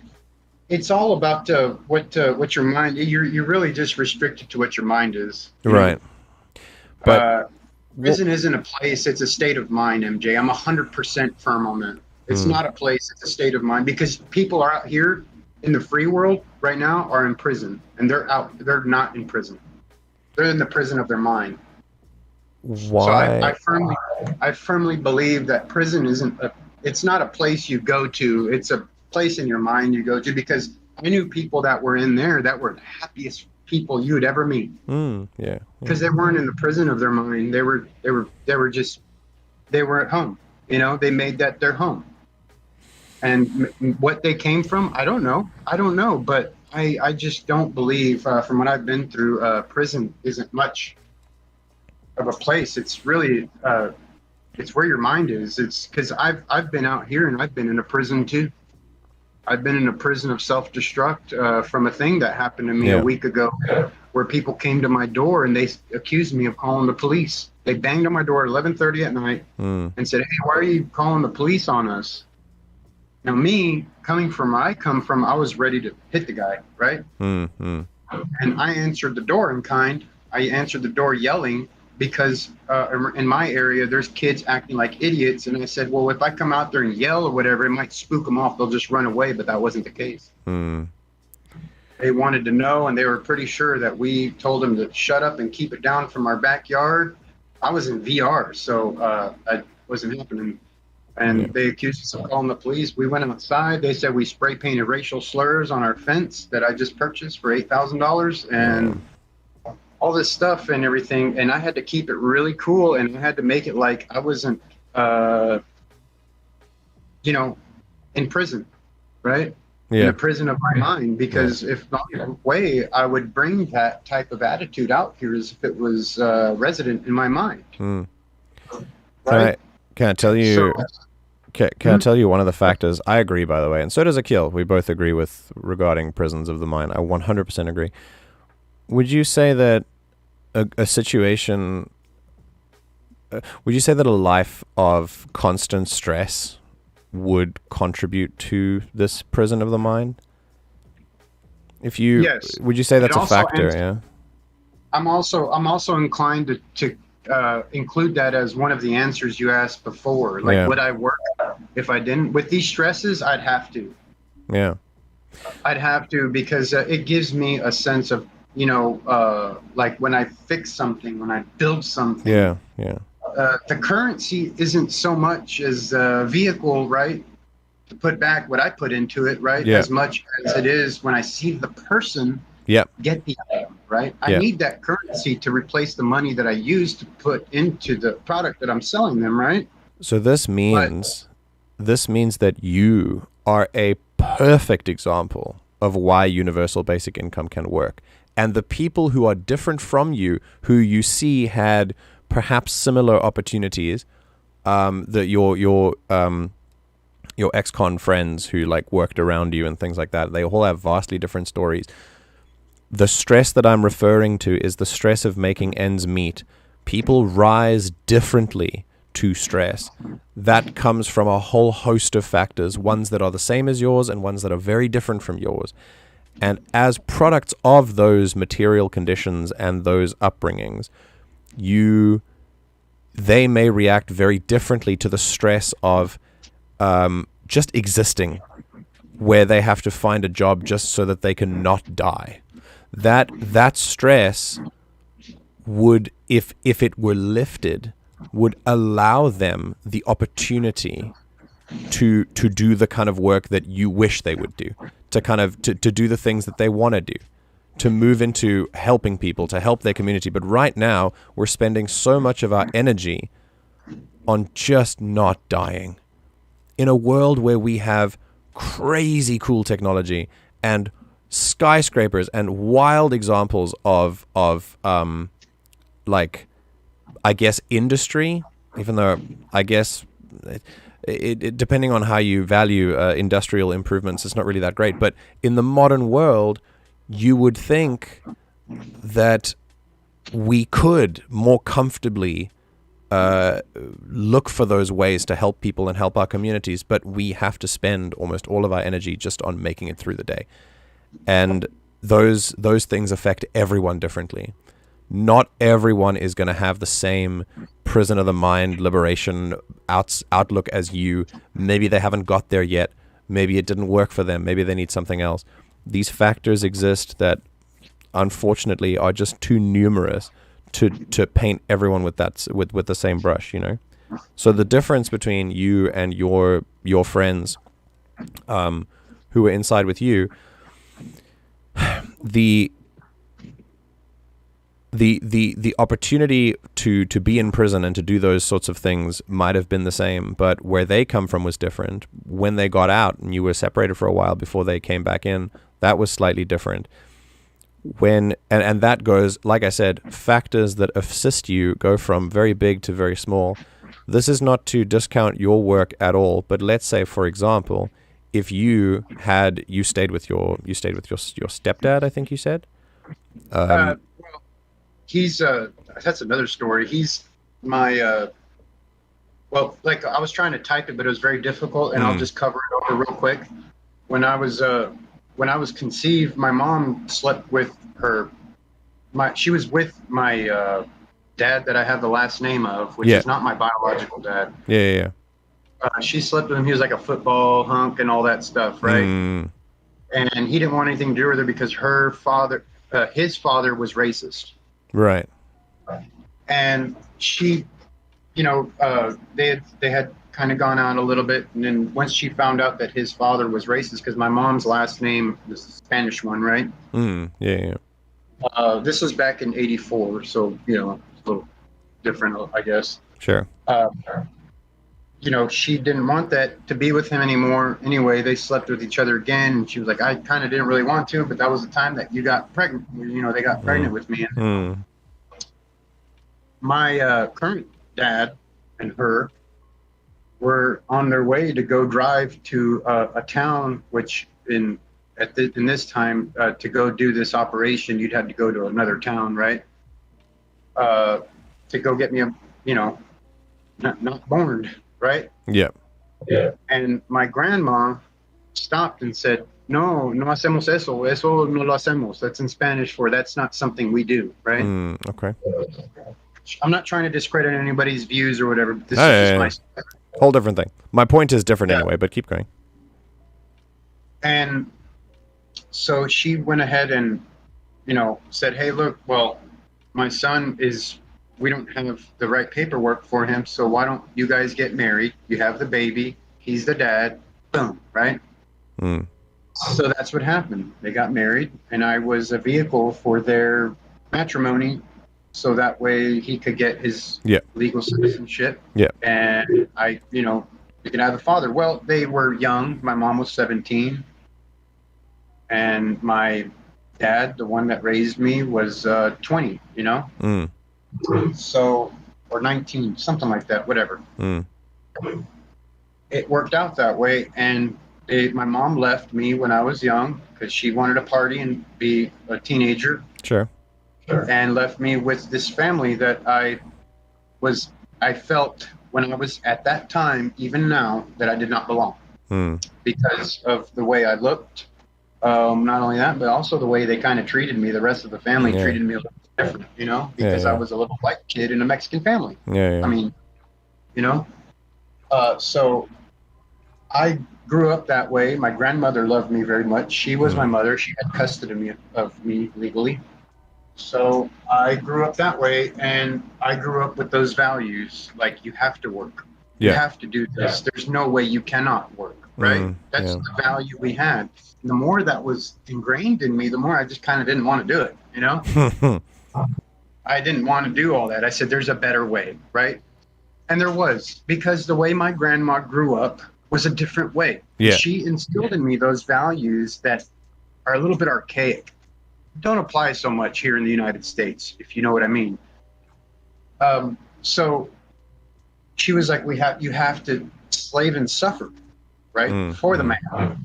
it's all about what your mind. You're really just restricted to what your mind is. Right. But prison isn't a place; it's a state of mind. MJ, I'm 100% firm on that. It's not a place; it's a state of mind. Because people are out here in the free world right now are in prison, and they're out. They're not in prison. They're in the prison of their mind. Why? So I firmly believe that prison it's not a place you go to. It's a place in your mind you go to, because I knew people that were in there that were the happiest people you would ever meet. Yeah. Because they weren't in the prison of their mind. They were at home. You know, they made that their home. And what they came from, I don't know. But I just don't believe, from what I've been through, prison isn't much of a place. It's really, it's where your mind is. It's because I've been out here and I've been in a prison too. I've been in a prison of self-destruct from a thing that happened to me a week ago, where people came to my door and they accused me of calling the police. They banged on my door at 11:30 at night and said, "Hey, why are you calling the police on us?" Now, me coming from where I come from, I was ready to hit the guy, right? And I answered the door in kind. I answered the door yelling, because in my area, there's kids acting like idiots. And I said, well, if I come out there and yell or whatever, it might spook them off. They'll just run away. But that wasn't the case. They wanted to know, and they were pretty sure that we told them to shut up and keep it down from our backyard. I was in VR, so that wasn't happening. And they accused us of calling the police. We went outside. They said we spray painted racial slurs on our fence that I just purchased for $8,000. And all this stuff and everything, and I had to keep it really cool, and I had to make it like I wasn't, you know, in prison, right? In the prison of my mind, because if not in a way, I would bring that type of attitude out here as if it was resident in my mind. Right? Can I tell you? Can I tell you one of the factors? I agree, by the way, and so does Akil. We both agree with regarding prisons of the mind. I 100% agree. Would you say that a situation, would you say that a life of constant stress would contribute to this prison of the mind? If you, would you say that's a factor? Yeah. I'm also inclined to include that as one of the answers you asked before. Like, would I work if I didn't? With these stresses, I'd have to. Yeah. I'd have to, because it gives me a sense of, you know, like when I fix something, when I build something. The currency isn't so much as a vehicle, right, to put back what I put into it, right, as much as it is when I see the person get the item, right? I need that currency to replace the money that I used to put into the product that I'm selling them, right? So this means that you are a perfect example of why universal basic income can work. And the people who are different from you, who you see had perhaps similar opportunities, that your ex-con friends who like worked around you and things like that, they all have vastly different stories. The stress that I'm referring to is the stress of making ends meet. People rise differently to stress. That comes from a whole host of factors, ones that are the same as yours and ones that are very different from yours. And as products of those material conditions and those upbringings, they may react very differently to the stress of just existing, where they have to find a job just so that they can not die. That stress would, if it were lifted, would allow them the opportunity to do the kind of work that you wish they would do, to kind of to do the things that they want to do, to move into helping people, to help their community. But right now, we're spending so much of our energy on just not dying. In a world where we have crazy cool technology and skyscrapers and wild examples of like, I guess, industry, even though I guess it depending on how you value industrial improvements, it's not really that great. But in the modern world, you would think that we could more comfortably look for those ways to help people and help our communities, but we have to spend almost all of our energy just on making it through the day. And those things affect everyone differently. Not everyone is going to have the same prison of the mind liberation outlook as you. Maybe they haven't got there yet. Maybe it didn't work for them. Maybe they need something else. These factors exist that unfortunately are just too numerous to paint everyone with the same brush, you know? So the difference between you and your friends who were inside with you, the opportunity to be in prison and to do those sorts of things might have been the same, but where they come from was different. When they got out and you were separated for a while before they came back in, that was slightly different. And that goes, like I said, factors that assist you go from very big to very small. This is not to discount your work at all, but let's say, for example, if you stayed with your stepdad, I think you said. He's that's another story. He's my well, like I was trying to type it, but it was very difficult, and I'll just cover it over real quick. When I was conceived, my mom slept with she was with my dad that I have the last name of, which is not my biological dad. Yeah. She slept with him. He was like a football hunk and all that stuff, right? And he didn't want anything to do with her because his father was racist. Right. And she, they had kind of gone out a little bit, and then once she found out that his father was racist, because my mom's last name is the Spanish one, right? Yeah. This was back in '84, so it's a little different, I guess. Sure. She didn't want that to be with him anymore. Anyway, they slept with each other again, and she was like, I kind of didn't really want to, but that was the time that you got pregnant. They got pregnant with me. My current dad and her were on their way to go drive to a town, which in this time to go do this operation, you'd have to go to another town, right? To go get me not born, right? Yeah. And my grandma stopped and said, no hacemos eso no lo hacemos. That's in Spanish for that's not something we do, right? Okay. I'm not trying to discredit anybody's views or whatever, but this is just my whole different thing. My point is different anyway, but keep going. And so she went ahead and, said, hey, look, well, my son we don't have the right paperwork for him, so why don't you guys get married? You have the baby, he's the dad, boom, right? So that's what happened. They got married, and I was a vehicle for their matrimony, so that way he could get his legal citizenship. Yeah. And I, he could have a father. Well, they were young. My mom was 17. And my dad, the one that raised me, was 20, So, or 19, something like that, whatever. It worked out that way. And my mom left me when I was young because she wanted to party and be a teenager. Sure. And left me with this family that I felt when I was at that time, even now, that I did not belong because of the way I looked. Not only that, but also the way they kind of treated me. The rest of the family treated me a little different, because I was a little white kid in a Mexican family. I mean, so I grew up that way. My grandmother loved me very much. She was my mother. She had custody of me legally. So I grew up that way, and I grew up with those values. Like, you have to work. You have to do this. There's no way you cannot work. right? That's yeah. the value we had. And the more that was ingrained in me, the more I just kind of didn't want to do it, you know? I didn't want to do all that. I said, there's a better way, right? And there was, because the way my grandma grew up was a different way. Yeah. She instilled in me those values that are a little bit archaic. Don't apply so much here in the United States, if you know what I mean. So she was like, you have to slave and suffer, right? For the man.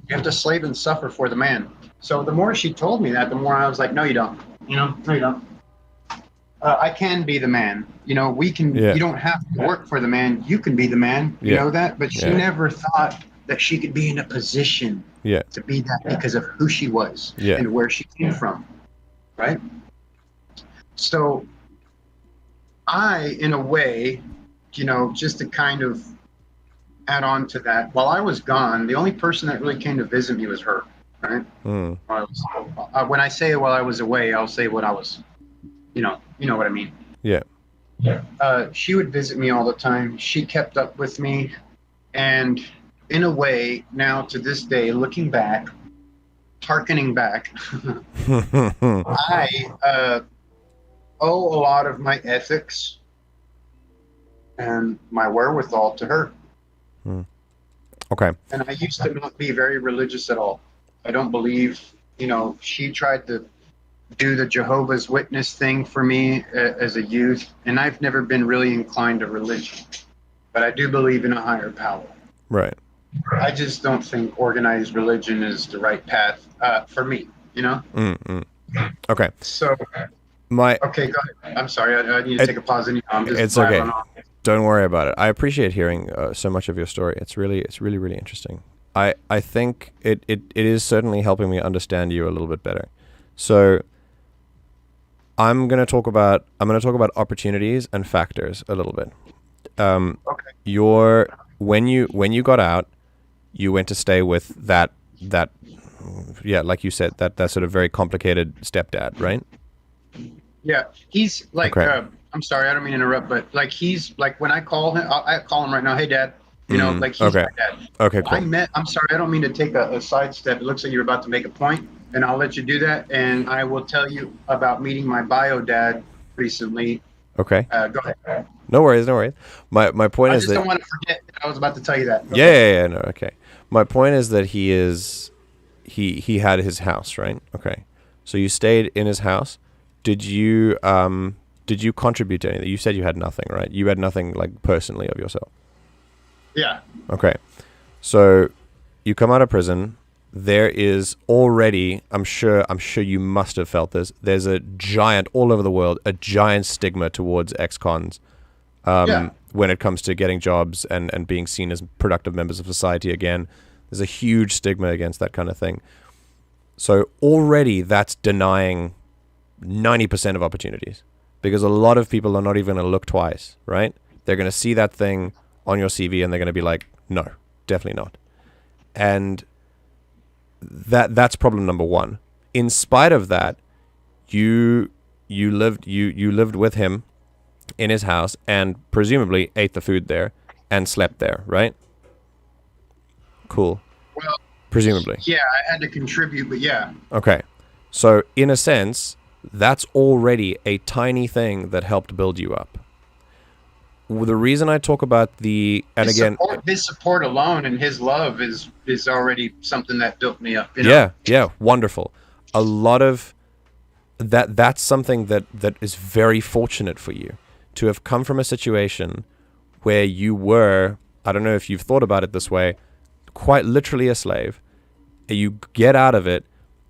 You have to slave and suffer for the man. So the more she told me that, the more I was like, no, you don't. You know, no, you don't. I can be the man. You know, we can. Yeah. You don't have to work for the man. You can be the man. You know that. But she never thought that she could be in a position to be that because of who she was and where she came from, right? So I, in a way, you know, just to kind of add on to that, while I was gone, the only person that really came to visit me was her, right? When I say while I was away, I'll say when I was, you know what I mean. Yeah. She would visit me all the time. She kept up with me. And in a way, now to this day, looking back, hearkening back, I owe a lot of my ethics and my wherewithal to her. Okay. And I used to not be very religious at all. I don't believe, you know, she tried to do the Jehovah's Witness thing for me as a youth, and I've never been really inclined to religion, but I do believe in a higher power. Right. I just don't think organized religion is the right path for me, you know? Okay. So, okay, go ahead. I'm sorry, I need to take a pause. And I'm just it's okay. on. Don't worry about it. I appreciate hearing so much of your story. It's really, really interesting. I think it is certainly helping me understand you a little bit better. So I'm going to talk about opportunities and factors a little bit. Okay. When you got out, you went to stay with that like you said, that sort of very complicated stepdad, right? Yeah, he's like, I'm sorry, I don't mean to interrupt, but like he's like, when I call him, I call him right now, hey dad, you know, like he's my dad. Okay, cool. I'm sorry, I don't mean to take a sidestep. It looks like you're about to make a point, and I'll let you do that, and I will tell you about meeting my bio dad recently. Okay. Go ahead. No worries. My point is that I just don't want to forget that I was about to tell you that. Yeah, no, okay. My point is that he had his house, right? Okay. So you stayed in his house. Did you contribute to anything? You said you had nothing, right? You had nothing like personally of yourself. Yeah. Okay. So you come out of prison. There is already, I'm sure you must have felt this. There's a giant, all over the world, a giant stigma towards ex-cons when it comes to getting jobs and being seen as productive members of society again. There's a huge stigma against that kind of thing. So already that's denying 90% of opportunities, because a lot of people are not even going to look twice, right? They're going to see that thing on your CV and they're going to be like, no, definitely not. And that's problem number one. In spite of that, you lived with him in his house and presumably ate the food there and slept there, right? Cool. Well, presumably. Yeah, I had to contribute, but yeah. Okay. So in a sense, that's already a tiny thing that helped build you up. The reason I talk about his support alone and his love is already something that built me up. You know? Yeah, wonderful. A lot of that's something that is very fortunate for you to have come from a situation where you were, I don't know if you've thought about it this way, quite literally a slave. You get out of it,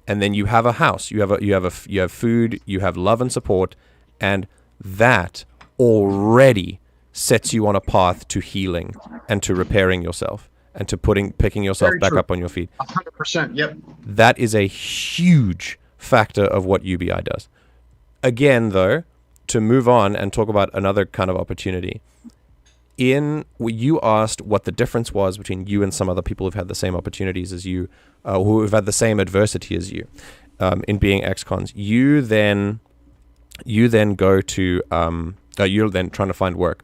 and then you have a house, you have food, you have love and support, and that already sets you on a path to healing and to repairing yourself and to picking yourself back up on your feet. 100%, yep. That is a huge factor of what UBI does. Again, though, to move on and talk about another kind of opportunity, you asked what the difference was between you and some other people who've had the same opportunities as you, who have had the same adversity as you, in being ex-cons. You then go to, you're then trying to find work.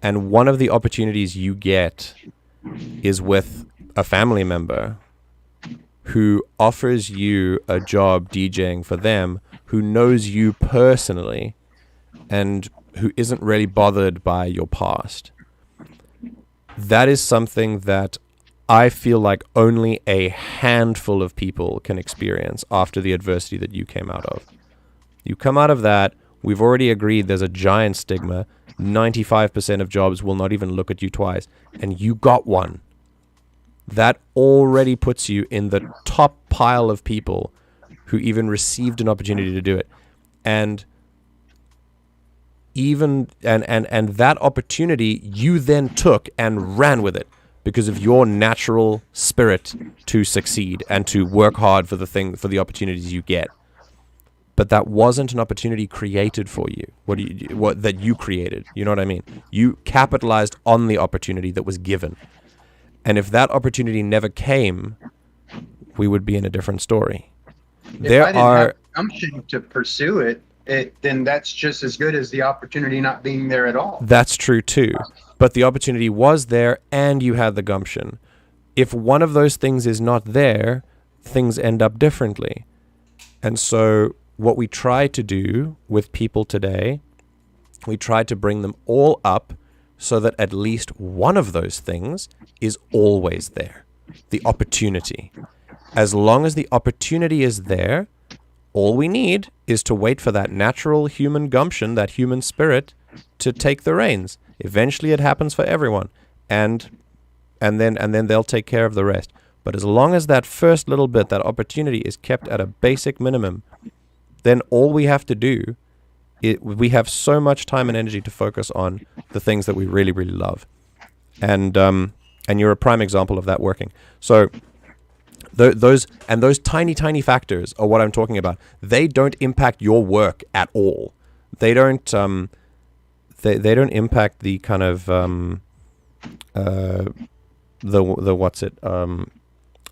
And one of the opportunities you get is with a family member who offers you a job DJing for them, who knows you personally and who isn't really bothered by your past. That is something that I feel like only a handful of people can experience after the adversity that you came out of. You come out of that, we've already agreed there's a giant stigma. 95% of jobs will not even look at you twice, and you got one. That already puts you in the top pile of people who even received an opportunity to do it. And even and that opportunity you then took and ran with it because of your natural spirit to succeed and to work hard for the opportunities you get. But that wasn't an opportunity created for you. What that you created? You know what I mean? You capitalized on the opportunity that was given. And if that opportunity never came, we would be in a different story. If I didn't have gumption to pursue it, then that's just as good as the opportunity not being there at all. That's true too. But the opportunity was there and you had the gumption. If one of those things is not there, things end up differently. And so what we try to do with people today, we try to bring them all up so that at least one of those things is always there. The opportunity. As long as the opportunity is there, all we need is to wait for that natural human gumption, that human spirit, to take the reins. Eventually it happens for everyone. And then they'll take care of the rest. But as long as that first little bit, that opportunity is kept at a basic minimum, then all we have to do, we have so much time and energy to focus on the things that we really, really love. And you're a prime example of that working. So those tiny factors are what I'm talking about. They don't impact your work at all. They don't they don't impact the kind of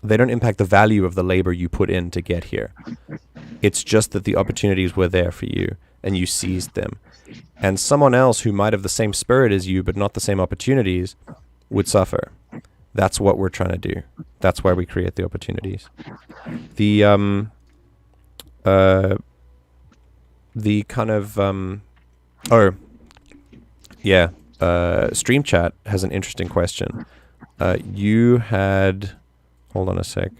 they don't impact the value of the labor you put in to get here. It's just that the opportunities were there for you and you seized them. And someone else who might have the same spirit as you but not the same opportunities would suffer. That's what we're trying to do. That's why we create the opportunities. The kind of Stream Chat has an interesting question. You had, hold on a sec.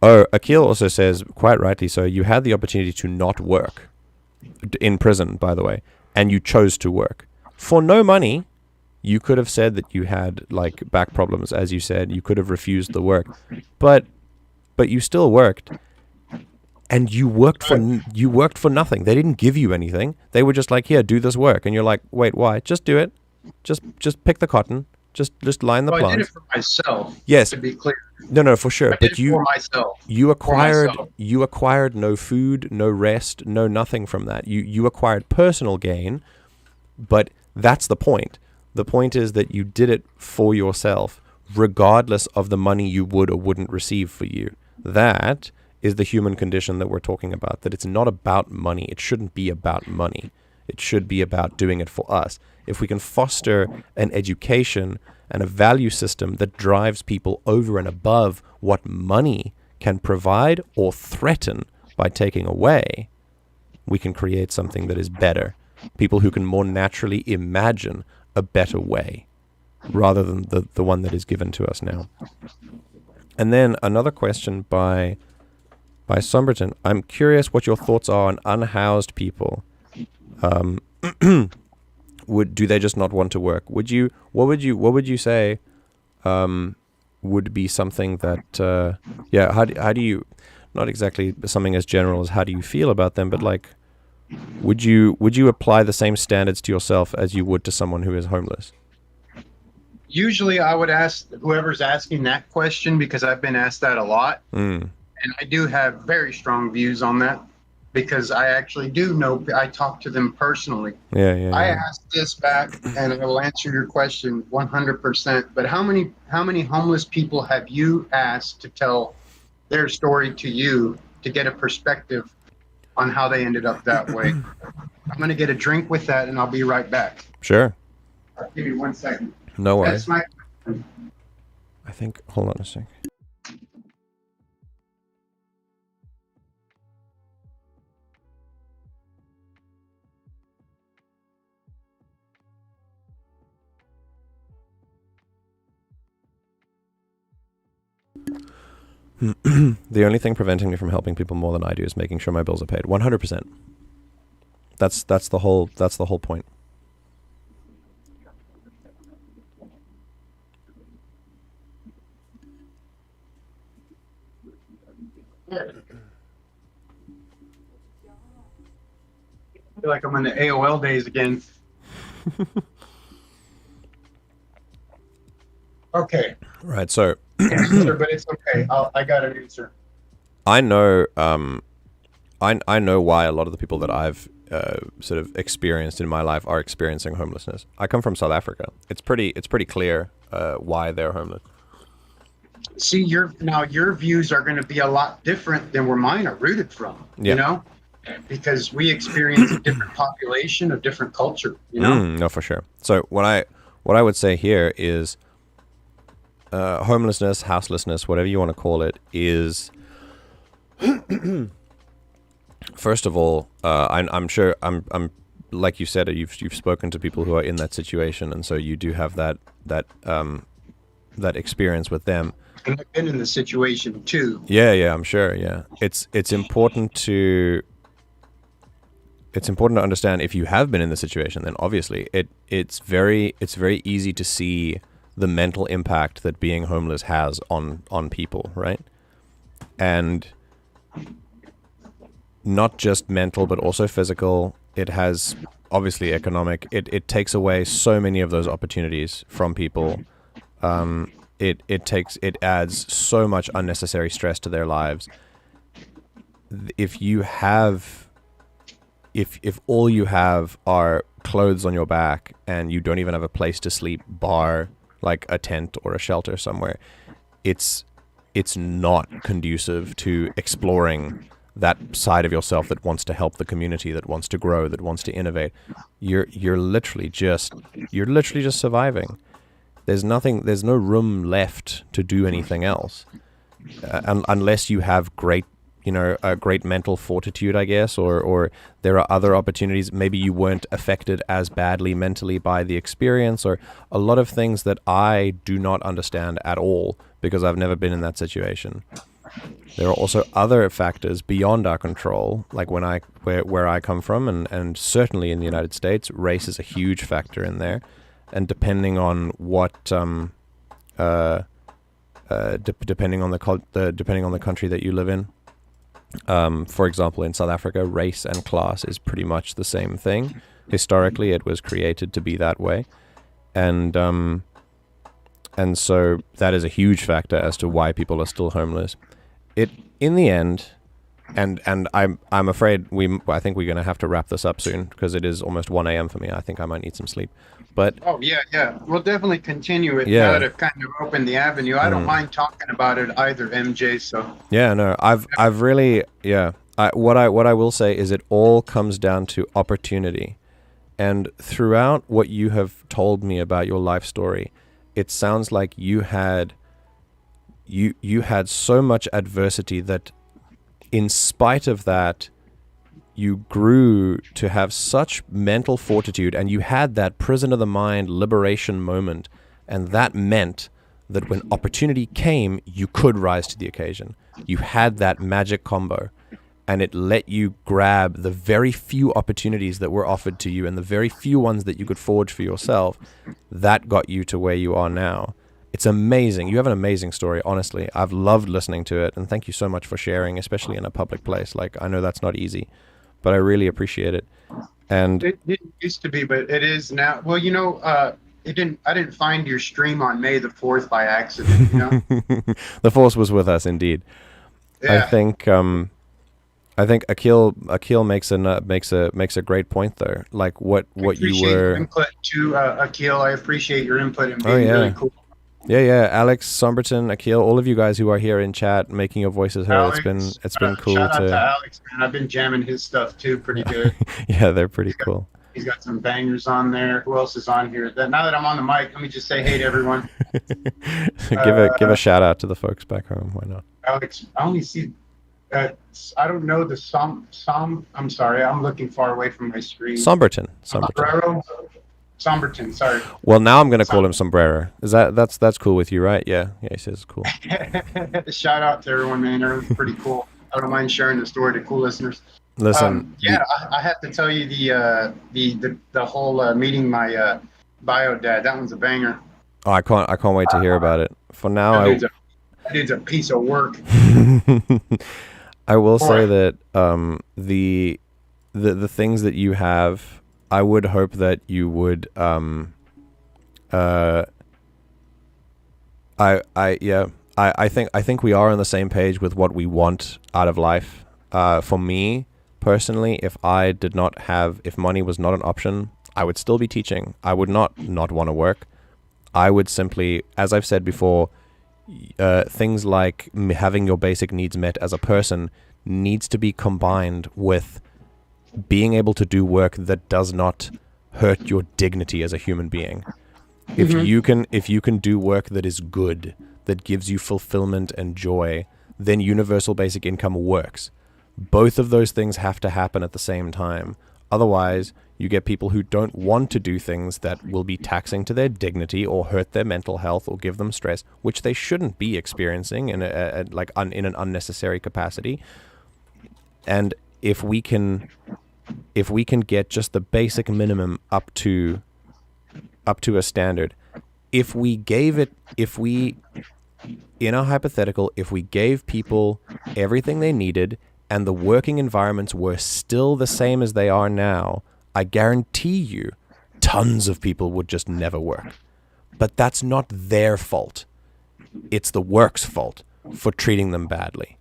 Oh, Akil also says, quite rightly so, you had the opportunity to not work in prison, by the way, and you chose to work for no money. You could have said that you had like back problems, as you said. You could have refused the work, but you still worked, and you worked for nothing. They didn't give you anything. They were just like, here, do this work, and you're like, wait, why? Just do it. Just pick the cotton. Just line the plants. I did it for myself. Yes. To be clear. No, for sure. I did it for myself. You acquired no food, no rest, no nothing from that. You acquired personal gain, but that's the point. The point is that you did it for yourself, regardless of the money you would or wouldn't receive for you. That is the human condition that we're talking about, that it's not about money. It shouldn't be about money. It should be about doing it for us. If we can foster an education and a value system that drives people over and above what money can provide or threaten by taking away, we can create something that is better. People who can more naturally imagine a better way rather than the one that is given to us now. And then another question by Somerton. I'm curious what your thoughts are on unhoused people. Do they just not want to work? What would you say would be something that how do you, not exactly something as general as how do you feel about them, but like would you apply the same standards to yourself as you would to someone who is homeless? Usually I would ask whoever's asking that question, because I've been asked that a lot. And I do have very strong views on that, because I actually do know, I talk to them personally. Yeah. I asked this back, and I will answer your question 100%. But how many homeless people have you asked to tell their story to you to get a perspective on how they ended up that way? I'm going to get a drink with that, and I'll be right back. Sure. Give me 1 second. No worries. That's my... I think, hold on a sec. The only thing preventing me from helping people more than I do is making sure my bills are paid. 100%. That's the whole point. I feel like I'm in the AOL days again. Okay. Right, so Answer, but it's okay. I got an answer. I know I know why a lot of the people that I've sort of experienced in my life are experiencing homelessness. I come from South Africa. It's pretty clear why they're homeless. See, your views are going to be a lot different than where mine are rooted from. Yeah. You know, because we experience a different population, a different culture. You know. No, for sure. So what I would say here is homelessness, houselessness, whatever you want to call it, is first of all, I'm sure I'm like you said, you've spoken to people who are in that situation, and so you do have that experience with them. And I've been in the situation too. Yeah, I'm sure. Yeah, it's important to understand if you have been in the situation. Then obviously it's very easy to see the mental impact that being homeless has on people, right? And not just mental, but also physical. It has obviously economic. It takes away so many of those opportunities from people. It adds so much unnecessary stress to their lives. If all you have are clothes on your back and you don't even have a place to sleep, bar like a tent or a shelter somewhere, it's not conducive to exploring that side of yourself that wants to help the community, that wants to grow, that wants to innovate. You're literally just surviving. There's no room left to do anything else, unless you have great mental fortitude, I guess, or there are other opportunities. Maybe you weren't affected as badly mentally by the experience, or a lot of things that I do not understand at all because I've never been in that situation. There are also other factors beyond our control, like where I come from, and certainly in the United States, race is a huge factor in there. And depending on what, depending on the country that you live in, for example, in South Africa, race and class is pretty much the same thing. Historically, it was created to be that way, and so that is a huge factor as to why people are still homeless. In the end, and I'm afraid I think we're going to have to wrap this up soon because it is almost 1 a.m. for me. I think I might need some sleep. But yeah, we'll definitely continue it Yeah. now to kind of open the avenue. I don't mind talking about it either, MJ. So yeah, no, I've really, yeah. What I will say is it all comes down to opportunity, and throughout what you have told me about your life story, it sounds like you had so much adversity that, in spite of that, you grew to have such mental fortitude, and you had that prison of the mind liberation moment, and that meant that when opportunity came, you could rise to the occasion. You had that magic combo, and it let you grab the very few opportunities that were offered to you and the very few ones that you could forge for yourself. That got you to where you are now. It's amazing. You have an amazing story, honestly. I've loved listening to it, and thank you so much for sharing, especially in a public place. Like, I know that's not easy, but I really appreciate it. And it didn't used to be, but it is now. Well, I didn't find your stream on May the 4th by accident. You know, the force was with us, indeed. yeah. I think Akil makes a great point there. Like what you Appreciate were. your input too, Akil. I appreciate your input and being Oh, yeah. really cool. Yeah, Alex, Somberton, Akil, all of you guys who are here in chat making your voices heard. Alex, It's been cool shout out to to. Alex, man. I've been jamming his stuff too, pretty good. Yeah, they're pretty cool. He's got some bangers on there. Who else is on here? Now that I'm on the mic, let me just say hey to everyone. Give a shout out to the folks back home. Why not? Alex, I only see. I don't know the I'm sorry, I'm looking far away from my screen. Somberton. Somberton, sorry. Well, now I'm gonna call him Sombrero. Is that's cool with you, right? Yeah, he says it's cool. Shout out to everyone, man. Everyone's pretty cool. I don't mind sharing the story to cool listeners. Listen. I have to tell you the whole meeting my bio dad. That one's a banger. Oh, I can't wait to hear about it. For now, That dude's a piece of work. I will say that the things that you have, I would hope that you would I think we are on the same page with what we want out of life. For me personally, if money was not an option, I would still be teaching. I would not want to work. I would simply, as I've said before, things like having your basic needs met as a person needs to be combined with being able to do work that does not hurt your dignity as a human being. If you can do work that is good, that gives you fulfillment and joy, then universal basic income works. Both of those things have to happen at the same time. Otherwise, you get people who don't want to do things that will be taxing to their dignity or hurt their mental health or give them stress, which they shouldn't be experiencing in in an unnecessary capacity. And if we can get just the basic minimum up to a standard, in a hypothetical, if we gave people everything they needed and the working environments were still the same as they are now, I guarantee you tons of people would just never work. But that's not their fault. It's the work's fault for treating them badly.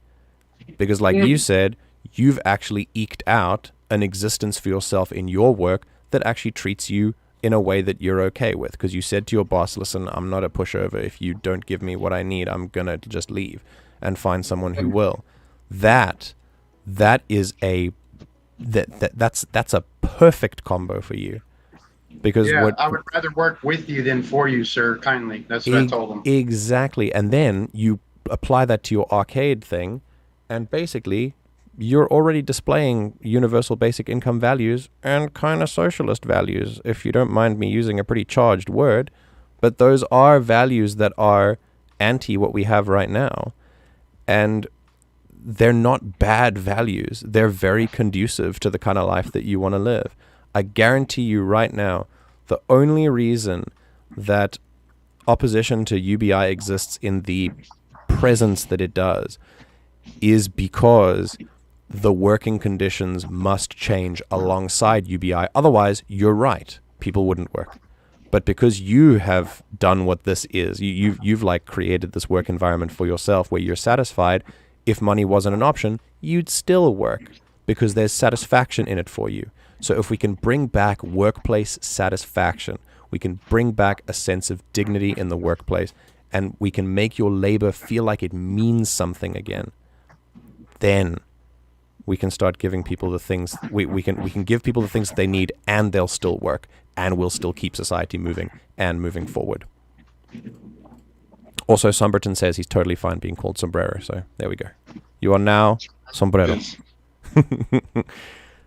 Because like you said, you've actually eked out an existence for yourself in your work that actually treats you in a way that you're okay with. Because you said to your boss, listen, I'm not a pushover. If you don't give me what I need, I'm going to just leave and find someone who will. That's a perfect combo for you. Because I would rather work with you than for you, sir. Kindly. That's what I told him. Exactly. And then you apply that to your arcade thing, and basically you're already displaying universal basic income values and kind of socialist values, if you don't mind me using a pretty charged word. But those are values that are anti what we have right now. And they're not bad values. They're very conducive to the kind of life that you want to live. I guarantee you right now, the only reason that opposition to UBI exists in the presence that it does is because the working conditions must change alongside UBI. Otherwise, you're right. People wouldn't work. But because you have done what this is, you've like created this work environment for yourself where you're satisfied. If money wasn't an option, you'd still work because there's satisfaction in it for you. So if we can bring back workplace satisfaction, we can bring back a sense of dignity in the workplace, and we can make your labor feel like it means something again, then we can start giving people the things we can give people the things that they need, and they'll still work, and we'll still keep society moving and moving forward. Also, Somberton says he's totally fine being called Sombrero, so there we go. You are now Sombrero.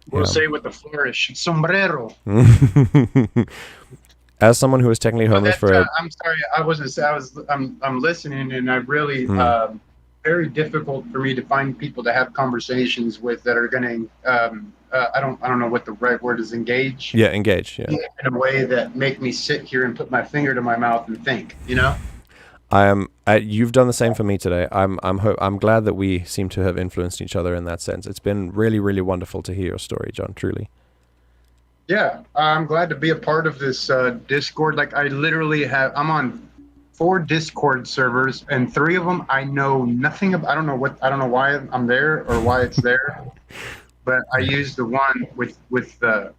We'll say with the flourish, sombrero. As someone who was technically homeless I'm sorry, I'm listening, and I really very difficult for me to find people to have conversations with that are going to I don't know what the right word is, engage. Yeah, engage. Yeah. In a way that make me sit here and put my finger to my mouth and think. You know. You've done the same for me today. I'm glad that we seem to have influenced each other in that sense. It's been really, really wonderful to hear your story, John, truly. Yeah, I'm glad to be a part of this Discord. Like, I'm on 4 Discord servers, and 3 of them I know nothing about. I don't know why I'm there or why it's there, but I use the one with the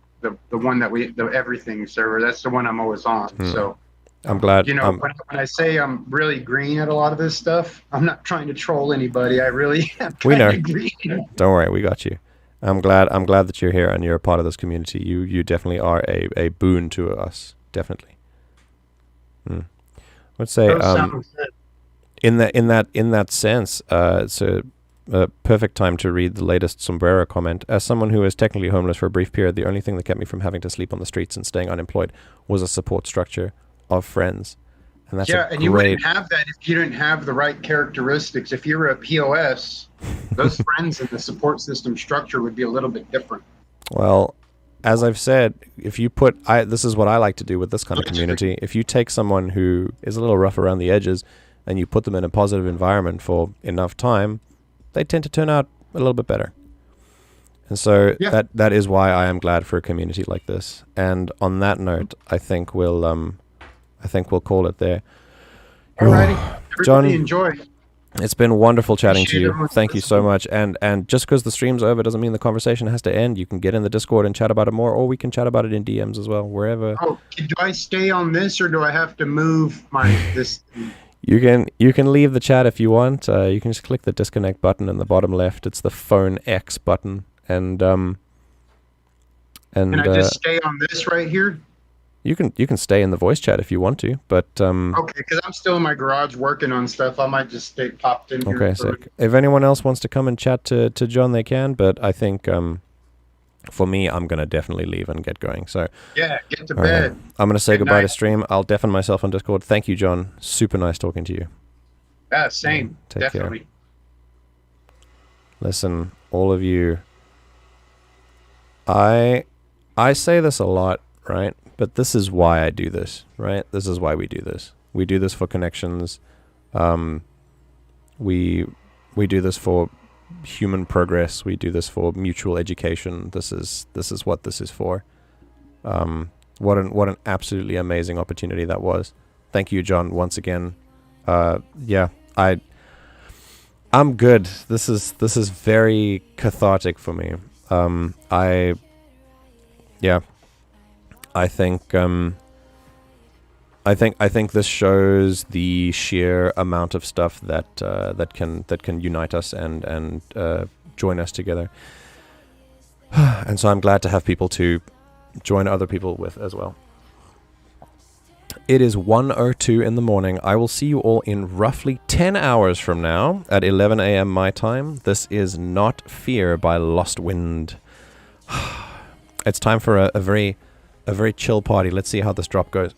one that the everything server. That's the one I'm always on. So. I'm glad. You know, when I say I'm really green at a lot of this stuff, I'm not trying to troll anybody. I really am trying to green. Don't worry, we got you. I'm glad that you're here and you're a part of this community. You definitely are a boon to us. Definitely. Let's say Those sound good. in that sense, it's a perfect time to read the latest Sombrero comment. As someone who was technically homeless for a brief period, the only thing that kept me from having to sleep on the streets and staying unemployed was a support structure of friends. And that's And you wouldn't have that if you didn't have the right characteristics. If you were a POS, those friends and the support system structure would be a little bit different. Well, as I've said, if you put, this is what I like to do with this kind of community. If you take someone who is a little rough around the edges and you put them in a positive environment for enough time, they tend to turn out a little bit better. And so that is why I am glad for a community like this. And on that note, I think we'll call it there. Alrighty, John, everybody enjoy. It's been wonderful chatting to Appreciate you. everyone's Thank you so much. And just because the stream's over doesn't mean the conversation has to end. You can get in the Discord and chat about it more, or we can chat about it in DMs as well, wherever. Oh, do I stay on this, or do I have to move this? You can leave the chat if you want. You can just click the disconnect button in the bottom left. It's the phone X button, and Can I just stay on this right here? you can stay in the voice chat if you want to, but Okay, because I'm still in my garage working on stuff. I might just stay popped in here. okay, sick. If anyone else wants to come and chat to John, they can. But I think for me, I'm gonna definitely leave and get going. So Yeah, get to all right. bed. I'm gonna say Good goodbye to night. stream. I'll deafen myself on Discord. Thank you, John. Super nice talking to you. Yeah, same. Take care. Definitely. Listen, all of you. I say this a lot, right? But this is why I do this, right? This is why we do this. We do this for connections. We do this for human progress. We do this for mutual education. This is what this is for. What an absolutely amazing opportunity that was. Thank you, John, once again. I'm good. This is very cathartic for me. I think this shows the sheer amount of stuff that can unite us and join us together. And so I'm glad to have people to join other people with as well. It is 1:02 in the morning. I will see you all in roughly 10 hours from now at 11 a.m. my time. This is Not Fear by Lost Wind. It's time for a very chill party. Let's see how this drop goes.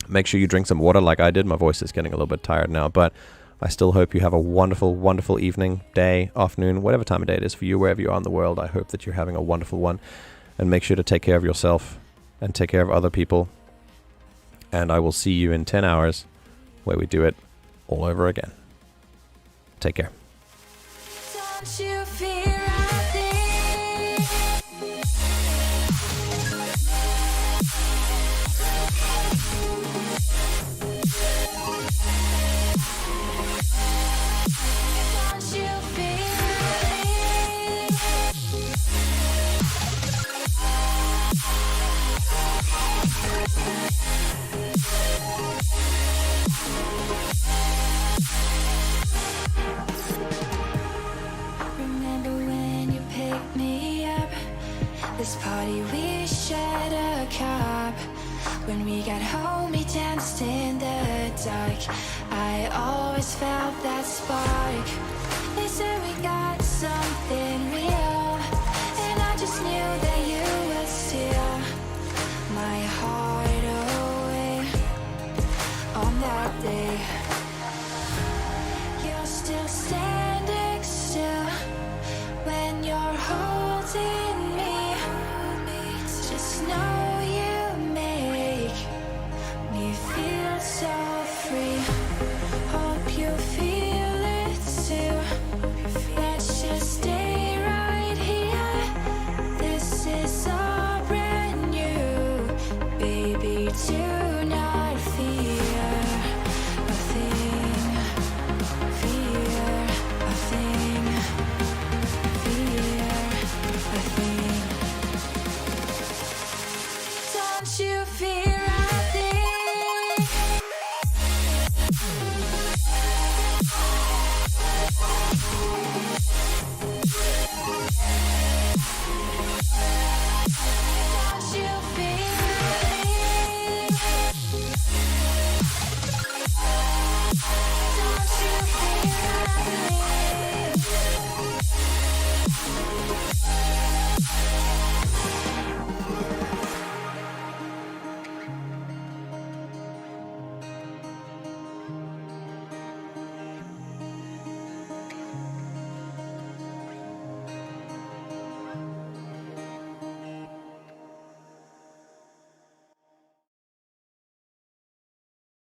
Make sure you drink some water like I did. My voice is getting a little bit tired now, but I still hope you have a wonderful, wonderful evening, day, afternoon, whatever time of day it is for you, wherever you are in the world. I hope that you're having a wonderful one. And make sure to take care of yourself and take care of other people. And I will see you in 10 hours where we do it all over again. Take care. Don't you fear a thing? Don't you fear a Remember when you picked me up? This party we shared a cup. When we got home we danced in the dark. I always felt that spark. They said we got something real, and I just knew that you would steal my heart away on that day. You'll still stay